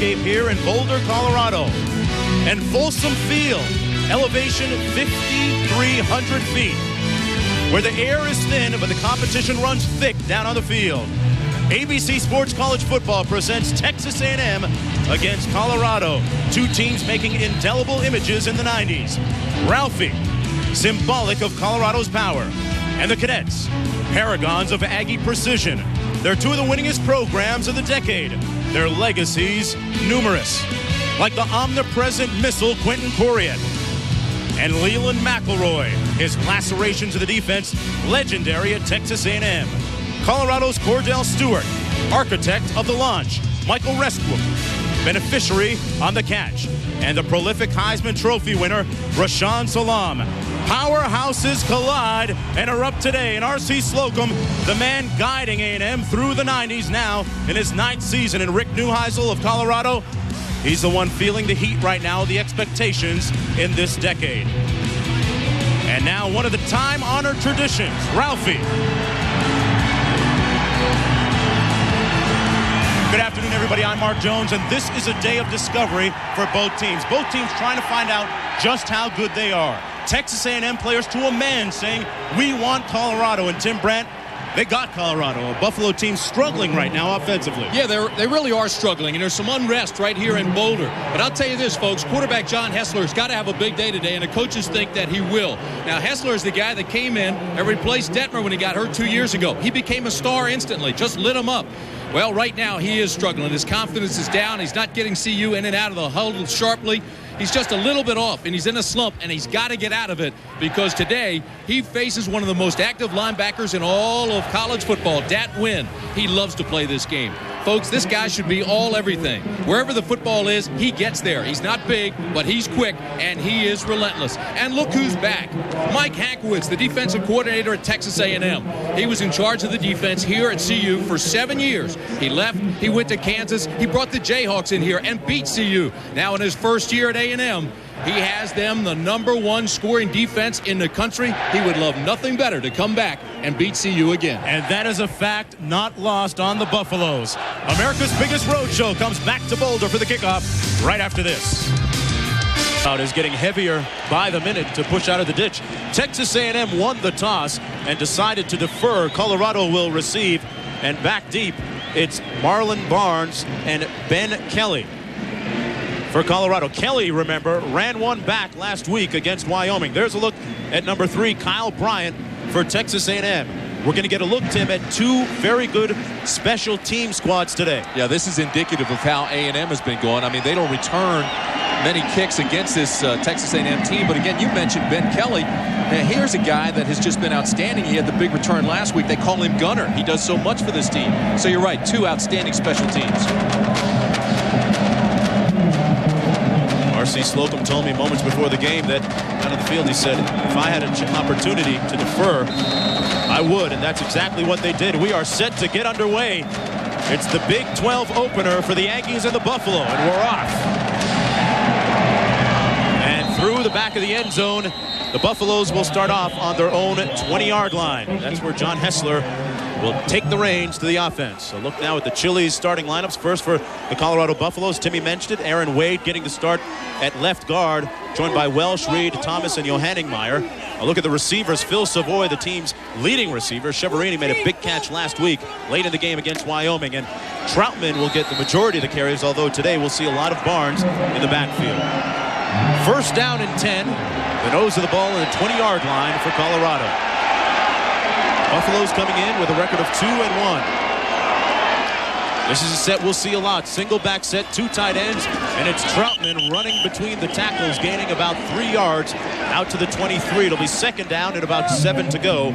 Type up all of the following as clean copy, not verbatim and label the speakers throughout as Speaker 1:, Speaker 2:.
Speaker 1: landscape here in Boulder, Colorado. And Folsom Field, elevation 5,300 feet, where the air is thin but the competition runs thick down on the field. ABC Sports College Football presents Texas A&M against Colorado, two teams making indelible images in the 90s. Ralphie, symbolic of Colorado's power, and the Cadets, paragons of Aggie precision. They're two of the winningest programs of the decade. Their legacies numerous, like the omnipresent missile Quentin Corriett and Leland McElroy. His lacerations of the defense, legendary at Texas A&M. Colorado's Cordell Stewart, architect of the launch, Michael Restbrook, beneficiary on the catch, and the prolific Heisman Trophy winner, Rashawn Salam. Powerhouses collide and erupt today, and R.C. Slocum, the man guiding A&M through the 90s now in his 9th season, and Rick Neuheisel of Colorado, he's the one feeling the heat right now, the expectations in this decade. And now one of the time-honored traditions, Ralphie. Good afternoon, everybody. I'm Mark Jones, and this is a day of discovery for both teams. Both teams trying to find out just how good they are. Texas A&M players to a man saying, we want Colorado, and Tim Brandt, they got Colorado, a Buffalo team struggling right now offensively.
Speaker 2: Yeah, they really are struggling, and there's some unrest right here in Boulder. But I'll tell you this, folks, quarterback John Hessler's got to have a big day today, and the coaches think that he will. Now, Hessler is the guy that came in and replaced Detmer when he got hurt 2 years ago. He became a star instantly, just lit him up. Well, right now he is struggling. His confidence is down. He's not getting CU in and out of the huddle sharply. He's just a little bit off, and he's in a slump, and he's got to get out of it because today he faces one of the most active linebackers in all of college football, Dat Nguyen. He loves to play this game. Folks, this guy should be all everything. Wherever the football is, he gets there. He's not big, but he's quick, and he is relentless. And look who's back. Mike Hankwitz, the defensive coordinator at Texas A&M. He was in charge of the defense here at CU for 7 years. He left, he went to Kansas, he brought the Jayhawks in here and beat CU. Now in his first year at A&M, he has them the #1 scoring defense in the country. He would love nothing better to come back and beat CU again.
Speaker 1: And that is a fact not lost on the Buffaloes. America's biggest road show comes back to Boulder for the kickoff right after this. Crowd is getting heavier by the minute to push out of the ditch. Texas A&M won the toss and decided to defer. Colorado will receive, and back deep, it's Marlon Barnes and Ben Kelly. For Colorado, Kelly, remember, ran one back last week against Wyoming. There's a look at number 3, Kyle Bryant for Texas A&M. We're going to get a look, Tim, at two very good special team squads today.
Speaker 3: Yeah, this is indicative of how A&M has been going. I mean, they don't return many kicks against this Texas A&M team. But again, you mentioned Ben Kelly. Now, here's a guy that has just been outstanding. He had the big return last week. They call him Gunner. He does so much for this team. So you're right, two outstanding special teams.
Speaker 1: R.C. Slocum told me moments before the game that out of the field, he said, if I had an opportunity to defer, I would, and that's exactly what they did. We are set to get underway. It's the Big 12 opener for the Aggies and the Buffalo, and we're off. And through the back of the end zone, the Buffaloes will start off on their own 20-yard line. That's where John Hessler will take the reins to the offense. So look now at the Chili's starting lineups. First for the Colorado Buffaloes, Timmy mentioned it. Aaron Wade getting the start at left guard, joined by Welsh, Reed, Thomas, and Johanningmeyer. A look at the receivers. Phil Savoy, the team's leading receiver. Cheverini made a big catch last week, late in the game against Wyoming. And Troutman will get the majority of the carries, although today we'll see a lot of Barnes in the backfield. First down and 10. The nose of the ball in the 20-yard line for Colorado. Buffalo's coming in with a record of 2-1. This is a set we'll see a lot. Single back set, 2 tight ends, and it's Troutman running between the tackles, gaining about 3 yards out to the 23. It'll be second down and about 7 to go.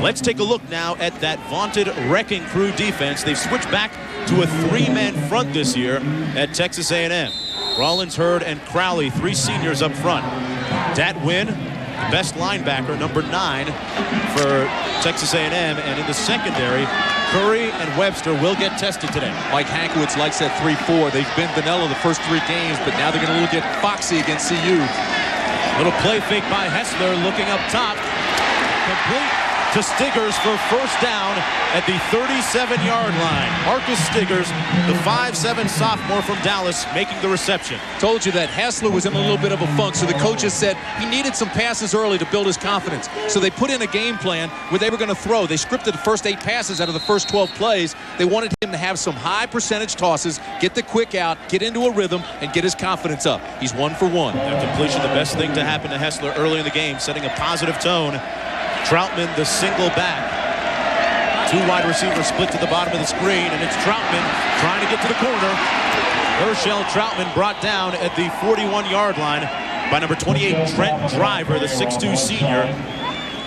Speaker 1: Let's take a look now at that vaunted Wrecking Crew defense. They've switched back to a 3-man front this year at Texas A&M. Rollins, Hurd, and Crowley, 3 seniors up front. Dat Nguyen, the best linebacker, number 9 for Texas A&M, and in the secondary, Curry and Webster will get tested today.
Speaker 3: Mike Hankwitz likes that 3-4. They've been vanilla the first 3 games, but now they're going to look at foxy against CU.
Speaker 1: Little play fake by Hessler, looking up top. Complete to to Stiggers for first down at the 37-yard line. Marcus Stiggers, the 5'7" sophomore from Dallas, making the reception.
Speaker 3: Told you that Hassler was in a little bit of a funk, so the coaches said he needed some passes early to build his confidence. So they put in a game plan where they were going to throw. They scripted the first 8 passes out of the first 12 plays. They wanted him to have some high percentage tosses, get the quick out, get into a rhythm, and get his confidence up. He's 1 for 1.
Speaker 1: That completion, the best thing to happen to Hassler early in the game, setting a positive tone. Troutman, the single back. 2 wide receivers split to the bottom of the screen, and it's Troutman trying to get to the corner. Herschel Troutman brought down at the 41-yard line by number 28, Trent Driver, the 6'2" senior.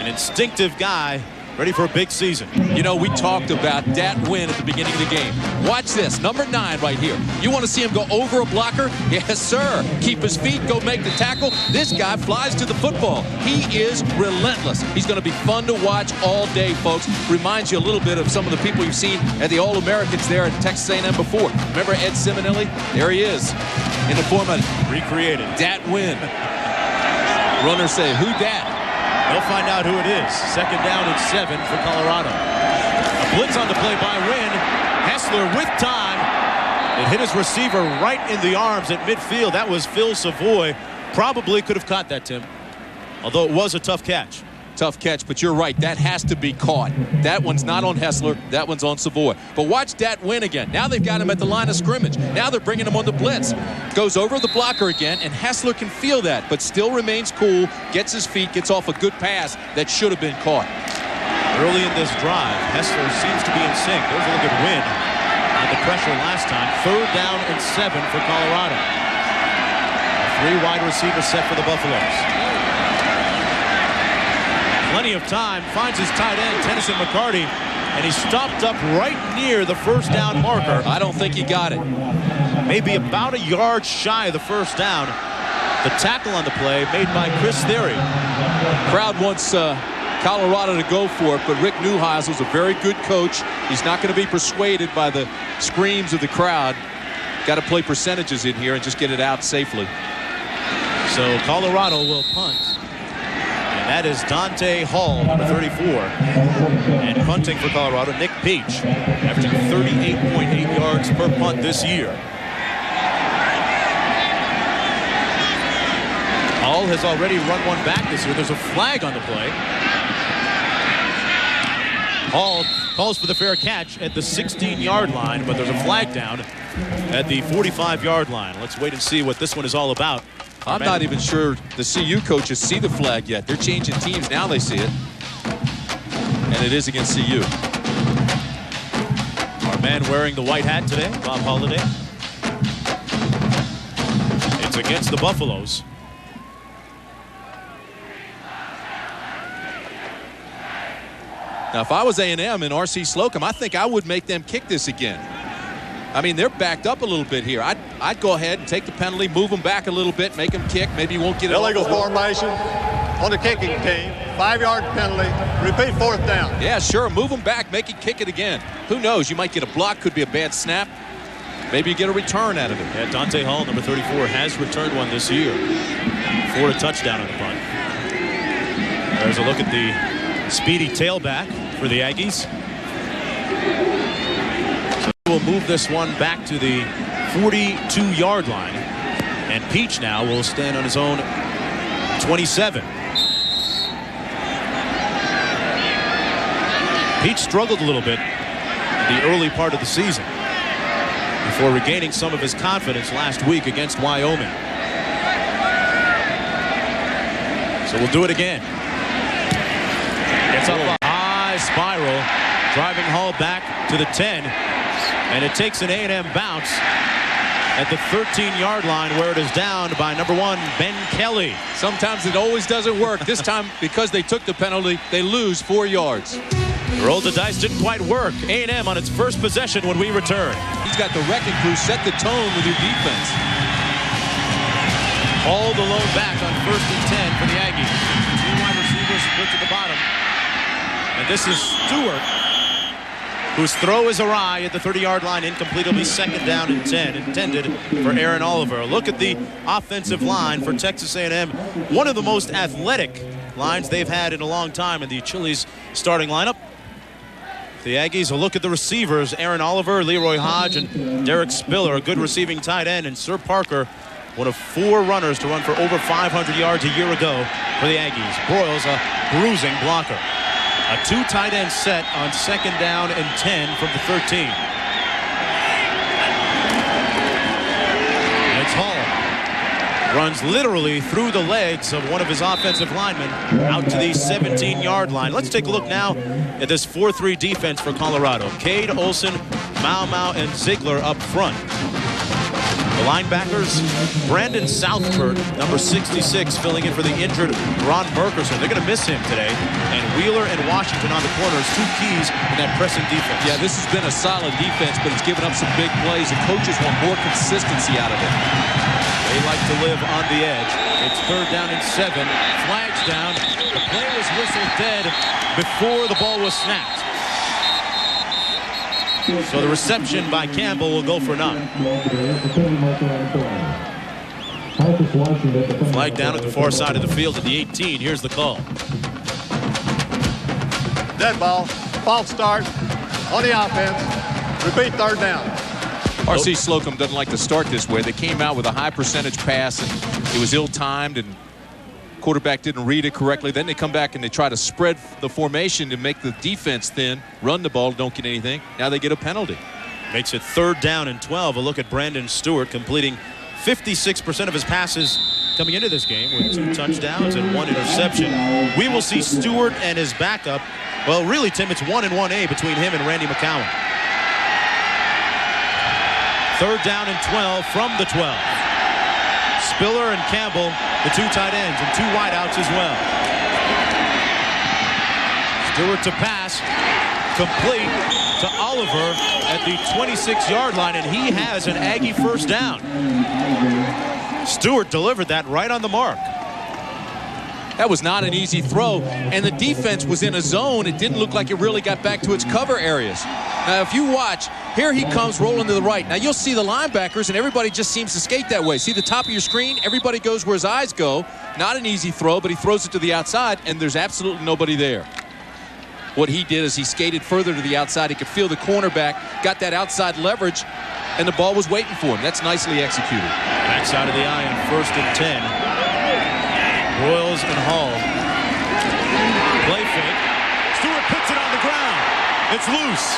Speaker 1: An instinctive guy, ready for a big season.
Speaker 3: You know, we talked about Dat Win at the beginning of the game. Watch this, number 9 right here. You want to see him go over a blocker? Yes, sir. Keep his feet, go make the tackle. This guy flies to the football. He is relentless. He's going to be fun to watch all day, folks. Reminds you a little bit of some of the people you've seen at the All-Americans there at Texas A&M before. Remember Ed Simonelli? There he is in the format.
Speaker 1: Recreated.
Speaker 3: Dat Win. Runners say, who dat?
Speaker 1: They'll find out who it is. 2nd down and 7 for Colorado. A blitz on the play by Wynn. Hassler with time. It hit his receiver right in the arms at midfield. That was Phil Savoy. Probably could have caught that, Tim. Although it was a tough catch.
Speaker 3: Tough catch, but you're right. That has to be caught. That one's not on Hassler. That one's on Savoy. But watch Dat Win again. Now they've got him at the line of scrimmage. Now they're bringing him on the blitz. Goes over the blocker again, and Hassler can feel that, but still remains cool, gets his feet, gets off a good pass that should have been caught.
Speaker 1: Early in this drive, Hassler seems to be in sync. There's a look at Win on the pressure last time. 3rd down and 7 for Colorado. A 3 wide receiver set for the Buffaloes. Plenty of time, finds his tight end, Tennyson McCarty, and he's stopped up right near the first down marker.
Speaker 3: I don't think he got it.
Speaker 1: Maybe about a yard shy of the first down. The tackle on the play made by Chris Theory.
Speaker 3: Crowd wants Colorado to go for it, but Rick Neuheisel's a very good coach. He's not going to be persuaded by the screams of the crowd. Got to play percentages in here and just get it out safely.
Speaker 1: So Colorado will punt. That is Dante Hall, number 34. And punting for Colorado, Nick Peach, averaging 38.8 yards per punt this year. Hall has already run one back this year. There's a flag on the play. Hall calls for the fair catch at the 16-yard line, but there's a flag down at the 45-yard line. Let's wait and see what this one is all about.
Speaker 3: I'm not even sure the CU coaches see the flag yet. They're changing teams. Now they see it. And it is against CU.
Speaker 1: Our man wearing the white hat today, Bob Holliday. It's against the Buffaloes.
Speaker 3: Now, if I was A&M and R.C. Slocum, I think I would make them kick this again. I mean, they're backed up a little bit here. I'd go ahead and take the penalty, move them back a little bit, make them kick. Maybe you won't get it.
Speaker 4: Illegal formation on the kicking team. 5-yard penalty. Repeat 4th down.
Speaker 3: Yeah, sure. Move them back, make it kick it again. Who knows? You might get a block. Could be a bad snap. Maybe you get a return out of it.
Speaker 1: Yeah, Dante Hall, number 34, has returned one this year for a touchdown on the punt. There's a look at the speedy tailback for the Aggies. Will move this one back to the 42-yard line, and Peach now will stand on his own 27. Peach struggled a little bit in the early part of the season before regaining some of his confidence last week against Wyoming. So we'll do it again. Gets up a high spiral, driving Hall back to the 10. And it takes an A&M bounce at the 13-yard line where it is down by number 1, Ben Kelly.
Speaker 3: Sometimes it always doesn't work. This time, because they took the penalty, they lose 4 yards.
Speaker 1: Roll the dice didn't quite work. A&M on its first possession when we return.
Speaker 3: He's got the wrecking crew. Set the tone with your defense.
Speaker 1: All the lone back on 1st and 10 for the Aggies. 2 wide receivers split to the bottom. And this is Stewart, whose throw is awry at the 30-yard line, incomplete. It'll be 2nd down and 10, intended for Aaron Oliver. Look at the offensive line for Texas A&M. One of the most athletic lines they've had in a long time in the Chili's starting lineup. The Aggies will look at the receivers. Aaron Oliver, Leroy Hodge, and Derek Spiller, a good receiving tight end, and Sir Parker, one of 4 runners to run for over 500 yards a year ago for the Aggies. Broyles, a bruising blocker. A 2 tight end set on 2nd down and 10 from the 13. And it's Hall. Runs literally through the legs of one of his offensive linemen out to the 17-yard line. Let's take a look now at this 4-3 defense for Colorado. Cade, Olsen, Mau, and Ziegler up front. The linebackers, Brandon Southford, number 66, filling in for the injured Ron Merkerson. They're going to miss him today. And Wheeler and Washington on the corners, 2 keys in that pressing defense.
Speaker 3: Yeah, this has been a solid defense, but it's given up some big plays, and coaches want more consistency out of it.
Speaker 1: They like to live on the edge. It's 3rd down and 7. Flags down. The play was whistled dead before the ball was snapped. So the reception by Campbell will go for 9. Flag down at the far side of the field at the 18. Here's the call.
Speaker 4: Dead ball. False start on the offense. Repeat 3rd down.
Speaker 3: R.C. Slocum doesn't like to start this way. They came out with a high percentage pass, and it was ill-timed, and quarterback didn't read it correctly. Then they come back and they try to spread the formation to make the defense thin, run the ball, don't get anything. Now they get a penalty.
Speaker 1: Makes it 3rd down and 12. A look at Brandon Stewart, completing 56% of his passes coming into this game with 2 touchdowns and 1 interception. We will see Stewart and his backup. Well, really, Tim, it's 1 and 1A between him and Randy McCowan. 3rd down and 12 from the 12. Spiller and Campbell, the 2 tight ends, and 2 wideouts as well. Stewart to pass, complete to Oliver at the 26-yard line, and he has an Aggie 1st down. Stewart delivered that right on the mark.
Speaker 3: That was not an easy throw, and the defense was in a zone. It didn't look like it really got back to its cover areas. Now, if you watch, here he comes rolling to the right. Now, you'll see the linebackers, and everybody just seems to skate that way. See the top of your screen? Everybody goes where his eyes go. Not an easy throw, but he throws it to the outside, and there's absolutely nobody there. What he did is he skated further to the outside. He could feel the cornerback, got that outside leverage, and the ball was waiting for him. That's nicely executed.
Speaker 1: Backside of the eye on 1st and 10. Broyles and Hall. Play fake. Stewart puts it on the ground. It's loose.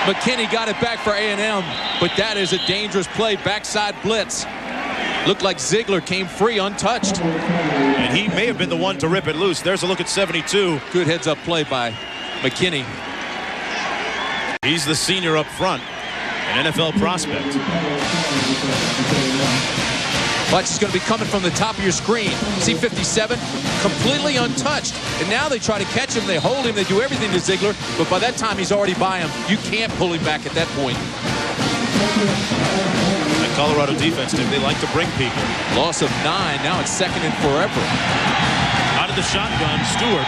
Speaker 3: McKinney got it back for A&M, but that is a dangerous play. Backside blitz. Looked like Ziegler came free untouched.
Speaker 1: And he may have been the one to rip it loose. There's a look at 72.
Speaker 3: Good heads-up play by McKinney.
Speaker 1: He's the senior up front, an NFL prospect.
Speaker 3: Watch, is going to be coming from the top of your screen. See 57, completely untouched. And now they try to catch him. They hold him. They do everything to Ziegler. But by that time, he's already by him. You can't pull him back at that point.
Speaker 1: That Colorado defense team, they like to bring people.
Speaker 3: Loss of 9. Now it's 2nd and forever.
Speaker 1: Out of the shotgun, Stewart.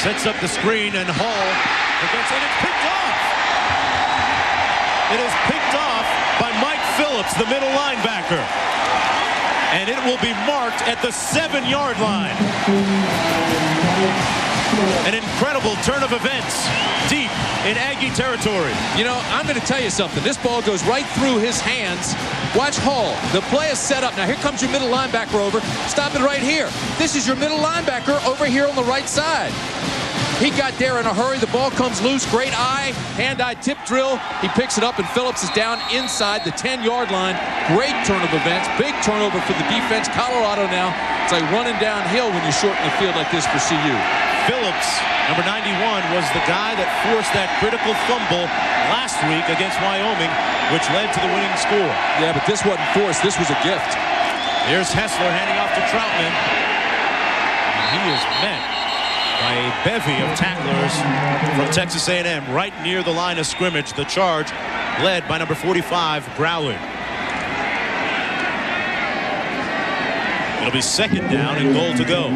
Speaker 1: Sets up the screen, and Hall against it. It's picked off. It is picked off by Mike Phillips, the middle linebacker. And it will be marked at the 7-yard line. An incredible turn of events deep in Aggie territory.
Speaker 3: You know, I'm going to tell you something. This ball goes right through his hands. Watch Hall. The play is set up. Now, here comes your middle linebacker over. Stop it right here. This is your middle linebacker over here on the right side. He got there in a hurry. The ball comes loose. Great eye, hand-eye tip drill. He picks it up, and Phillips is down inside the 10-yard line. Great turn of events. Big turnover for the defense. Colorado now, it's like running downhill when you shorten the field like this for CU.
Speaker 1: Phillips, number 91, was the guy that forced that critical fumble last week against Wyoming, which led to the winning score.
Speaker 3: Yeah, but this wasn't forced. This was a gift.
Speaker 1: Here's Hessler handing off to Troutman. And he is met by a bevy of tacklers from Texas A&M right near the line of scrimmage. The charge led by number 45, Growley. It'll be 2nd down and goal to go.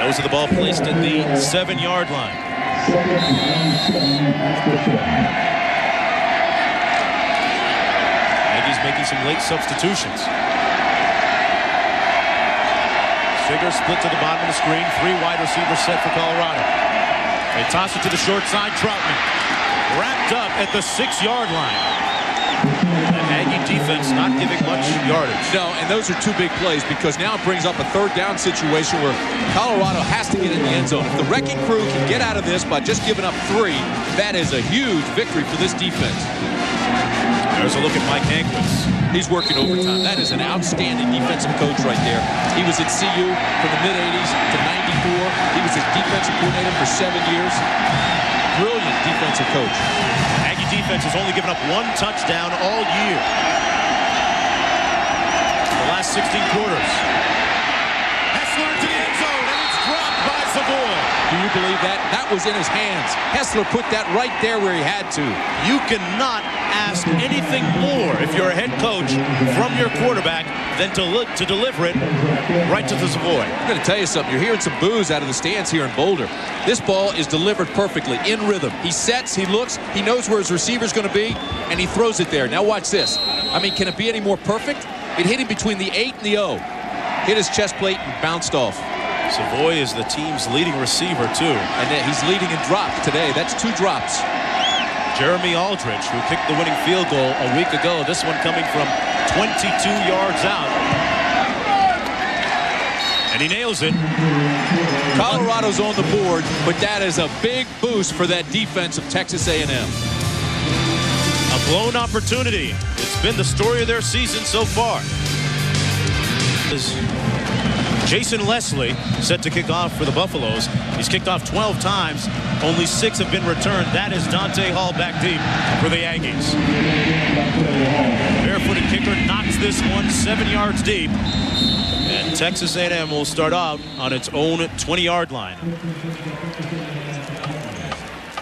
Speaker 1: Nose of the ball placed at the 7-yard line. Aggies making some late substitutions. Bigger split to the bottom of the screen. 3 wide receivers set for Colorado. They toss it to the short side. Troutman wrapped up at the 6-yard line. The Aggie defense not giving much yardage.
Speaker 3: No, and those are 2 big plays because now it brings up a 3rd down situation where Colorado has to get in the end zone. If the wrecking crew can get out of this by just giving up 3, that is a huge victory for this defense.
Speaker 1: There's a look at Mike Hankwitz.
Speaker 3: He's working overtime. That is an outstanding defensive coach right there. He was at CU from the mid-'80s to '94. He was a defensive coordinator for 7 years. Brilliant defensive coach.
Speaker 1: Aggie defense has only given up 1 touchdown all year. The last 16 quarters. Hessler to the end zone, and it's dropped by Savoy.
Speaker 3: Do you believe that? That was in his hands. Hessler put that right there where he had to.
Speaker 1: You cannot ask anything more if you're a head coach from your quarterback than to deliver it right to the Savoy.
Speaker 3: I'm going to tell you something. You're hearing some boos out of the stands here in Boulder. This ball is delivered perfectly, in rhythm. He sets, he looks, he knows where his receiver's going to be, and he throws it there. Now watch this. I mean, can it be any more perfect? It hit him between the 8 and the O. Hit his chest plate and bounced off.
Speaker 1: Savoy is the team's leading receiver, too.
Speaker 3: And he's leading in drops today. That's 2 drops.
Speaker 1: Jeremy Aldridge, who kicked the winning field goal a week ago. This one coming from 22 yards out. And he nails it.
Speaker 3: Colorado's on the board, but that is a big boost for that defense of Texas A&M.
Speaker 1: A blown opportunity. It's been the story of their season so far. Jason Leslie set to kick off for the Buffaloes. He's kicked off 12 times. Only 6 have been returned. That is Dante Hall back deep for the Aggies. Barefooted kicker knocks this one 7 yards deep. And Texas A&M will start out on its own 20-yard line.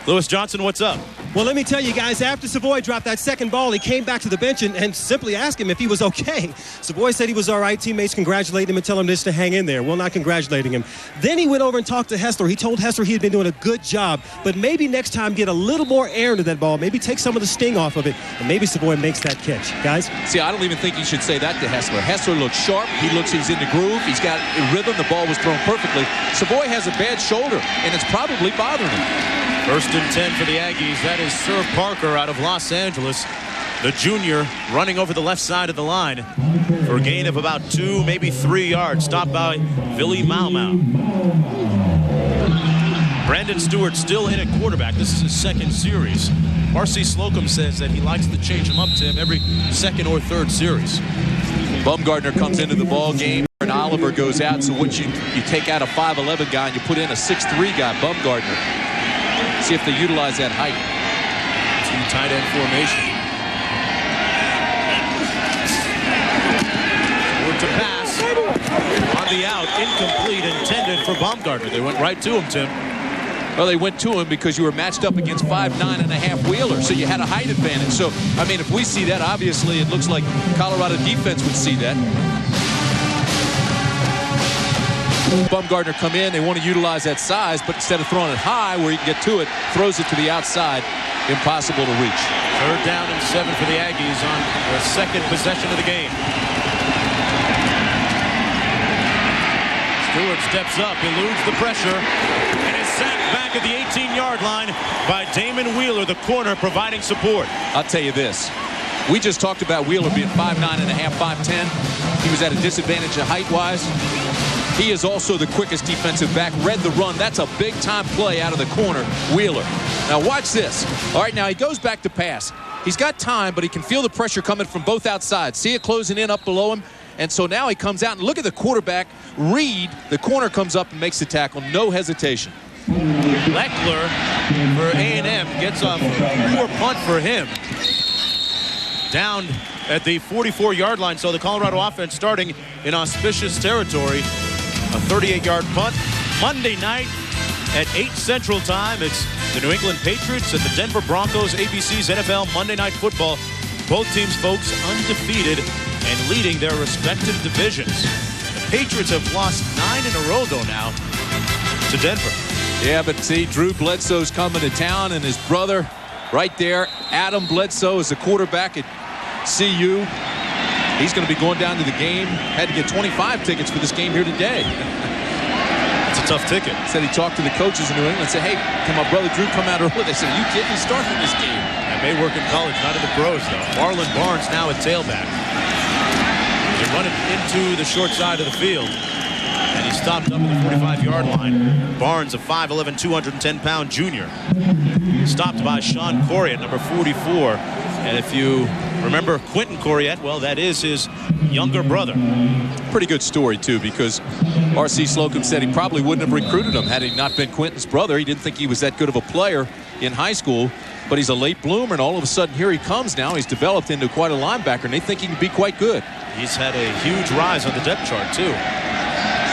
Speaker 1: Lewis Johnson, what's up?
Speaker 5: Well, let me tell you guys, after Savoy dropped that second ball, he came back to the bench and simply asked him if he was okay. Savoy said he was all right. Teammates congratulated him and tell him just to hang in there. Well, not congratulating him. Then he went over and talked to Hessler. He told Hessler he had been doing a good job, but maybe next time get a little more air into that ball, maybe take some of the sting off of it, and maybe Savoy makes that catch. Guys?
Speaker 3: See, I don't even think he should say that to Hessler. Hessler looks sharp. He looks he's in the groove. He's got a rhythm. The ball was thrown perfectly. Savoy has a bad shoulder, and it's probably bothering him.
Speaker 1: 1st and 10 for the Aggies. That is Sir Parker out of Los Angeles. The junior running over the left side of the line for a gain of about 2, maybe 3 yards. Stopped by Billy Mau. Brandon Stewart still in at quarterback. This is his 2nd series. Marcy Slocum says that he likes to change him up to him every 2nd or 3rd series.
Speaker 3: Bumgardner comes into the ball game, and Oliver goes out. So what you take out a 5'11" guy and you put in a 6'3" guy, Bumgardner. See if they utilize that height.
Speaker 1: 2 tight end formation. Forward to pass. On the out, incomplete, intended for Baumgartner. They went right to him, Tim.
Speaker 3: Well, they went to him because you were matched up against 5'9.5" Wheeler, so you had a height advantage. So, I mean, if we see that, obviously it looks like Colorado defense would see that. Bumgardner come in, they want to utilize that size, but instead of throwing it high where you can get to it, throws it to the outside. Impossible to reach.
Speaker 1: 3rd down and 7 for the Aggies on their 2nd possession of the game. Stewart steps up, eludes the pressure, and is sacked back at the 18-yard line by Damon Wheeler, the corner, providing support.
Speaker 3: I'll tell you this. We just talked about Wheeler being 5'9.5", 5'10". He was at a disadvantage height-wise. He is also the quickest defensive back. Read the run. That's a big-time play out of the corner, Wheeler. Now watch this. All right, now he goes back to pass. He's got time, but he can feel the pressure coming from both outsides. See it closing in up below him? And so now he comes out, and look at the quarterback. Reed, the corner, comes up and makes the tackle. No hesitation.
Speaker 1: Leckler for A&M gets off a poor punt for him. Down at the 44-yard line, so the Colorado offense starting in auspicious territory. A 38-yard punt. Monday night at 8 Central Time. It's the New England Patriots and the Denver Broncos. ABC's NFL Monday Night Football. Both teams, folks, undefeated and leading their respective divisions. The Patriots have lost 9 in a row, though, now to Denver.
Speaker 3: Yeah, but see, Drew Bledsoe's coming to town, and his brother right there, Adam Bledsoe, is the quarterback at CU. He's going to be going down to the game. Had to get 25 tickets for this game here today.
Speaker 1: It's a tough ticket.
Speaker 3: Said he talked to the coaches in New England and said, hey, can my brother Drew come out early? They said, are you kidding? He's starting this game.
Speaker 1: That may work in college, not in the pros, though. Marlon Barnes now at tailback. They run it into the short side of the field. And he stopped up at the 45-yard line. Barnes, a 5'11", 210-pound junior. Stopped by Sean Corriett, number 44. And if you remember Quentin Corriett, well, that is his younger brother.
Speaker 3: Pretty good story, too, because R.C. Slocum said he probably wouldn't have recruited him had he not been Quentin's brother. He didn't think he was that good of a player in high school, but he's a late bloomer, and all of a sudden here he comes now. He's developed into quite a linebacker, and they think he can be quite good.
Speaker 1: He's had a huge rise on the depth chart, too.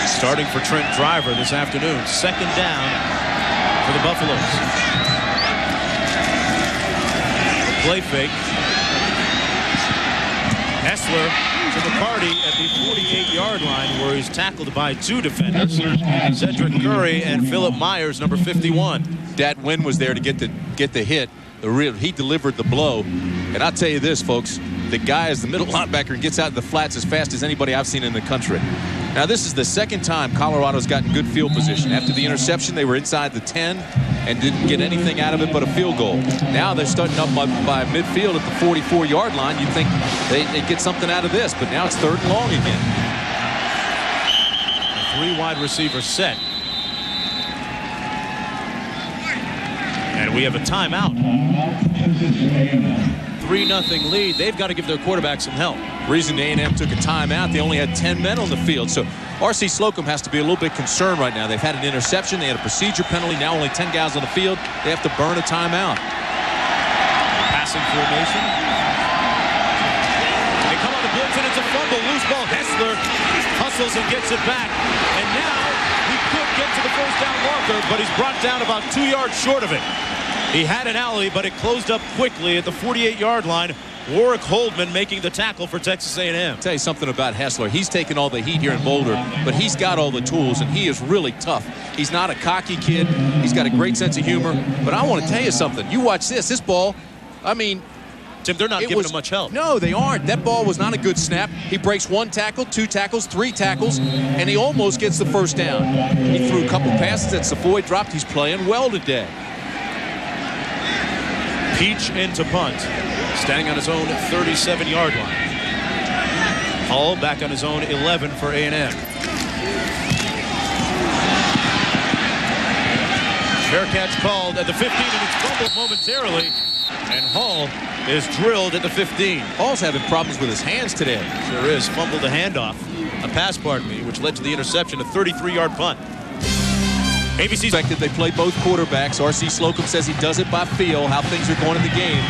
Speaker 1: Starting for Trent Driver this afternoon. 2nd down for the Buffaloes. Play fake. Hessler to McCarty at the 48-yard line, where he's tackled by 2 defenders, Cedric Curry and Philip Myers, number 51.
Speaker 3: Dat Wynn was there to get the hit. He delivered the blow. And I'll tell you this, folks, the guy is the middle linebacker and gets out of the flats as fast as anybody I've seen in the country. Now, this is the 2nd time Colorado's gotten good field position. After the interception, they were inside the 10 and didn't get anything out of it but a field goal. Now they're starting up by midfield at the 44-yard line. You'd think they get something out of this, but now it's 3rd and long again.
Speaker 1: A 3 wide receiver set. And we have a timeout. 3-0 lead. They've got to give their quarterback some help.
Speaker 3: Reason A&M took a timeout, they only had 10 men on the field. So R.C. Slocum has to be a little bit concerned right now. They've had an interception. They had a procedure penalty. Now only 10 guys on the field. They have to burn a timeout.
Speaker 1: Passing formation. They come on the blitz, and it's a fumble. Loose ball. Hessler hustles and gets it back. And now he could get to the 1st down marker, but he's brought down about 2 yards short of it. He had an alley, but it closed up quickly at the 48-yard line. Warwick Holdman making the tackle for Texas A&M.
Speaker 3: I'll tell you something about Hessler. He's taken all the heat here in Boulder, but he's got all the tools, and he is really tough. He's not a cocky kid. He's got a great sense of humor. But I want to tell you something. You watch this. This ball, I mean,
Speaker 1: Tim, they're not giving him much help.
Speaker 3: No, they aren't. That ball was not a good snap. He breaks 1 tackle, 2 tackles, 3 tackles, and he almost gets the 1st down. He threw a couple passes that Savoy dropped. He's playing well today.
Speaker 1: Peach into punt. Standing on his own 37-yard line. Hall back on his own 11 for A&M. Fair catch called at the 15, and it's fumbled momentarily. And Hall is drilled at the 15.
Speaker 3: Hall's having problems with his hands today.
Speaker 1: Sure is. Fumbled a handoff. A pass, pardon me, which led to the interception, a 33-yard punt. ABC's
Speaker 3: expected. They play both quarterbacks. R.C. Slocum says he does it by feel, how things are going in the game.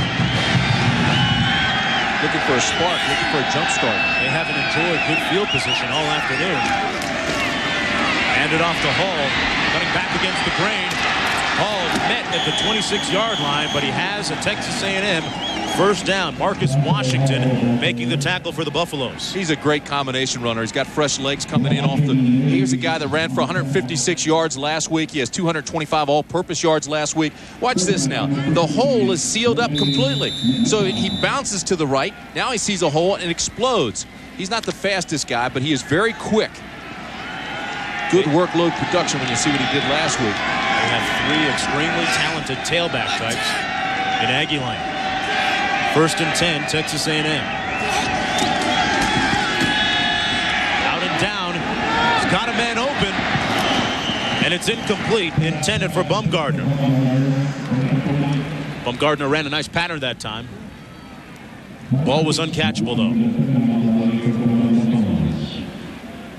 Speaker 3: Looking for a spark, looking for a jump start.
Speaker 1: They haven't enjoyed good field position all afternoon. Handed off to Hall, cutting back against the grain. Hall met at the 26-yard line, but he has a Texas A&M 1st down. Marcus Washington making the tackle for the Buffaloes.
Speaker 3: He's a great combination runner. He's got fresh legs coming in off the... Here's a guy that ran for 156 yards last week. He has 225 all-purpose yards last week. Watch this now. The hole is sealed up completely. So he bounces to the right. Now he sees a hole and explodes. He's not the fastest guy, but he is very quick. Good workload production when you see what he did last week.
Speaker 1: They have 3 extremely talented tailback types in Aggie Line. 1st and 10, Texas A&M. Out and down. He's got a man open. And it's incomplete. Intended for Bumgardner. Bumgardner ran a nice pattern that time. Ball was uncatchable, though.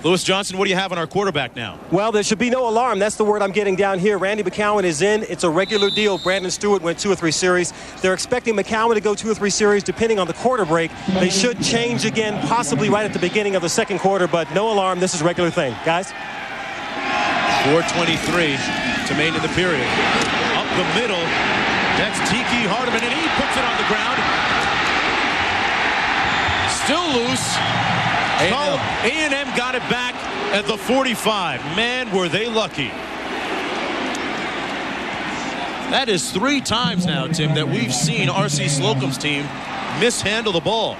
Speaker 1: Lewis Johnson, what do you have on our quarterback now?
Speaker 5: Well, there should be no alarm. That's the word I'm getting down here. Randy McCowan is in. It's a regular deal. Brandon Stewart went 2 or 3 series. They're expecting McCowan to go 2 or 3 series depending on the quarter break. They should change again, possibly right at the beginning of the 2nd quarter, but no alarm. This is a regular thing. Guys?
Speaker 1: 4:23 to main in the period. Up the middle. That's Tiki Hardeman, and he puts it on the ground. Still loose. A&M got it back at the 45. Man, were they lucky. That is 3 times now, Tim, that we've seen R.C. Slocum's team mishandle the ball.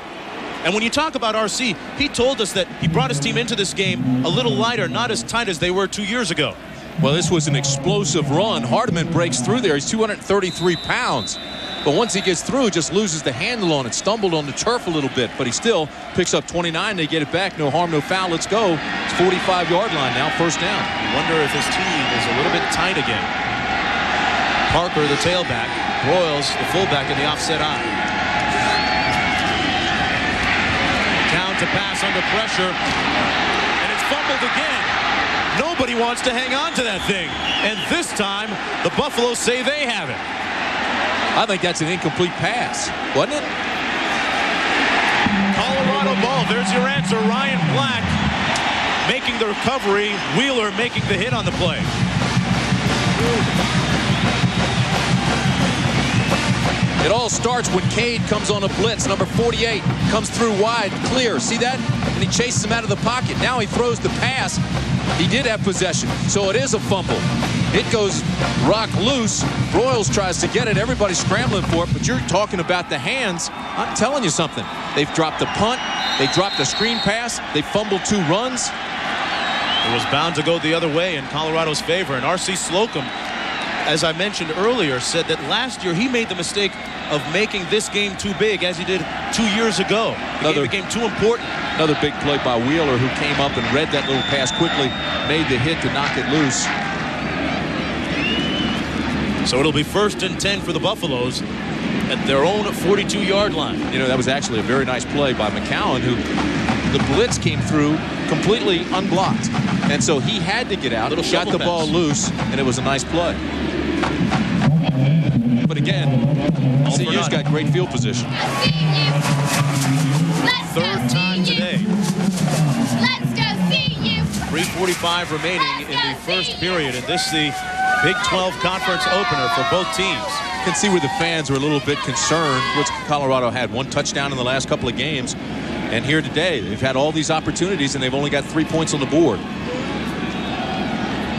Speaker 1: And when you talk about RC, he told us that he brought his team into this game a little lighter, not as tight as they were 2 years ago.
Speaker 3: Well, this was an explosive run. Hardiman breaks through there. He's 233 pounds. But once he gets through, just loses the handle on it. Stumbled on the turf a little bit, but he still picks up 29. They get it back. No harm, no foul. Let's go. It's 45-yard line now, first down.
Speaker 1: I wonder if his team is a little bit tight again. Parker, the tailback. Broyles, the fullback, in the offset eye. Down to pass under pressure. And it's fumbled again. Nobody wants to hang on to that thing. And this time, the Buffaloes say they have it.
Speaker 3: I think that's an incomplete pass, wasn't it?
Speaker 1: Colorado ball. There's your answer. Ryan Black making the recovery. Wheeler making the hit on the play.
Speaker 3: It all starts when Cade comes on a blitz. Number 48 comes through wide, clear. See that? And he chases him out of the pocket. Now he throws the pass. He did have possession, so it is a fumble. It goes rock loose. Broyles tries to get it. Everybody's scrambling for it, but you're talking about the hands. I'm telling you something. They've dropped a punt. They dropped a screen pass. They fumbled 2 runs.
Speaker 1: It was bound to go the other way in Colorado's favor. And R.C. Slocum, as I mentioned earlier, said that last year he made the mistake of making this game too big, as he did 2 years ago. It became too important.
Speaker 3: Another big play by Wheeler, who came up and read that little pass quickly, made the hit to knock it loose.
Speaker 1: So it'll be 1st and 10 for the Buffaloes at their own 42-yard line.
Speaker 3: You know, that was actually a very nice play by McCowan, who the blitz came through completely unblocked. And so he had to get out, got the ball loose, and it was a nice play. But again, CU's got great field position.
Speaker 1: 3rd time today.
Speaker 6: Let's go CU.
Speaker 1: 3:45 remaining in the first period, and this is the Big 12 conference opener for both teams.
Speaker 3: You can see where the fans are a little bit concerned. Colorado had 1 touchdown in the last couple of games, and here today they've had all these opportunities and they've only got 3 points on the board.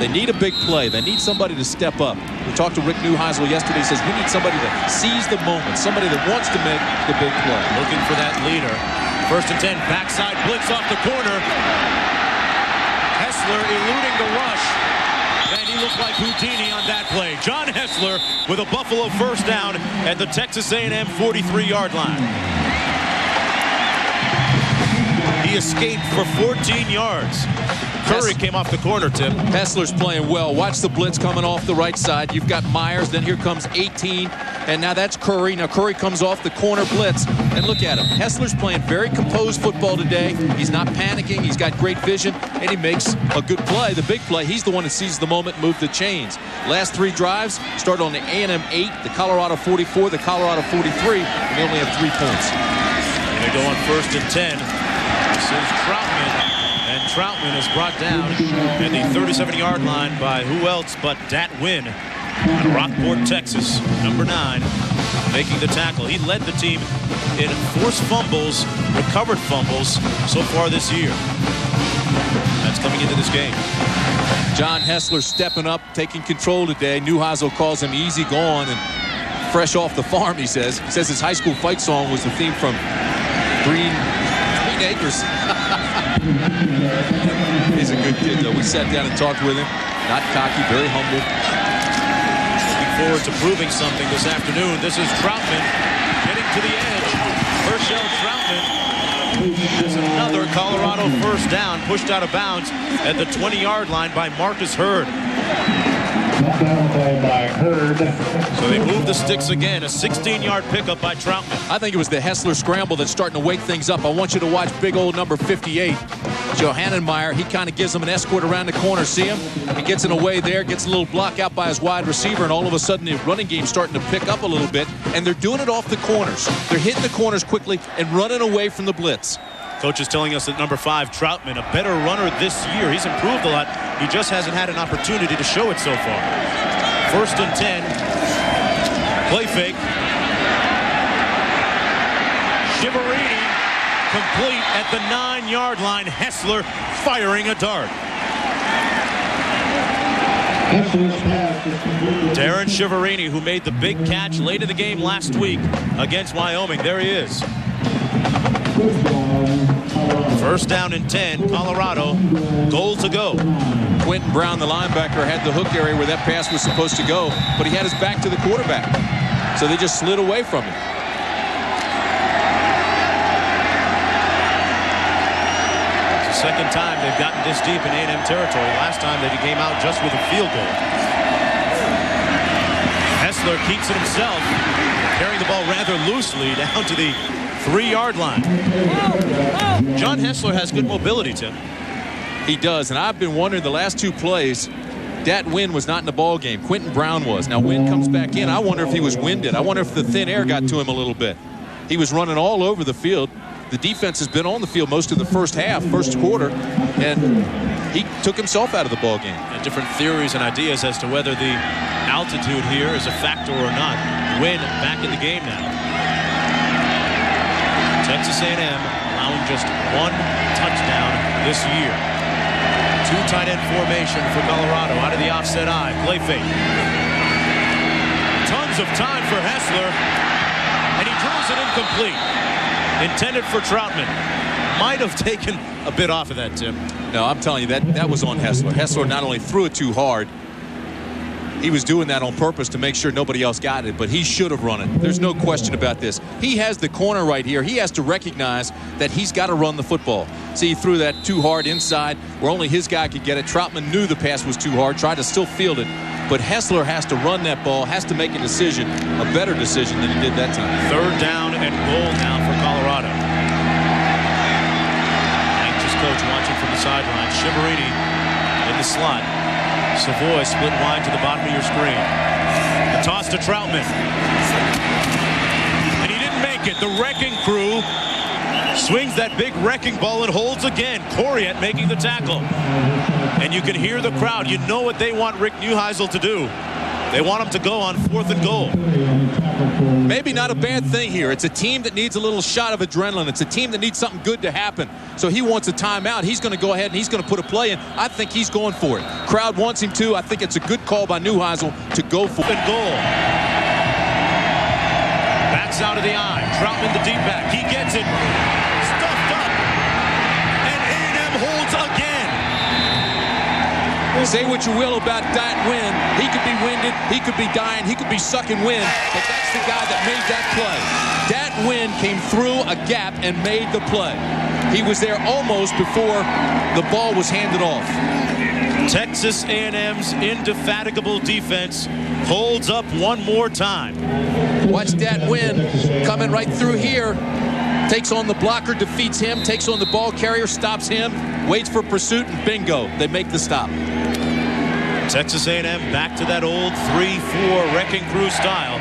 Speaker 3: They need a big play. They need somebody to step up. We talked to Rick Neuheisel yesterday. He says we need somebody to seize the moment, somebody that wants to make the big play.
Speaker 1: Looking for that leader. 1st and 10, backside blitz off the corner. Hessler eluding the rush. And he looked like Houdini on that play. John Hessler with a Buffalo first down at the Texas A&M 43-yard line. He escaped for 14 yards. Curry came off the corner, Tim.
Speaker 3: Hessler's playing well. Watch the blitz coming off the right side. You've got Myers, then here comes 18, and now that's Curry. Now Curry comes off the corner blitz, and look at him. Hessler's playing very composed football today. He's not panicking. He's got great vision, and he makes a good play, the big play. He's the one that seizes the moment, moved the chains. Last 3 drives started on the A&M 8, the Colorado 44, the Colorado 43, and they only have 3 points.
Speaker 1: And they go on 1st and 10. This is Troutman. And Troutman is brought down at the 37-yard line by who else but Dat Wynn out of Rockport, Texas, number 9, making the tackle. He led the team in forced fumbles, recovered fumbles so far this year. That's coming into this game.
Speaker 3: John Hessler stepping up, taking control today. Neuheisel calls him easy going and fresh off the farm, he says. He says his high school fight song was the theme from Green Acres. He's a good kid, though. We sat down and talked with him. Not cocky, very humble.
Speaker 1: Looking forward to proving something this afternoon. This is Troutman getting to the edge. Herschel Troutman has another Colorado first down, pushed out of bounds at the 20-yard line by Marcus Hurd. So they move the sticks again. A 16-yard pickup by Troutman.
Speaker 3: I think it was the Hessler scramble that's starting to wake things up. I want you to watch big old number 58. Johannenmeyer, he kind of gives him an escort around the corner. See him? He gets in a way there, gets a little block out by his wide receiver, and all of a sudden the running game's starting to pick up a little bit, and they're doing it off the corners. They're hitting the corners quickly and running away from the blitz.
Speaker 1: Coach is telling us that number 5, Troutman, a better runner this year. He's improved a lot. He just hasn't had an opportunity to show it so far. 1st and 10. Play fake. Shiverini complete at the 9-yard line. Hessler firing a dart. Darren Shiverini, who made the big catch late in the game last week against Wyoming. There he is. First down and 10, Colorado. Goal to go.
Speaker 3: Quentin Brown, the linebacker, had the hook area where that pass was supposed to go, but he had his back to the quarterback. So they just slid away from him.
Speaker 1: It's the second time they've gotten this deep in A&M territory. Last time they came out just with a field goal. Hessler keeps it himself, carrying the ball rather loosely down to the 3-yard line. John Hessler has good mobility, Tim.
Speaker 3: He does, and I've been wondering the last 2 plays, Dat Wynn was not in the ball game. Quentin Brown was. Now Wynn comes back in. I wonder if he was winded. I wonder if the thin air got to him a little bit. He was running all over the field. The defense has been on the field most of the first quarter, and he took himself out of the ball game.
Speaker 1: And different theories and ideas as to whether the altitude here is a factor or not. Wynn back in the game now. Texas A&M allowing just 1 touchdown this year. 2 tight end formation for Colorado out of the offset eye. Play fake. Tons of time for Hessler, and he drills it incomplete. Intended for Troutman. Might have taken a bit off of that, Tim.
Speaker 3: No, I'm telling you, that was on Hessler. Hessler not only threw it too hard, he was doing that on purpose to make sure nobody else got it, but he should have run it. There's no question about this. He has the corner right here. He has to recognize that he's got to run the football. See, he threw that too hard inside where only his guy could get it. Troutman knew the pass was too hard, tried to still field it, but Hessler has to run that ball, has to make a decision, a better decision than he did that time.
Speaker 1: 3rd down and goal now for Colorado. Anxious coach watching from the sideline. Shiverini in the slot. Savoy split wide to the bottom of your screen. The toss to Troutman. And he didn't make it. The wrecking crew swings that big wrecking ball and holds again. Coriat making the tackle. And you can hear the crowd. You know what they want Rick Neuheisel to do. They want him to go on 4th and goal.
Speaker 3: Maybe not a bad thing here. It's a team that needs a little shot of adrenaline. It's a team that needs something good to happen. So he wants a timeout. He's going to go ahead and he's going to put a play in. I think he's going for it. Crowd wants him to. I think it's a good call by Neuheisel to go for it.
Speaker 1: And goal. Backs out of the eye. Troutman the deep back. He gets it. Stuffed up. And A&M holds again.
Speaker 3: Say what you will about Dat Wynn. He could be winded, he could be dying, he could be sucking wind, but that's the guy that made that play. Dat Wynn came through a gap and made the play. He was there almost before the ball was handed off.
Speaker 1: Texas A&M's indefatigable defense holds up one more time.
Speaker 3: Watch Dat Wynn coming right through here. Takes on the blocker, defeats him, takes on the ball carrier, stops him, waits for pursuit, and bingo, they make the stop.
Speaker 1: Texas A&M back to that old 3-4 wrecking crew style,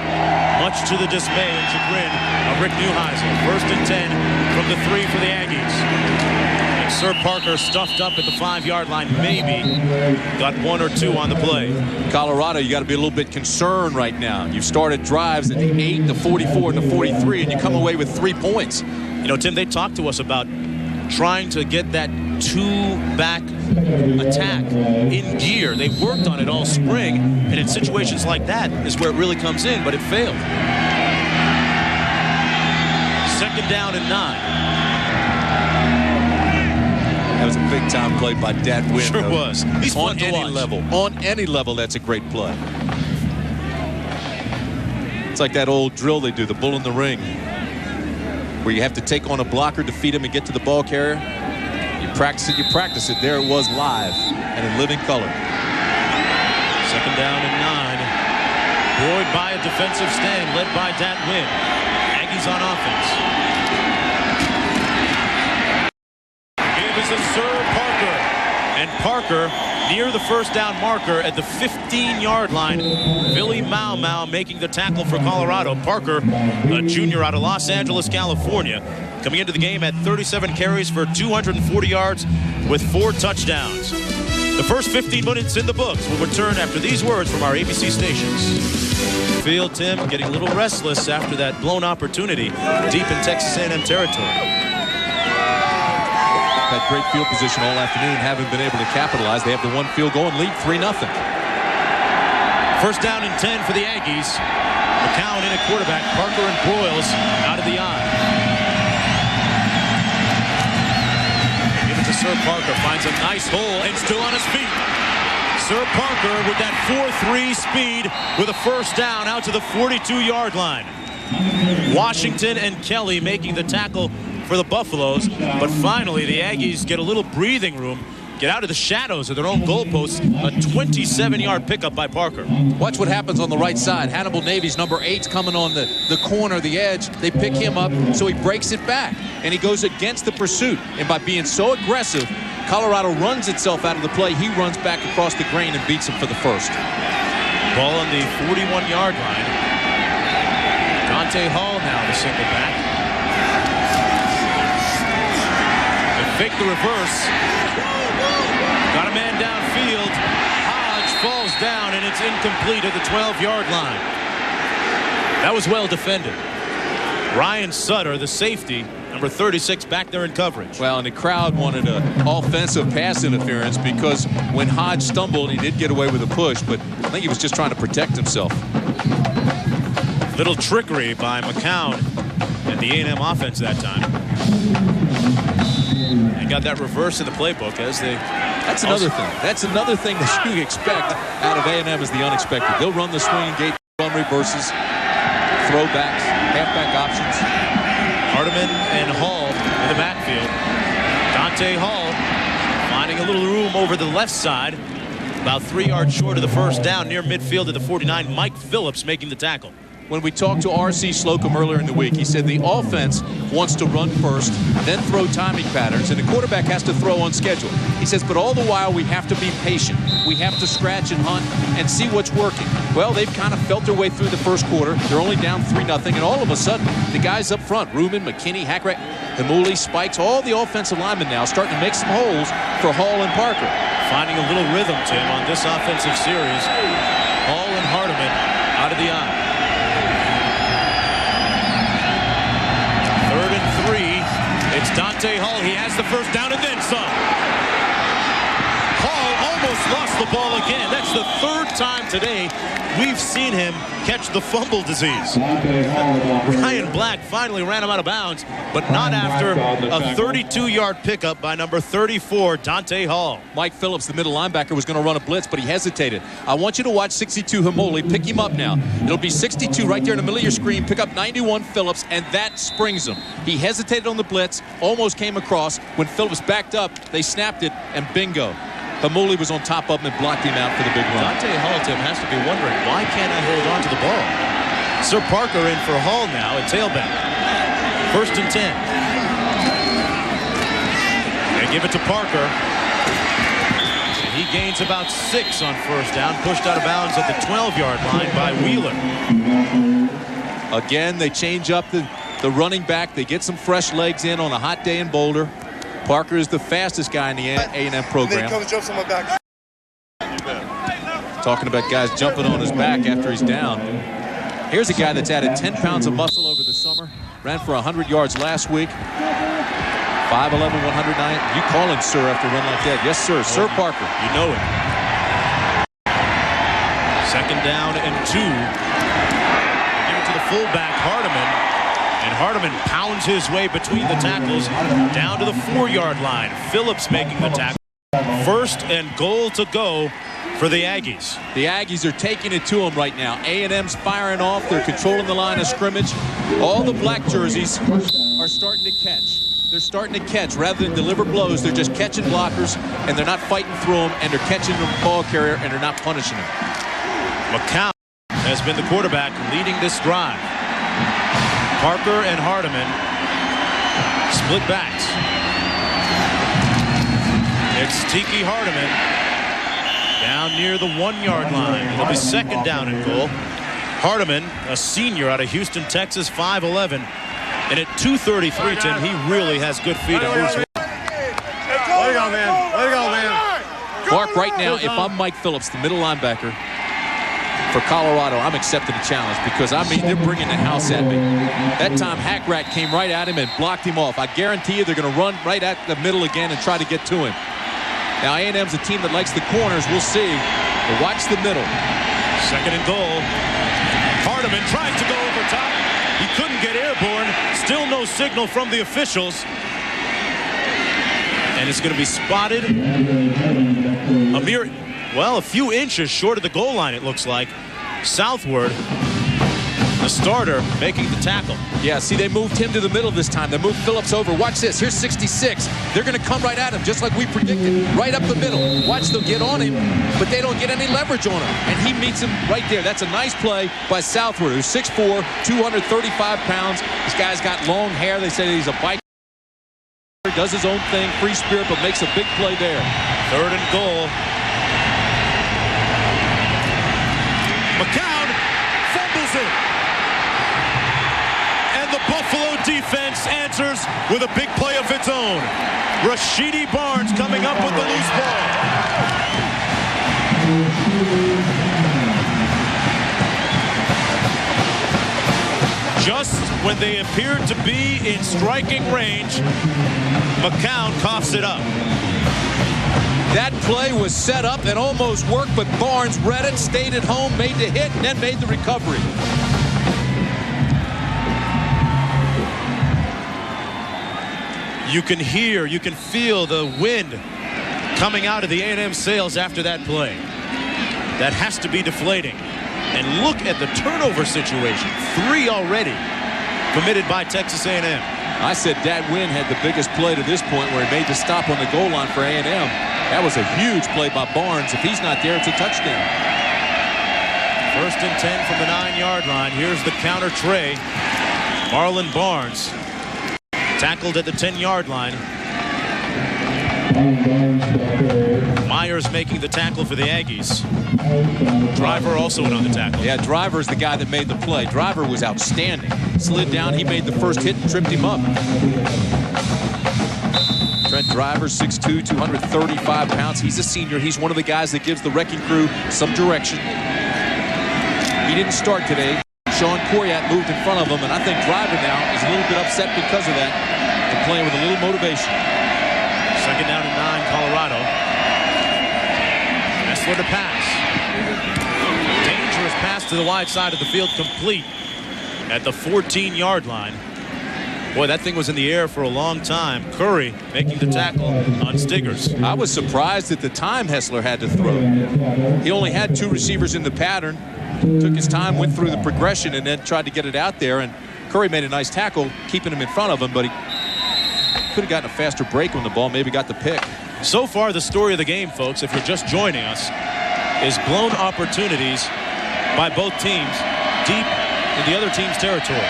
Speaker 1: much to the dismay and chagrin of Rick Neuheisel. 1st and 10 from the 3 for the Aggies. And Sir Parker stuffed up at the 5-yard line, maybe got 1 or 2 on the play.
Speaker 3: Colorado, you got to be a little bit concerned right now. You've started drives at the 8, the 44, and the 43, and you come away with 3 points.
Speaker 1: You know, Tim, they talked to us about trying to get that 2-back attack in gear. They worked on it all spring, and in situations like that is where it really comes in, but it failed. 2nd down and 9.
Speaker 3: That was a big-time play by Dat Wynn.
Speaker 1: Sure was. He's fun
Speaker 3: on
Speaker 1: to
Speaker 3: any
Speaker 1: watch.
Speaker 3: level. On any level, that's a great play. It's like that old drill they do, the bull in the ring, where you have to take on a blocker, defeat him, and get to the ball carrier. You practice it, you practice it. There it was live and in living color.
Speaker 1: 2nd down and 9. Buoyed by a defensive stand led by Dat Wynn. Aggies on offense. Give us a Sir Parker. And Parker near the 1st down marker at the 15-yard line. Billy Mau making the tackle for Colorado. Parker, a junior out of Los Angeles, California, coming into the game at 37 carries for 240 yards with 4 touchdowns. The first 15 minutes in the books will return after these words from our ABC stations. Field, Tim, getting a little restless after that blown opportunity deep in Texas A&M territory.
Speaker 3: Had great field position all afternoon, haven't been able to capitalize. They have the 1 field goal and lead 3-0.
Speaker 1: 1st down and 10 for the Aggies. McCown in at quarterback. Parker and Broyles out of the eye. Sir Parker finds a nice hole and still on his feet. Sir Parker with that 4.3 speed with a first down out to the 42-yard line. Washington and Kelly making the tackle for the Buffaloes, but finally the Aggies get a little breathing room, get out of the shadows of their own goalposts. A 27-yard pickup by Parker.
Speaker 3: Watch what happens on the right side. Hannibal Navy's number 8's coming on the corner, the edge. They pick him up, so he breaks it back, and he goes against the pursuit. And by being so aggressive, Colorado runs itself out of the play. He runs back across the grain and beats him for the first.
Speaker 1: Ball on the 41-yard line. Dante Hall now the single back. They fake the reverse. Got a man downfield. Hodge falls down, and it's incomplete at the 12-yard line. That was well defended. Ryan Sutter, the safety, number 36, back there in coverage.
Speaker 3: Well, and the crowd wanted an offensive pass interference because when Hodge stumbled, he did get away with a push, but I think he was just trying to protect himself.
Speaker 1: Little trickery by McCown and the A&M offense that time. And got that reverse in the playbook as they...
Speaker 3: That's another thing. That's another thing that you expect out of A&M is the unexpected. They'll run the swinging gate, run reverses, throwbacks, halfback options.
Speaker 1: Hardiman and Hall in the backfield. Dante Hall finding a little room over the left side. About 3 yards short of the first down near midfield at the 49. Mike Phillips making the tackle.
Speaker 3: When we talked to R.C. Slocum earlier in the week, he said the offense wants to run first, then throw timing patterns, and the quarterback has to throw on schedule. He says, but all the while we have to be patient. We have to scratch and hunt and see what's working. Well, they've kind of felt their way through the first quarter. They're only down 3-0, and all of a sudden, the guys up front, Ruben, McKinney, Hackrat, Hamuli, Spikes, all the offensive linemen now starting to make some holes for Hall and Parker.
Speaker 1: Finding a little rhythm, Tim, on this offensive series. Hall and Hardiman out of the eye. 3rd and 3. It's Dante Hall. He has the first down and then some. Hall almost lost the ball again. That's the 3rd time today we've seen him catch the fumble disease. Ryan Black finally ran him out of bounds, but not after a 32-yard pickup by number 34, Dante Hall.
Speaker 3: Mike Phillips, the middle linebacker, was going to run a blitz, but he hesitated. I want you to watch 62 Hamoli. Pick him up now. It'll be 62 right there in the middle of your screen. Pick up 91 Phillips, and that springs him. He hesitated on the blitz, almost came across. When Phillips backed up, they snapped it, and bingo. Hamuli was on top of him and blocked him out for the big run.
Speaker 1: Dante Hall, Tim, has to be wondering, why can't I hold on to the ball? Sir Parker in for Hall now at tailback. 1st and 10. They give it to Parker. And he gains about 6 on first down, pushed out of bounds at the 12-yard line by Wheeler.
Speaker 3: Again, they change up the running back. They get some fresh legs in on a hot day in Boulder. Parker is the fastest guy in the A&M program. Talking about guys jumping on his back after he's down. Here's a guy that's added 10 pounds of muscle over the summer. Ran for 100 yards last week. 5'11", 109. You call him sir after a run like that. Yes, sir. Sir Parker.
Speaker 1: You know it. 2nd down and 2. Give it to the fullback, Hardiman. And Hardiman pounds his way between the tackles down to the 4-yard line. Phillips making the tackle. 1st and goal to go for the Aggies.
Speaker 3: The Aggies are taking it to them right now. A&M's firing off. They're controlling the line of scrimmage. All the black jerseys are starting to catch. They're starting to catch. Rather than deliver blows, they're just catching blockers, and they're not fighting through them, and they're catching the ball carrier, and they're not punishing him.
Speaker 1: McCown has been the quarterback leading this drive. Parker and Hardiman split backs. It's Tiki Hardiman down near the 1-yard line. It'll be 2nd down and goal. Hardiman, a senior out of Houston, Texas, 5'11". And at 233, Tim, he really has good feet and moves well.
Speaker 4: Way to go, man. Way to go, man.
Speaker 3: Mark, right now, if I'm Mike Phillips, the middle linebacker for Colorado, I'm accepting the challenge because, I mean, they're bringing the house at me. That time, Hackrat came right at him and blocked him off. I guarantee you they're going to run right at the middle again and try to get to him. Now, A&M's a team that likes the corners. We'll see. But watch the middle.
Speaker 1: 2nd and goal. Hardiman tries to go over top. He couldn't get airborne. Still no signal from the officials. And it's going to be spotted a few inches short of the goal line, it looks like. Southward, the starter making the tackle.
Speaker 3: Yeah, see, they moved him to the middle this time. They moved Phillips over. Watch this. Here's 66. They're going to come right at him, just like we predicted. Right up the middle. Watch, they'll get on him, but they don't get any leverage on him. And he meets him right there. That's a nice play by Southward, who's 6'4", 235 pounds. This guy's got long hair. They say he's a biker. Does his own thing, free spirit, but makes a big play there.
Speaker 1: 3rd and goal. McCown fumbles it. And the Buffalo defense answers with a big play of its own. Rashidi Barnes coming up with the loose ball. Just when they appeared to be in striking range, McCown coughs it up.
Speaker 3: That play was set up and almost worked, but Barnes read it, stayed at home, made the hit, and then made the recovery.
Speaker 1: You can hear, you can feel the wind coming out of the A&M sails after that play. That has to be deflating. And look at the turnover situation. 3 already committed by Texas A&M.
Speaker 3: I said Dat Wynn had the biggest play to this point where he made the stop on the goal line for A&M. That was a huge play by Barnes. If he's not there, it's a touchdown.
Speaker 1: 1st and 10 from the 9-yard line. Here's the counter tray. Marlon Barnes tackled at the 10-yard line. Myers making the tackle for the Aggies. Driver also in on the tackle.
Speaker 3: Yeah, Driver's the guy that made the play. Driver was outstanding. Slid down, he made the first hit and tripped him up. Trent Driver, 6'2", 235 pounds. He's a senior. He's one of the guys that gives the wrecking crew some direction. He didn't start today. Sean Coryat moved in front of him, and I think Driver now is a little bit upset because of that and playing with a little motivation.
Speaker 1: 2nd down and 9, Colorado. Hessler to pass. Dangerous pass to the wide side of the field, complete at the 14-yard line. Boy, that thing was in the air for a long time. Curry making the tackle on Stiggers.
Speaker 3: I was surprised at the time Hessler had to throw. He only had 2 receivers in the pattern. Took his time, went through the progression, and then tried to get it out there. And Curry made a nice tackle, keeping him in front of him, but he could have gotten a faster break on the ball, maybe got the pick.
Speaker 1: So far, the story of the game, folks, if you're just joining us, is blown opportunities by both teams deep in the other team's territory.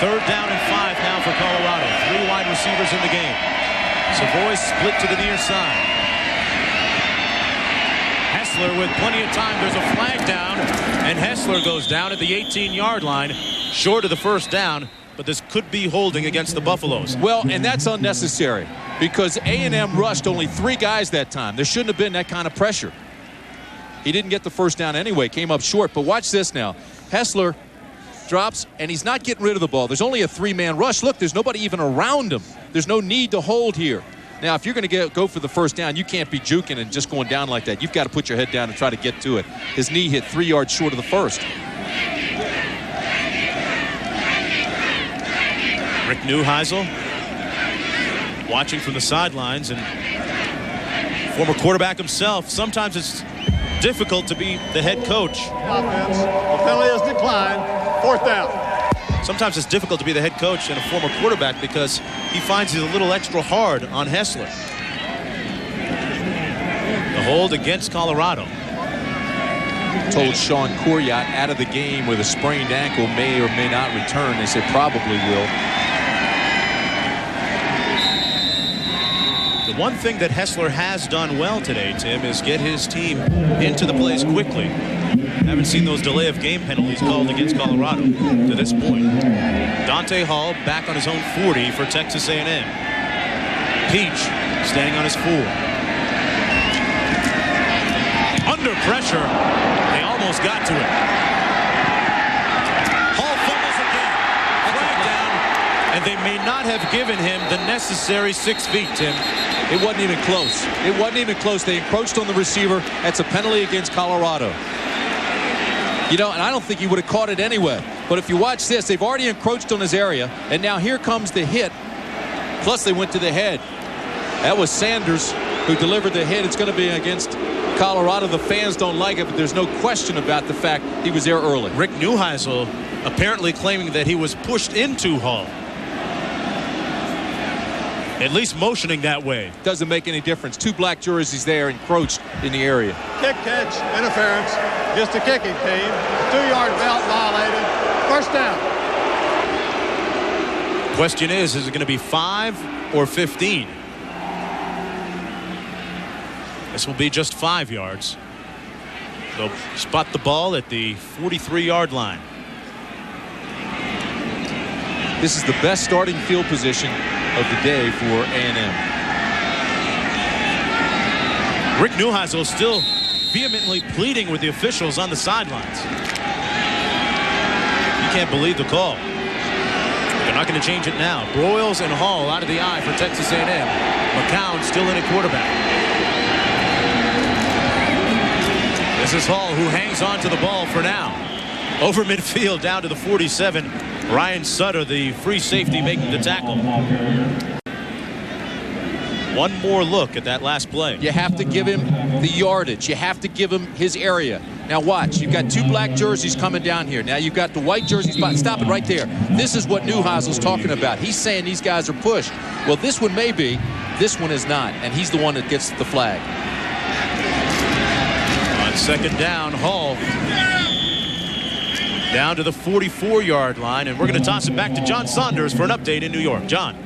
Speaker 1: 3rd down and 5 now for Colorado. 3 wide receivers in the game. Savoy split to the near side. Hessler with plenty of time. There's a flag down, and Hessler goes down at the 18-yard line, short of the 1st down, but this could be holding against the Buffaloes.
Speaker 3: Well, and that's unnecessary because A&M rushed only 3 guys that time. There shouldn't have been that kind of pressure. He didn't get the 1st down anyway, came up short. But watch this now. Hessler drops, and he's not getting rid of the ball. There's only a 3-man rush. Look, there's nobody even around him. There's no need to hold here. Now, if you're going to go for the 1st down, you can't be juking and just going down like that. You've got to put your head down and try to get to it. His knee hit 3 yards short of the 1st.
Speaker 1: Rick Neuheisel watching from the sidelines, and former quarterback himself. Sometimes it's difficult to be the head coach.
Speaker 4: Offense. The penalty is declined. 4th down.
Speaker 1: Sometimes it's difficult to be the head coach and a former quarterback because he finds it a little extra hard on Hessler. The hold against Colorado.
Speaker 3: Told Sean Coryat out of the game with a sprained ankle, may or may not return. They said probably will.
Speaker 1: The one thing that Hessler has done well today, Tim, is get his team into the plays quickly. Haven't seen those delay of game penalties called against Colorado to this point. Dante Hall back on his own 40 for Texas A&M. Peach standing on his 4. Under pressure, they almost got to it. Hall fumbles again. Flag down, and they may not have given him the necessary 6 feet, Tim.
Speaker 3: It wasn't even close. It wasn't even close. They encroached on the receiver. That's a penalty against Colorado. You know, and I don't think he would have caught it anyway. But if you watch this, they've already encroached on his area, and now here comes the hit. Plus, they went to the head. That was Sanders who delivered the hit. It's going to be against Colorado. The fans don't like it, but there's no question about the fact he was there early.
Speaker 1: Rick Neuheisel apparently claiming that he was pushed into Hall. At least motioning that way.
Speaker 3: Doesn't make any difference. Two black jerseys there encroached in the area.
Speaker 4: Kick catch interference against the kicking team. 2-yard belt violated. First down.
Speaker 1: Question is it going to be 5 or 15? This will be just 5 yards. They'll spot the ball at the 43-yard line.
Speaker 3: This is the best starting field position of the day for A&M.
Speaker 1: Rick Neuheisel is still vehemently pleading with the officials on the sidelines. You can't believe the call. They're not going to change it now. Broyles and Hall out of the eye for Texas A&M. McCown still in at quarterback. This is Hall, who hangs on to the ball for now. Over midfield down to the 47. Ryan Sutter, the free safety, making the tackle. One more look at that last play.
Speaker 3: You have to give him the yardage. You have to give him his area. Now watch, you've got two black jerseys coming down here. Now you've got the white jerseys. Stop it right there. This is what Neuheisel's talking about. He's saying these guys are pushed. Well, this one may be. This one is not. And he's the one that gets the flag.
Speaker 1: On second down, Hall down to the 44-yard line. And we're going to toss it back to John Saunders for an update in New York. John.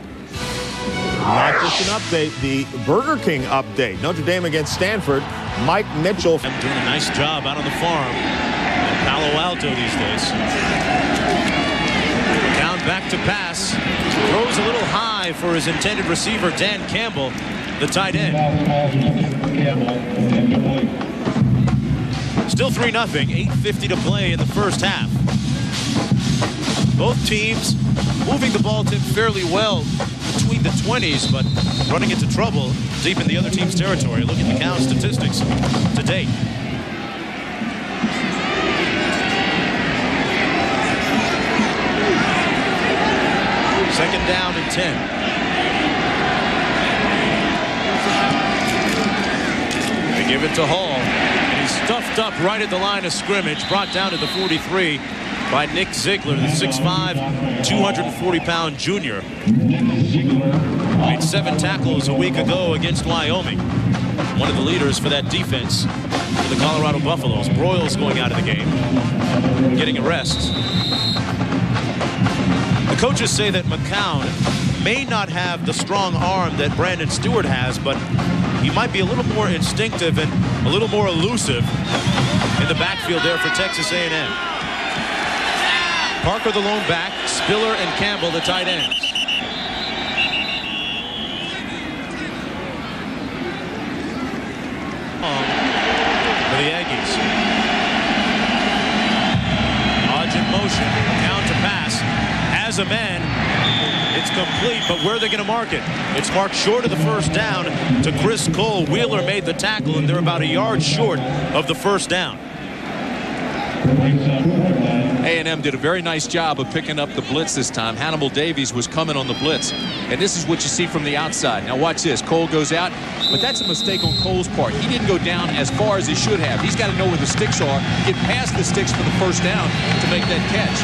Speaker 7: Not just an update, the Burger King update. Notre Dame against Stanford. Mike Mitchell.
Speaker 1: Doing a nice job out on the farm in Palo Alto these days. Down back to pass. Throws a little high for his intended receiver, Dan Campbell, the tight end. Still 3-0. 8:50 to play in the first half. Both teams moving the ball fairly well between the 20s, but running into trouble deep in the other team's territory. Look at the count statistics to date. Second down and 10. They give it to Hall. And he's stuffed up right at the line of scrimmage, brought down to the 43 by Nick Ziegler, the 6'5", 240-pound junior. Made 7 tackles a week ago against Wyoming. One of the leaders for that defense for the Colorado Buffaloes. Broyles going out of the game, getting a rest. The coaches say that McCown may not have the strong arm that Brandon Stewart has, but he might be a little more instinctive and a little more elusive in the backfield there for Texas A&M. Parker the lone back, Spiller and Campbell the tight ends. For the Aggies. Hodge in motion, down to pass, has a man. It's complete, but where are they going to mark it? It's marked short of the first down to Chris Cole. Wheeler made the tackle, and they're about a yard short of the first down.
Speaker 3: A&M did a very nice job of picking up the blitz this time. Hannibal Davies was coming on the blitz. And this is what you see from the outside. Now watch this. Cole goes out, but that's a mistake on Cole's part. He didn't go down as far as he should have. He's got to know where the sticks are, get past the sticks for the first down to make that catch.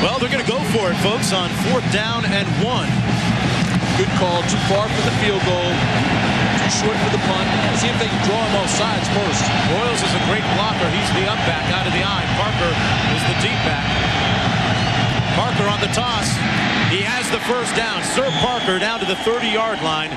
Speaker 1: Well, they're going to go for it, folks, on 4th down and 1.
Speaker 3: Good call. Too far for the field goal. Too short for the punt. See if they can draw him off sides first.
Speaker 1: Broyles is a great blocker. He's the up back out of the eye. Parker is the deep back. Parker on the toss. He has the first down. Sir Parker down to the 30-yard line.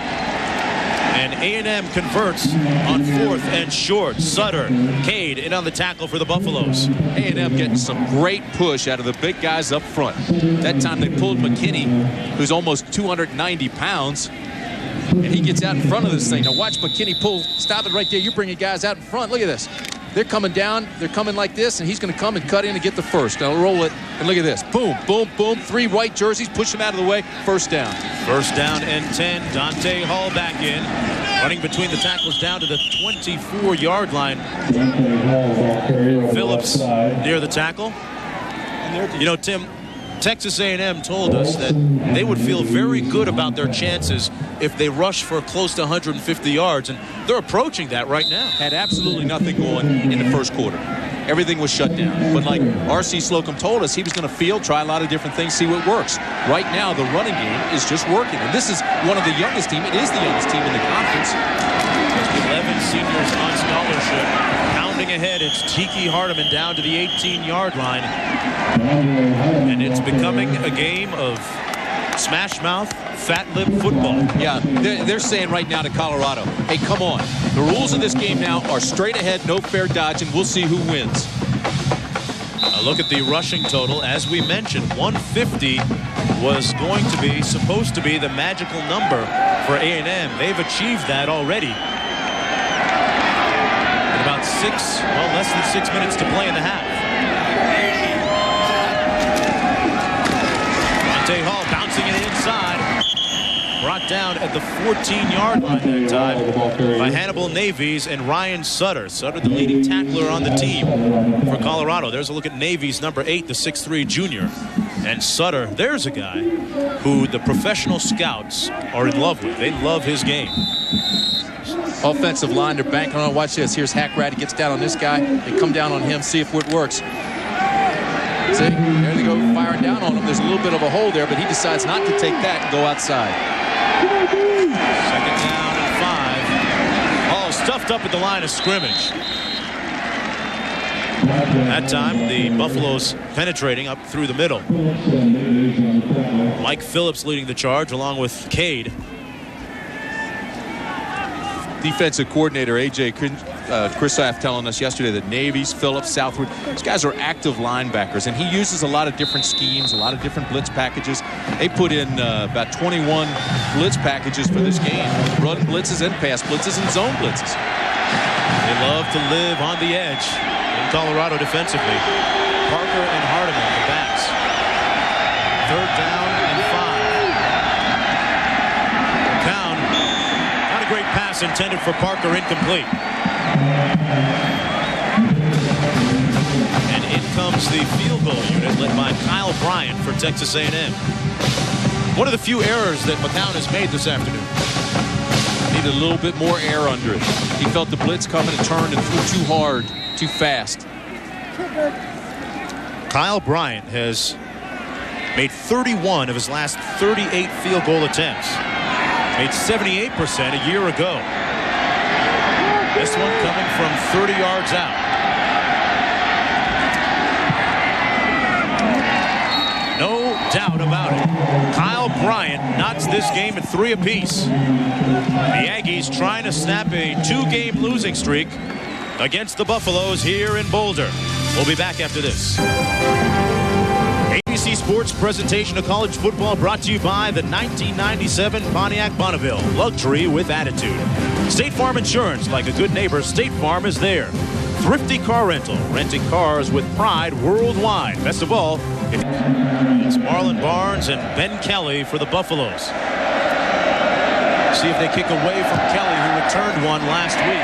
Speaker 1: And A&M converts on 4th and short. Sutter, Cade in on the tackle for the Buffaloes.
Speaker 3: A&M getting some great push out of the big guys up front. That time they pulled McKinney, who's almost 290 pounds. And he gets out in front of this thing. Now watch McKinney pull. Stop it right there. You're bringing guys out in front. Look at this. They're coming down. They're coming like this, and he's going to come and cut in and get the first. Now roll it, and look at this. Boom, boom, boom. 3 white jerseys. Push them out of the way. First down.
Speaker 1: First down and 10. Dante Hall back in. Running between the tackles down to the 24-yard line. Phillips near the tackle. You know, Tim Texas A&M told us that they would feel very good about their chances if they rush for close to 150 yards, and they're approaching that right now.
Speaker 3: Had absolutely nothing going in the first quarter. Everything was shut down. But like R.C. Slocum told us, he was going to field, try a lot of different things, see what works. Right now, the running game is just working. And this is one of the youngest team. It is the youngest team in the conference.
Speaker 1: 11 seniors on scholarship. Pounding ahead, it's Tiki Hardiman down to the 18-yard line. And it's becoming a game of smash mouth, fat lip football.
Speaker 3: Yeah, they're saying right now to Colorado, hey, come on. The rules of this game now are straight ahead, no fair dodge, and we'll see who wins.
Speaker 1: A look at the rushing total. As we mentioned, 150 was supposed to be the magical number for A&M. They've achieved that already. In about less than 6 minutes to play in the half. Monte Hall bouncing it inside. Brought down at the 14-yard line that time by Hannibal Navies and Ryan Sutter. Sutter, the leading tackler on the team for Colorado. There's a look at Navies, number 8, the 6'3 junior. And Sutter, there's a guy who the professional scouts are in love with. They love his game.
Speaker 3: Offensive line, they're banking on. Watch this. Here's Hackrat. He gets down on this guy. They come down on him, see if it works. See, there they go, firing down on him. There's a little bit of a hole there, but he decides not to take that and go outside.
Speaker 1: Second down and 5. Hall stuffed up at the line of scrimmage. That time, the Buffaloes penetrating up through the middle. Mike Phillips leading the charge along with Cade.
Speaker 3: Defensive coordinator A.J. Kristoff telling us yesterday that Navies, Phillips, Southwood, these guys are active linebackers, and he uses a lot of different schemes, a lot of different blitz packages. They put in about 21 blitz packages for this game. Run blitzes and pass blitzes and zone blitzes.
Speaker 1: They love to live on the edge in Colorado defensively. Parker and Hardiman, the backs. Third down and 5. Count. Not a great pass intended for Parker, incomplete. And in comes the field goal unit led by Kyle Bryant for Texas A&M. One of the few errors that McCown has made this afternoon.
Speaker 3: Needed a little bit more air under it. He felt the blitz coming and turned and threw too hard, too fast.
Speaker 1: Kyle Bryant has made 31 of his last 38 field goal attempts. Made 78% a year ago. This one coming from 30 yards out. No doubt about it. Kyle Bryant knots this game at 3 apiece. The Aggies trying to snap a 2-game losing streak against the Buffaloes here in Boulder. We'll be back after this. ABC Sports presentation of college football brought to you by the 1997 Pontiac Bonneville. Luxury with attitude. State Farm Insurance, like a good neighbor, State Farm is there. Thrifty Car Rental, renting cars with pride worldwide. Best of all, it's Marlon Barnes and Ben Kelly for the Buffaloes. See if they kick away from Kelly, who returned one last week.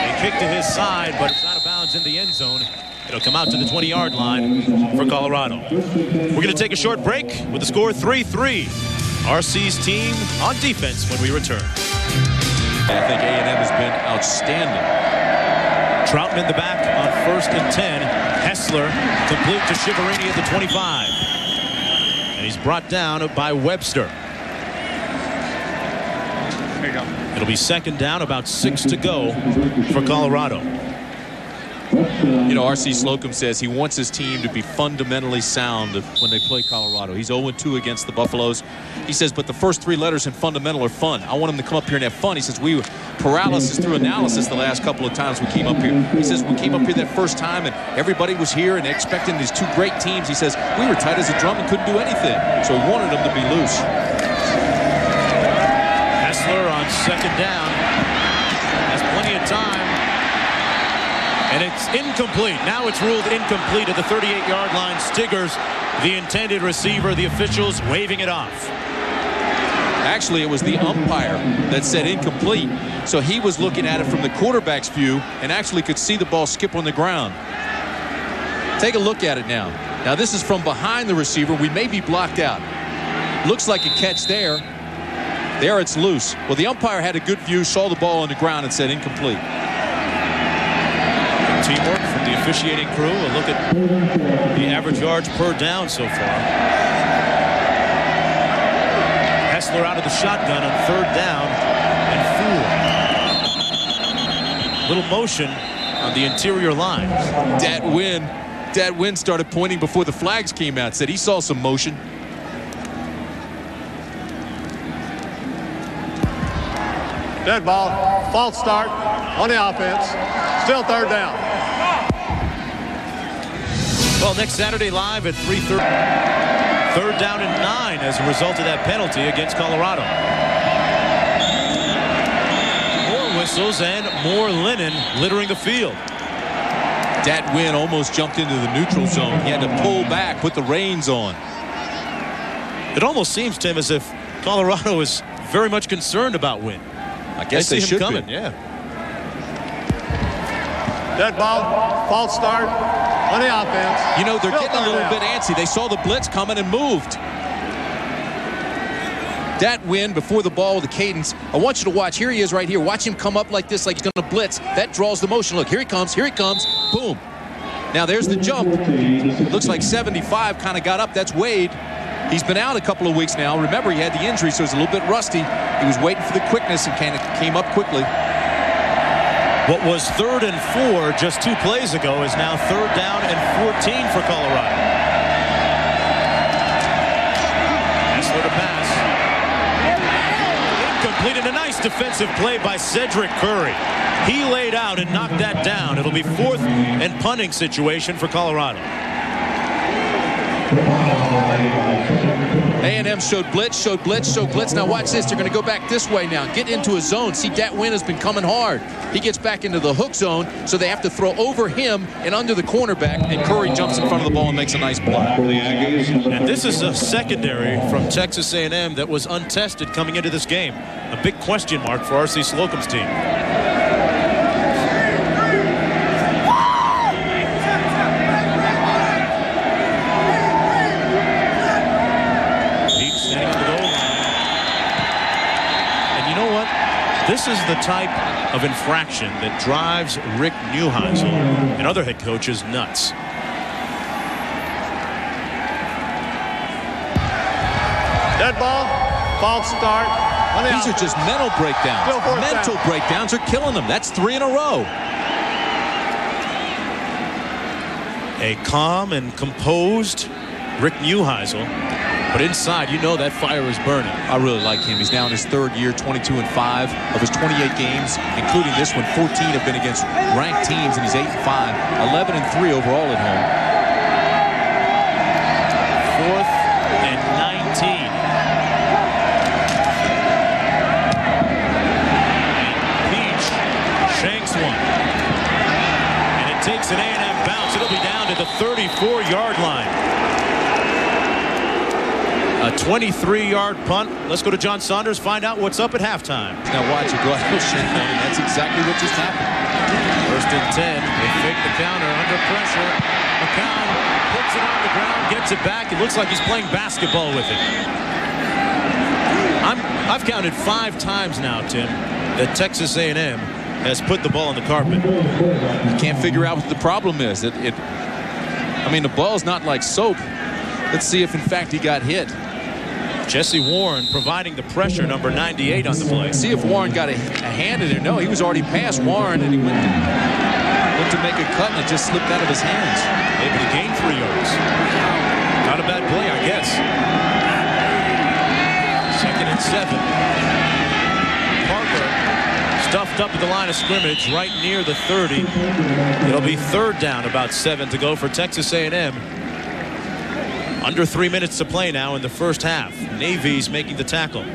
Speaker 1: They kick to his side, but it's out of bounds in the end zone. It'll come out to the 20-yard line for Colorado. We're going to take a short break with the score 3-3. RC's team on defense when we return.
Speaker 3: I think A&M has been outstanding.
Speaker 1: Troutman in the back on 1st and 10. Hessler complete to Shiverini at the 25. And he's brought down by Webster.
Speaker 8: There you go.
Speaker 1: It'll be 2nd down, about 6 to go for Colorado.
Speaker 3: You know, R.C. Slocum says he wants his team to be fundamentally sound when they play Colorado. He's 0-2 against the Buffaloes. He says, but the first 3 letters in fundamental are fun. I want them to come up here and have fun. He says, we were paralysis through analysis the last couple of times we came up here. He says, we came up here that first time and everybody was here and expecting these 2 great teams. He says, we were tight as a drum and couldn't do anything. So he wanted them to be loose.
Speaker 1: Hessler on 2nd down. Has plenty of time. And it's incomplete. Now it's ruled incomplete at the 38-yard line. Stiggers, the intended receiver, the officials waving it off.
Speaker 3: Actually, it was the umpire that said incomplete. So he was looking at it from the quarterback's view and actually could see the ball skip on the ground. Take a look at it now. Now this is from behind the receiver. We may be blocked out. Looks like a catch there. There it's loose. Well, the umpire had a good view, saw the ball on the ground, and said incomplete.
Speaker 1: Teamwork from the officiating crew. A look at the average yards per down so far. Hessler out of the shotgun on 3rd down and 4. Little motion on the interior line.
Speaker 3: Dat Wynn started pointing before the flags came out. Said he saw some motion.
Speaker 4: Dead ball. False start on the offense. Still 3rd down.
Speaker 1: Well, next Saturday live at 3:30. 3rd down and 9 as a result of that penalty against Colorado. More whistles and more linen littering the field.
Speaker 3: Dat Wynn almost jumped into the neutral zone. He had to pull back, put the reins on.
Speaker 1: It almost seems, Tim, as if Colorado is very much concerned about Wynn.
Speaker 3: I guess they should
Speaker 1: coming,
Speaker 3: be.
Speaker 1: yeah.
Speaker 4: Dead ball. False start on the offense.
Speaker 3: You know, they're
Speaker 4: Still
Speaker 3: getting a
Speaker 4: 3rd
Speaker 3: little
Speaker 4: down.
Speaker 3: bit antsy. They saw the blitz coming and moved. Dat Wynn before the ball with the cadence. I want you to watch. Here he is right here. Watch him come up like this, like he's going to blitz. That draws the motion. Look, here he comes. Here he comes. Boom. Now there's the jump. Looks like 75 kind of got up. That's Wade. He's been out a couple of weeks now. Remember, he had the injury, so he's a little bit rusty. He was waiting for the quickness and kind of came up quickly.
Speaker 1: What was 3rd and 4 just 2 plays ago is now 3rd down and 14 for Colorado. Hessler to pass. Incomplete, and a nice defensive play by Cedric Curry. He laid out and knocked that down. It'll be 4th and punting situation for Colorado.
Speaker 3: A&M showed blitz, showed blitz, showed blitz. Now watch this. They're going to go back this way now. Get into a zone. See, Dat Wynn has been coming hard. He gets back into the hook zone, so they have to throw over him and under the cornerback, and Curry jumps in front of the ball and makes a nice block.
Speaker 1: And this is a secondary from Texas A&M that was untested coming into this game. A big question mark for R.C. Slocum's team. This is the type of infraction that drives Rick Neuheisel and other head coaches nuts.
Speaker 4: Dead ball. False start on the
Speaker 3: These are
Speaker 4: offense.
Speaker 3: just mental breakdowns.
Speaker 4: Still 4th
Speaker 3: Mental
Speaker 4: down.
Speaker 3: breakdowns are killing them. That's 3 in a row.
Speaker 1: A calm and composed Rick Neuheisel. But inside, you know that fire is burning.
Speaker 3: I really like him. He's now in his 3rd year, 22-5 of his 28 games, including this one. 14 have been against ranked teams, and he's 8-5, 11-3 overall at home.
Speaker 1: 4th and 19. Peach shanks one, and it takes an A&M bounce. It'll be down to the 34-yard line. A 23-yard punt. Let's go to John Saunders, find out what's up at halftime.
Speaker 3: Now watch it go out. That's exactly what just happened.
Speaker 1: 1st and 10. They fake the counter under pressure. McCown puts it on the ground, gets it back. It looks like he's playing basketball with it. I've counted 5 times now, Tim, that Texas A&M has put the ball on the carpet.
Speaker 3: You can't figure out what the problem is. I mean, the ball's not like soap. Let's see if, in fact, he got hit.
Speaker 1: Jesse Warren providing the pressure, number 98 on the play.
Speaker 3: See if Warren got a hand in there. No, he was already past Warren, and he went to make a cut, and it just slipped out of his hands.
Speaker 1: Able to gain 3 yards. Not a bad play, I guess. 2nd and 7. Parker stuffed up at the line of scrimmage right near the 30. It'll be 3rd down, about 7 to go for Texas A&M. Under 3 minutes to play now in the first half. Navy's making the tackle.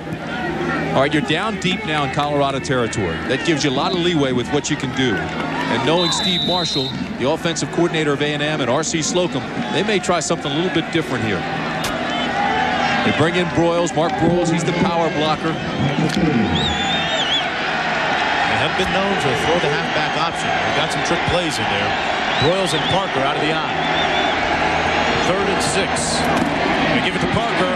Speaker 3: All right, you're down deep now in Colorado territory. That gives you a lot of leeway with what you can do. And knowing Steve Marshall, the offensive coordinator of A&M, and R.C. Slocum, they may try something a little bit different here. They bring in Broyles, Mark Broyles. He's the power blocker.
Speaker 1: They have been known to throw the halfback option. They've got some trick plays in there. Broyles and Parker out of the eye. 3rd and 6. They give it to Parker.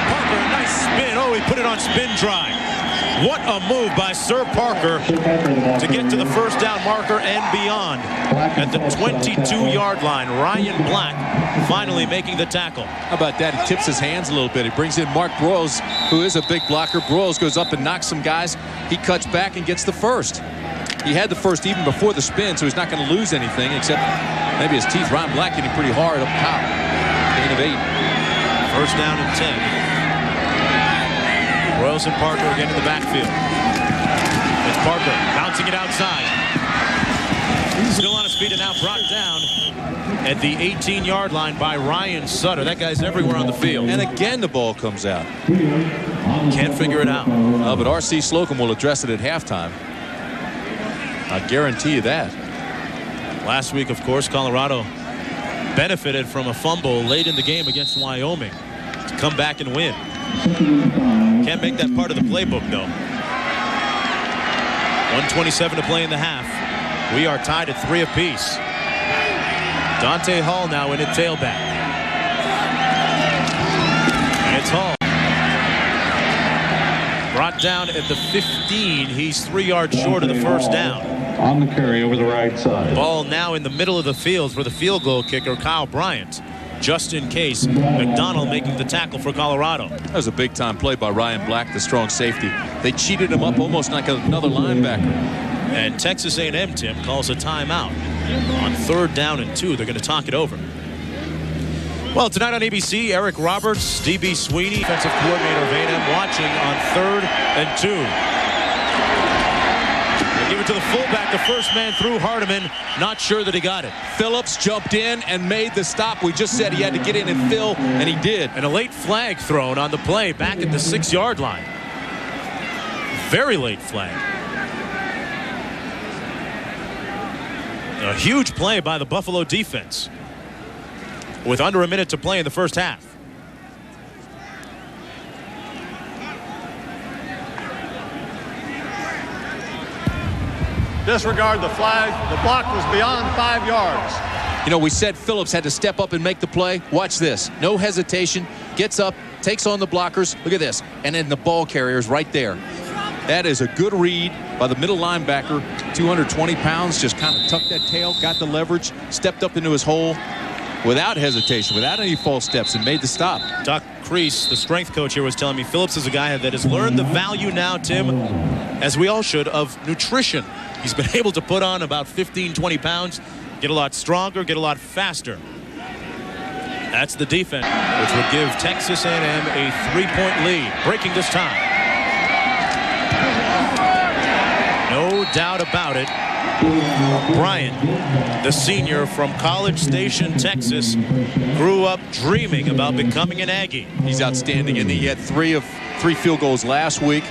Speaker 1: Parker, nice spin. Oh, he put it on spin drive. What a move by Sir Parker to get to the first down marker and beyond at the 22-yard line. Ryan Black finally making the tackle.
Speaker 3: How about that? He tips his hands a little bit. He brings in Mark Broyles, who is a big blocker. Broyles goes up and knocks some guys. He cuts back and gets the first. He had the first even before the spin, so he's not going to lose anything except maybe his teeth. Ryan Black hitting pretty hard up top. Gain of 8.
Speaker 1: First down and 10. Broyles and Parker again in the backfield. It's Parker bouncing it outside. Still on his feet and now brought down at the 18-yard line by Ryan Sutter. That guy's everywhere on the field.
Speaker 3: And again the ball comes out.
Speaker 1: Can't figure it out.
Speaker 3: But R.C. Slocum will address it at halftime. I guarantee you that.
Speaker 1: Last week, of course, Colorado benefited from a fumble late in the game against Wyoming to come back and win. Can't make that part of the playbook, though. 1:27 to play in the half. We are tied at 3 apiece. Dante Hall now in at tailback. It's Hall. Brought down at the 15. He's 3 yards short of the first down.
Speaker 8: On the carry over the right side.
Speaker 1: Ball now in the middle of the field for the field goal kicker, Kyle Bryant. Just in case, McDonald making the tackle for Colorado.
Speaker 3: That was a big-time play by Ryan Black, the strong safety. They cheated him up almost like another linebacker.
Speaker 1: And Texas A&M, Tim, calls a timeout on 3rd down and 2. They're going to talk it over. Well, tonight on ABC, Eric Roberts, D.B. Sweeney, defensive coordinator of A&M, watching on 3rd and 2. Give it to the fullback, the first man through. Hardiman, not sure that he got it.
Speaker 3: Phillips jumped in and made the stop. We just said he had to get in and fill, and he did.
Speaker 1: And a late flag thrown on the play back at the 6-yard line. Very late flag. A huge play by the Buffalo defense with under a minute to play in the first half.
Speaker 4: Disregard the flag. The block was beyond 5 yards.
Speaker 3: You know, we said Phillips had to step up and make the play. Watch this. No hesitation. Gets up, takes on the blockers. Look at this. And then the ball carrier's right there. That is a good read by the middle linebacker. 220 pounds. Just kind of tucked that tail, got the leverage, stepped up into his hole without hesitation, without any false steps, and made the stop.
Speaker 1: Doc Kreese, the strength coach here, was telling me Phillips is a guy that has learned the value now, Tim, as we all should, of nutrition. He's been able to put on about 15, 20 pounds, get a lot stronger, get a lot faster. That's the defense, which would give Texas A&M a 3-point lead. Breaking this time. No doubt about it. Bryant, the senior from College Station, Texas, grew up dreaming about becoming an Aggie.
Speaker 3: He's outstanding, and he had 3 field goals last week.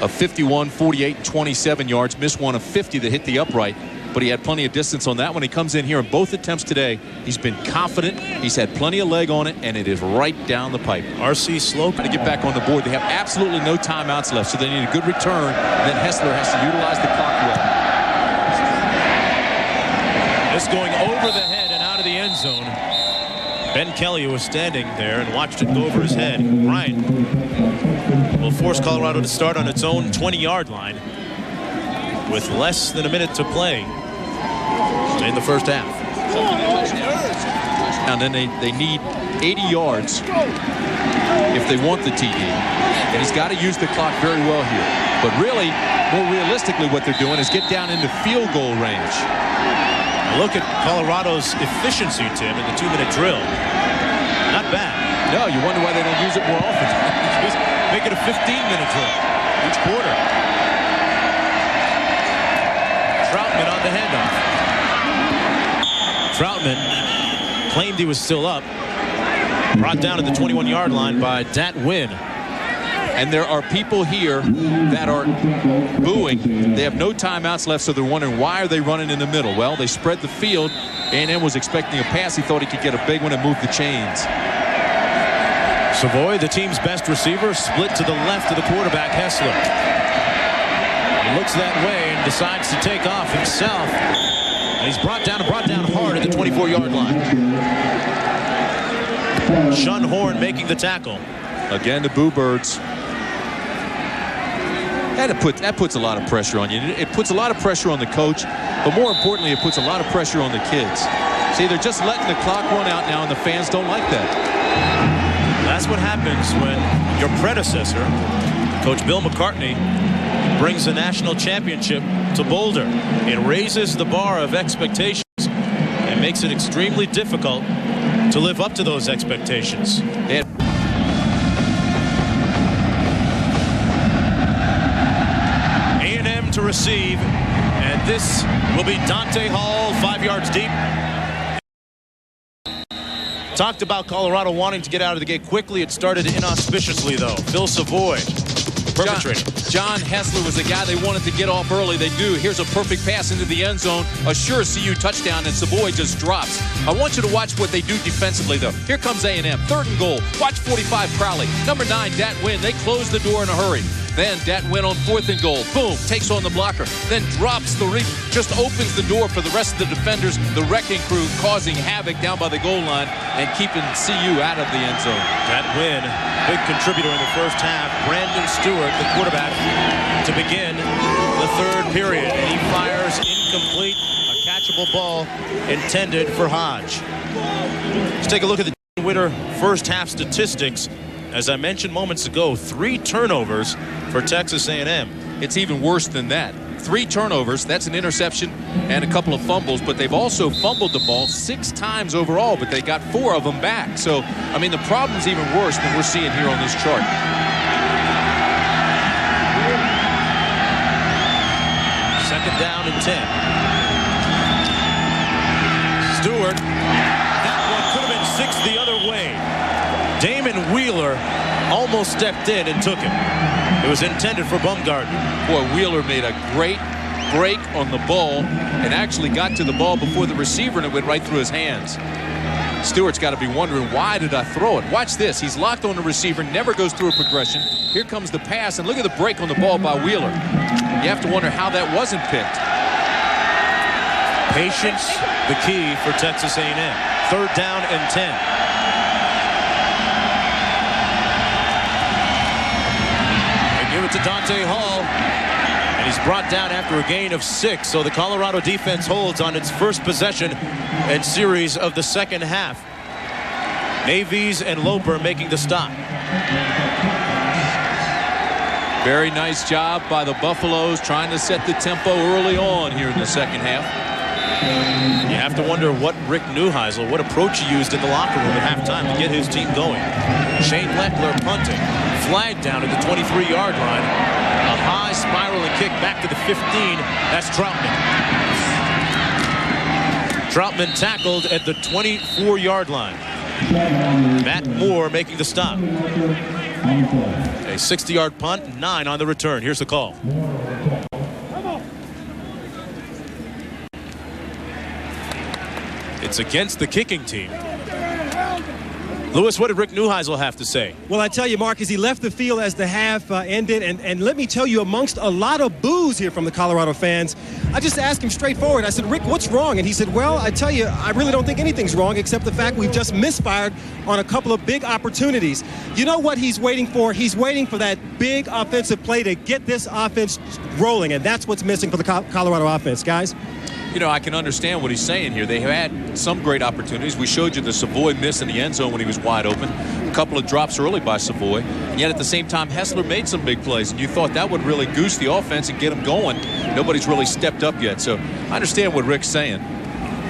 Speaker 3: Of 51, 48, and 27 yards. Missed one of 50 that hit the upright, but he had plenty of distance on that one. He comes in here in both attempts today. He's been confident. He's had plenty of leg on it, and it is right down the pipe.
Speaker 1: R.C. Slocum
Speaker 3: to get back on the board. They have absolutely no timeouts left, so they need a good return. And then Hessler has to utilize the clock well.
Speaker 1: This going over the head and out of the end zone. Ben Kelly was standing there and watched it go over his head. Bryant will force Colorado to start on its own 20-yard line with less than a minute to play in the first half.
Speaker 3: And then they need 80 yards if they want the TD. And he's got to use the clock very well here. But really, more realistically, what they're doing is get down into field goal range.
Speaker 1: Look at Colorado's efficiency, Tim, in the 2-minute drill. Not bad.
Speaker 3: No, you wonder why they don't use it more often.
Speaker 1: Make it a 15-minute drill each quarter. Troutman on the handoff. Troutman claimed he was still up. Brought down at the 21-yard line by Dat Wynn.
Speaker 3: And there are people here that are booing. They have no timeouts left, so they're wondering why are they running in the middle. Well, they spread the field. A&M was expecting a pass. He thought he could get a big one and move the chains.
Speaker 1: Savoy, the team's best receiver, split to the left of the quarterback, Hessler. He looks that way and decides to take off himself. And he's brought down hard at the 24-yard line. Shunhorn making the tackle.
Speaker 3: Again, the Boo Birds. That puts a lot of pressure on you. It puts a lot of pressure on the coach, but more importantly, it puts a lot of pressure on the kids. See, they're just letting the clock run out now, and the fans don't like that.
Speaker 1: That's what happens when your predecessor, Coach Bill McCartney, brings a national championship to Boulder. It raises the bar of expectations and makes it extremely difficult to live up to those expectations. A&M to receive, and this will be Dante Hall, 5 yards deep. Talked about Colorado wanting to get out of the gate quickly. It started inauspiciously, though. Phil Savoy perpetrating.
Speaker 3: John Hessler was the guy they wanted to get off early. They do. Here's a perfect pass into the end zone. A sure CU touchdown, and Savoy just drops. I want you to watch what they do defensively, though. Here comes A&M. 3rd and goal. Watch 45 Crowley. Number 9, Dat Win. They close the door in a hurry. Then Dat Win on 4th and goal. Boom. Takes on the blocker. Then drops the reap. Just opens the door for the rest of the defenders. The wrecking crew causing havoc down by the goal line and keeping CU out of the end zone.
Speaker 1: Dat Win, big contributor in the first half. Brandon Stewart, the quarterback, to begin the 3rd period. And he fires incomplete, a catchable ball intended for Hodge. Let's take a look at the Witter first half statistics. As I mentioned moments ago, 3 turnovers for Texas A&M.
Speaker 3: It's even worse than that. 3 turnovers, that's an interception and a couple of fumbles, but they've also fumbled the ball 6 times overall, but they got 4 of them back. So, I mean, the problem's even worse than we're seeing here on this chart.
Speaker 1: Second down and 10. Stewart, that one could have been 6 the other way. Damon Wheeler almost stepped in and took it. It was intended for Bumgarner.
Speaker 3: Boy, Wheeler made a great break on the ball and actually got to the ball before the receiver, and it went right through his hands. Stewart's got to be wondering, why did I throw it? Watch this. He's locked on the receiver, never goes through a progression. Here comes the pass, and look at the break on the ball by Wheeler. You have to wonder how that wasn't picked.
Speaker 1: Patience, the key for Texas A&M. 3rd down and 10. Give it to Dante Hall, and he's brought down after a gain of 6. So the Colorado defense holds on its first possession and series of the second half. Navies and Loper making the stop.
Speaker 3: Very nice job by the Buffaloes trying to set the tempo early on here in the second half.
Speaker 1: You have to wonder what Rick Neuheisel, what approach he used in the locker room at halftime to get his team going. Shane Leckler punting. Flag down at the 23-yard line. A high spiraling kick back to the 15. That's Troutman. Troutman tackled at the 24-yard line. Matt Moore making the stop. A 60-yard punt, 9 on the return. Here's the call. It's against the kicking team. Lewis, what did Rick Neuheisel have to say?
Speaker 5: Well, I tell you, Mark, as he left the field as the half ended, and let me tell you, amongst a lot of boos here from the Colorado fans, I just asked him straightforward. I said, Rick, what's wrong? And he said, well, I tell you, I really don't think anything's wrong except the fact we've just misfired on a couple of big opportunities. You know what he's waiting for? He's waiting for that big offensive play to get this offense rolling, and that's what's missing for the Colorado offense, guys.
Speaker 3: You know, I can understand what he's saying here. They have had some great opportunities. We showed you the Savoy miss in the end zone when he was wide open. A couple of drops early by Savoy. And yet at the same time, Hessler made some big plays. And you thought that would really goose the offense and get them going. Nobody's really stepped up yet. So I understand what Rick's saying.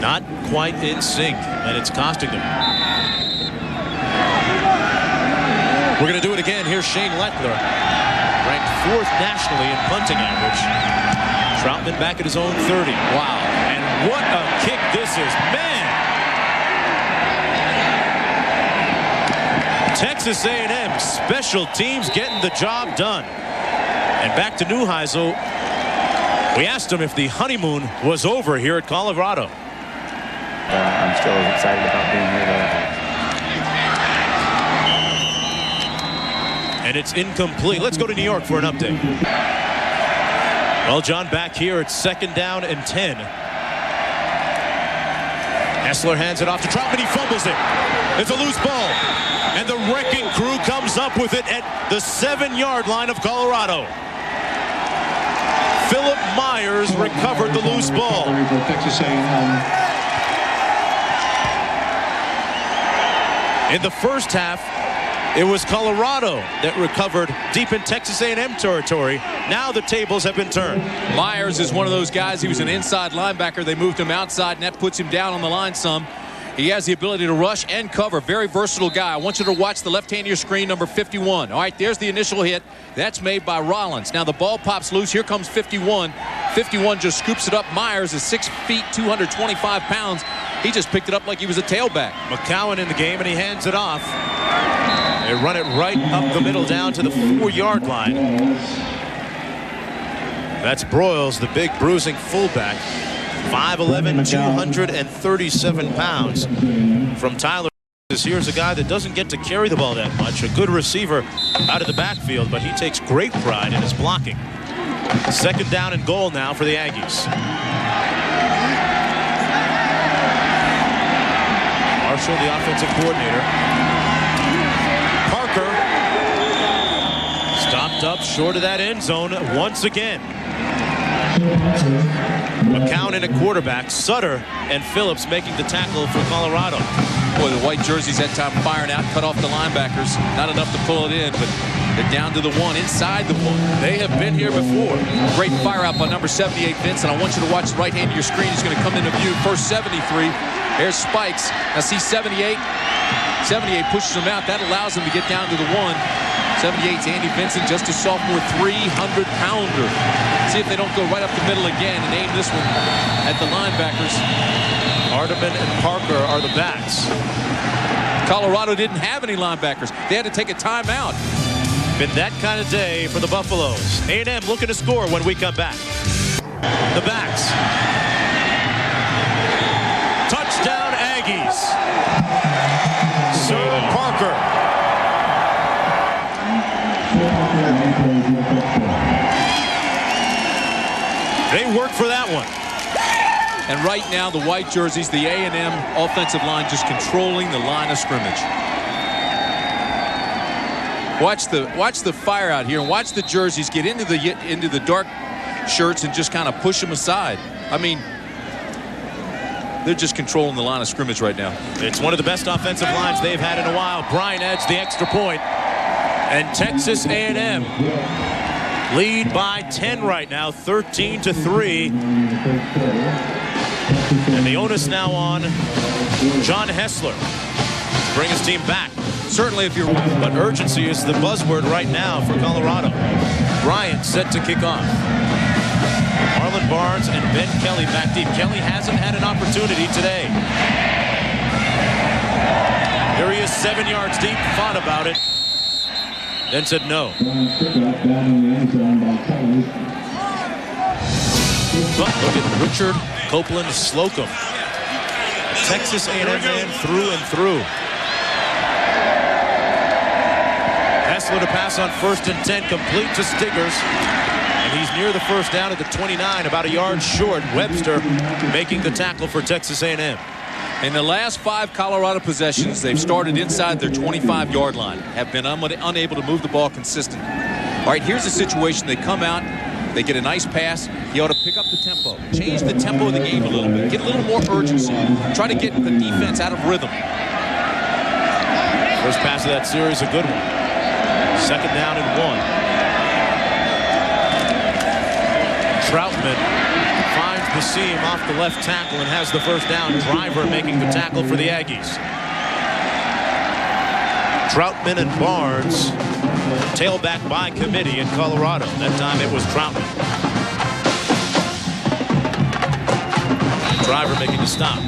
Speaker 1: Not quite in sync, and it's costing them. We're going to do it again. Here's Shane Leckler, ranked 4th nationally in punting average. Troutman back at his own 30. Wow. And what a kick this is. Man! Texas A&M special teams getting the job done. And back to Neuheisel. We asked him if the honeymoon was over here at Colorado.
Speaker 9: I'm still excited about being here, though.
Speaker 1: And it's incomplete. Let's go to New York for an update. Well, John, back here, it's 2nd down and 10. Hessler hands it off to Troutman. He fumbles it. It's a loose ball. And the wrecking crew comes up with it at the 7-yard line of Colorado. Philip Myers recovered the loose ball.
Speaker 8: Texas A&M.
Speaker 1: In the first half, it was Colorado that recovered deep in Texas A&M territory. Now the tables have been turned.
Speaker 3: Myers is one of those guys. He was an inside linebacker. They moved him outside, and that puts him down on the line some. He has the ability to rush and cover. Very versatile guy. I want you to watch the left hand of your screen, number 51. All right, there's the initial hit. That's made by Rollins. Now the ball pops loose. Here comes 51. 51 just scoops it up. Myers is 6 feet, 225 pounds. He just picked it up like he was a tailback.
Speaker 1: McCowan in the game, and he hands it off. They run it right up the middle down to the 4-yard line. That's Broyles, the big bruising fullback. 5'11", 237 pounds from Tyler. Here's a guy that doesn't get to carry the ball that much. A good receiver out of the backfield, but he takes great pride in his blocking. 2nd down and goal now for the Aggies. Marshall, the offensive coordinator. Parker stopped up short of that end zone once again. McCown in a quarterback. Sutter and Phillips making the tackle for Colorado.
Speaker 3: Boy, the white jerseys that time firing out, cut off the linebackers. Not enough to pull it in, but they're down to the 1, inside the 1. They have been here before. Great fire out by number 78, Vince, and I want you to watch the right hand of your screen. He's going to come into view. First 73. There's Spikes. Now see 78. 78 pushes him out. That allows him to get down to the 1. 78's Andy Vincent, just a sophomore, 300-pounder. See if they don't go right up the middle again and aim this one at the linebackers.
Speaker 1: Hardeman and Parker are the backs.
Speaker 3: Colorado didn't have any linebackers. They had to take a timeout.
Speaker 1: Been that kind of day for the Buffaloes. A&M looking to score when we come back. The backs. Touchdown Aggies. Sir Parker. They worked for that one.
Speaker 3: And right now, the white jerseys, the A&M offensive line just controlling the line of scrimmage. Watch the fire out here, and watch the jerseys get into the dark shirts and just kind of push them aside. I mean, they're just controlling the line of scrimmage right now.
Speaker 1: It's one of the best offensive lines they've had in a while. Bryan adds the extra point, and Texas A&M lead by 10 right now, 13-3. And the onus now on John Hessler to bring his team back.
Speaker 3: Certainly if you're...
Speaker 1: But urgency is the buzzword right now for Colorado. Bryant set to kick off. Marlon Barnes and Ben Kelly back deep. Kelly hasn't had an opportunity today. Here he is 7 yards deep, thought about it, then said no. But look at Richard Copeland Slocum. Texas A&M man through and through. Hessler to pass on 1st and 10, complete to Stiggers. And he's near the first down at the 29, about a yard short. Webster making the tackle for Texas A&M.
Speaker 3: In the last 5 Colorado possessions, they've started inside their 25-yard line, have been unable to move the ball consistently. All right, here's the situation. They come out, they get a nice pass. He ought to pick up the tempo, change the tempo of the game a little bit, get a little more urgency, try to get the defense out of rhythm.
Speaker 1: First pass of that series, a good one. 2nd down and 1. Troutman finds the seam off the left tackle and has the first down. Driver making the tackle for the Aggies. Troutman and Barnes, tailback by committee in Colorado. That time it was Troutman. Driver making the stop.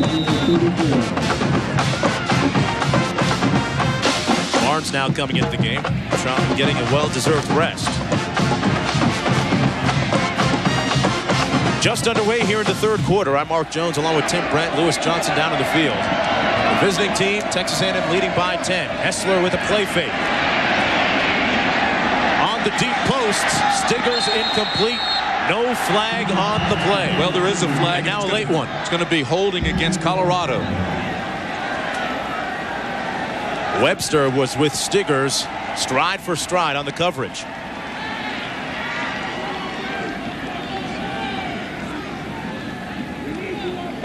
Speaker 1: Barnes now coming into the game. Troutman getting a well-deserved rest. Just underway here in the 3rd quarter. I'm Mark Jones along with Tim Brent, Lewis Johnson down in the field. The visiting team, Texas A&M leading by 10. Hessler with a play fake. On the deep post, Stiggers incomplete. No flag on the play.
Speaker 3: Well, there is a flag.
Speaker 1: And now a late one.
Speaker 3: It's going to be holding against Colorado.
Speaker 1: Webster was with Stiggers, stride for stride on the coverage.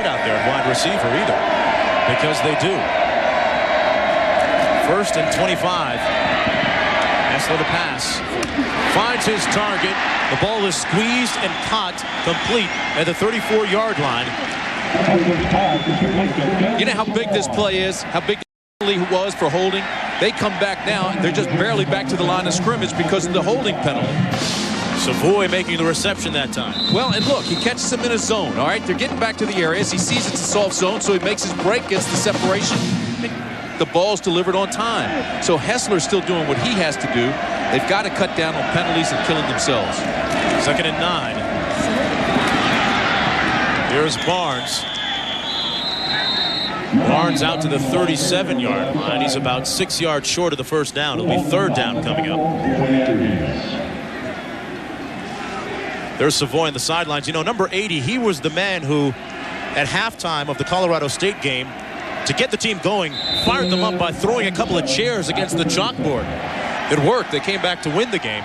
Speaker 1: Out there at wide receiver either, because they do. 1st and 25. Hessler to pass. Finds his target. The ball is squeezed and caught complete at the 34-yard line.
Speaker 3: You know how big this play is? How big the penalty was for holding? They come back now. They're just barely back to the line of scrimmage because of the holding penalty.
Speaker 1: Savoy making the reception that time.
Speaker 3: Well, and look, he catches him in a zone, all right? They're getting back to the areas. He sees it's a soft zone, so he makes his break, gets the separation. The ball's delivered on time. So Hessler's still doing what he has to do. They've got to cut down on penalties and killing themselves.
Speaker 1: 2nd and 9. Here's Barnes. Barnes out to the 37-yard line. He's about 6 yards short of the first down. It'll be 3rd down coming up. There's Savoy on the sidelines. You know, number 80, he was the man who, at halftime of the Colorado State game, to get the team going, fired them up by throwing a couple of chairs against the chalkboard. It worked. They came back to win the game.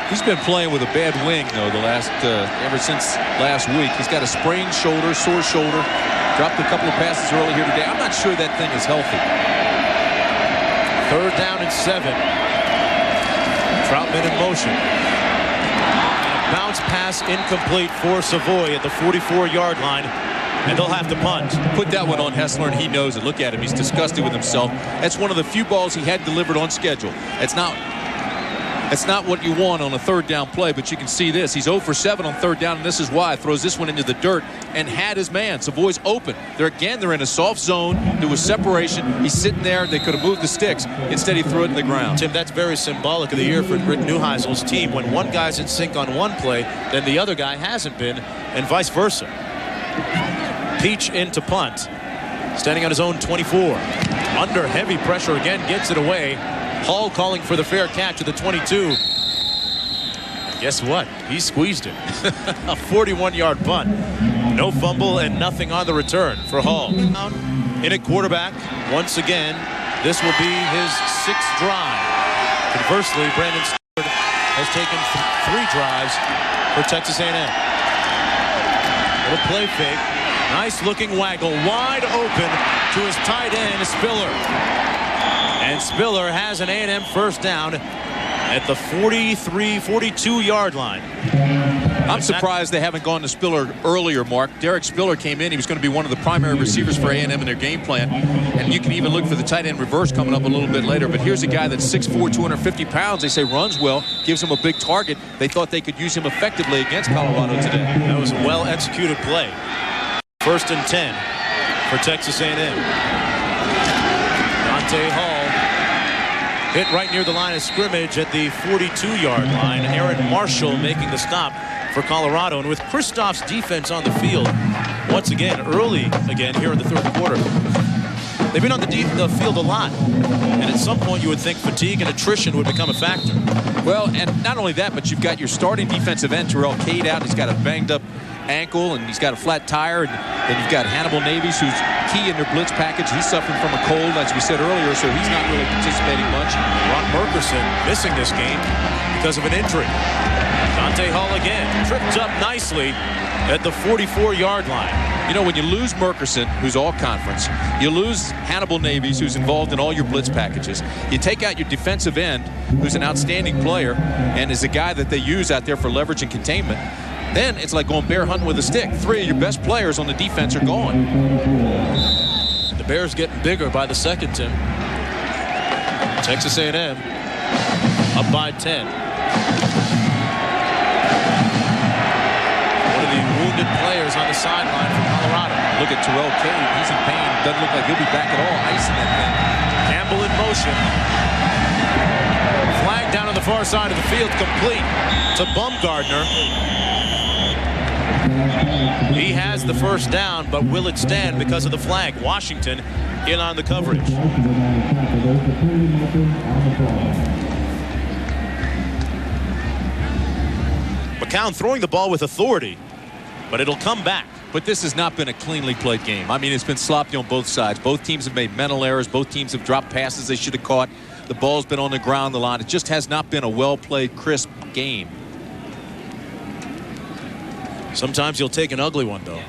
Speaker 3: He's been playing with a bad wing, though, ever since last week. He's got a sprained shoulder, sore shoulder. Dropped a couple of passes early here today. I'm not sure that thing is healthy.
Speaker 1: 3rd down and 7. Troutman in motion. Bounce pass incomplete for Savoy at the 44-yard line, and they'll have to punt.
Speaker 3: Put that one on Hessler, and he knows it. Look at him. He's disgusted with himself. That's one of the few balls he had delivered on schedule. It's not what you want on a 3rd down play, but you can see this. He's 0 for 7 on 3rd down, and this is why. Throws this one into the dirt and had his man. Savoy's open. They're in a soft zone. There was separation. He's sitting there. They could have moved the sticks. Instead, he threw it in the ground.
Speaker 1: Tim, that's very symbolic of the year for Rick Neuheisel's team. When one guy's in sync on one play, then the other guy hasn't been, and vice versa. Peach into punt. Standing on his own 24. Under heavy pressure again, gets it away. Hall calling for the fair catch at the 22. Guess what? He squeezed it. A 41-yard punt. No fumble and nothing on the return for Hall. In at quarterback. Once again, this will be his 6th drive. Conversely, Brandon Stewart has taken 3 drives for Texas A&M. Little play fake. Nice looking waggle. Wide open to his tight end, Spiller. And Spiller has an A&M first down at the 42-yard line.
Speaker 3: I'm surprised they haven't gone to Spiller earlier, Mark. Derek Spiller came in. He was going to be one of the primary receivers for A&M in their game plan. And you can even look for the tight end reverse coming up a little bit later. But here's a guy that's 6'4", 250 pounds. They say runs well, gives him a big target. They thought they could use him effectively against Colorado today.
Speaker 1: That was a well-executed play. 1st and 10 for Texas A&M. Dante Hall hit right near the line of scrimmage at the 42-yard line. Aaron Marshall making the stop for Colorado. And with Kristoff's defense on the field, once again, early again here in the 3rd quarter, they've been on the field a lot. And at some point you would think fatigue and attrition would become a factor.
Speaker 3: Well, and not only that, but you've got your starting defensive end, Terrell Cade, out. He's got a banged-up ankle, and he's got a flat tire. And then you've got Hannibal Navies, who's key in their blitz package. He's suffering from a cold, as we said earlier, so he's not really participating much.
Speaker 1: Ron Merkerson missing this game because of an injury. Dante Hall again, tripped up nicely at the 44-yard line.
Speaker 3: You know, when you lose Merkerson, who's all conference, you lose Hannibal Navies, who's involved in all your blitz packages. You take out your defensive end, who's an outstanding player and is a guy that they use out there for leverage and containment. Then it's like going bear hunting with a stick. 3 of your best players on the defense are gone.
Speaker 1: The Bears getting bigger by the second, Tim. Texas A&M up by 10. One of the wounded players on the sideline for Colorado.
Speaker 3: Look at Terrell Cade. He's in pain. Doesn't look like he'll be back at all. Icing that thing.
Speaker 1: Campbell in motion. Flag down on the far side of the field, complete to Bumgardner. He has the first down, but will it stand because of the flag? Washington in on the coverage. McCown throwing the ball with authority, but it'll come back.
Speaker 3: But this has not been a cleanly played game. I mean, it's been sloppy on both sides. Both teams have made mental errors. Both teams have dropped passes they should have caught. The ball's been on the ground, the line. It just has not been a well-played, crisp game.
Speaker 1: Sometimes you'll take an ugly one, though.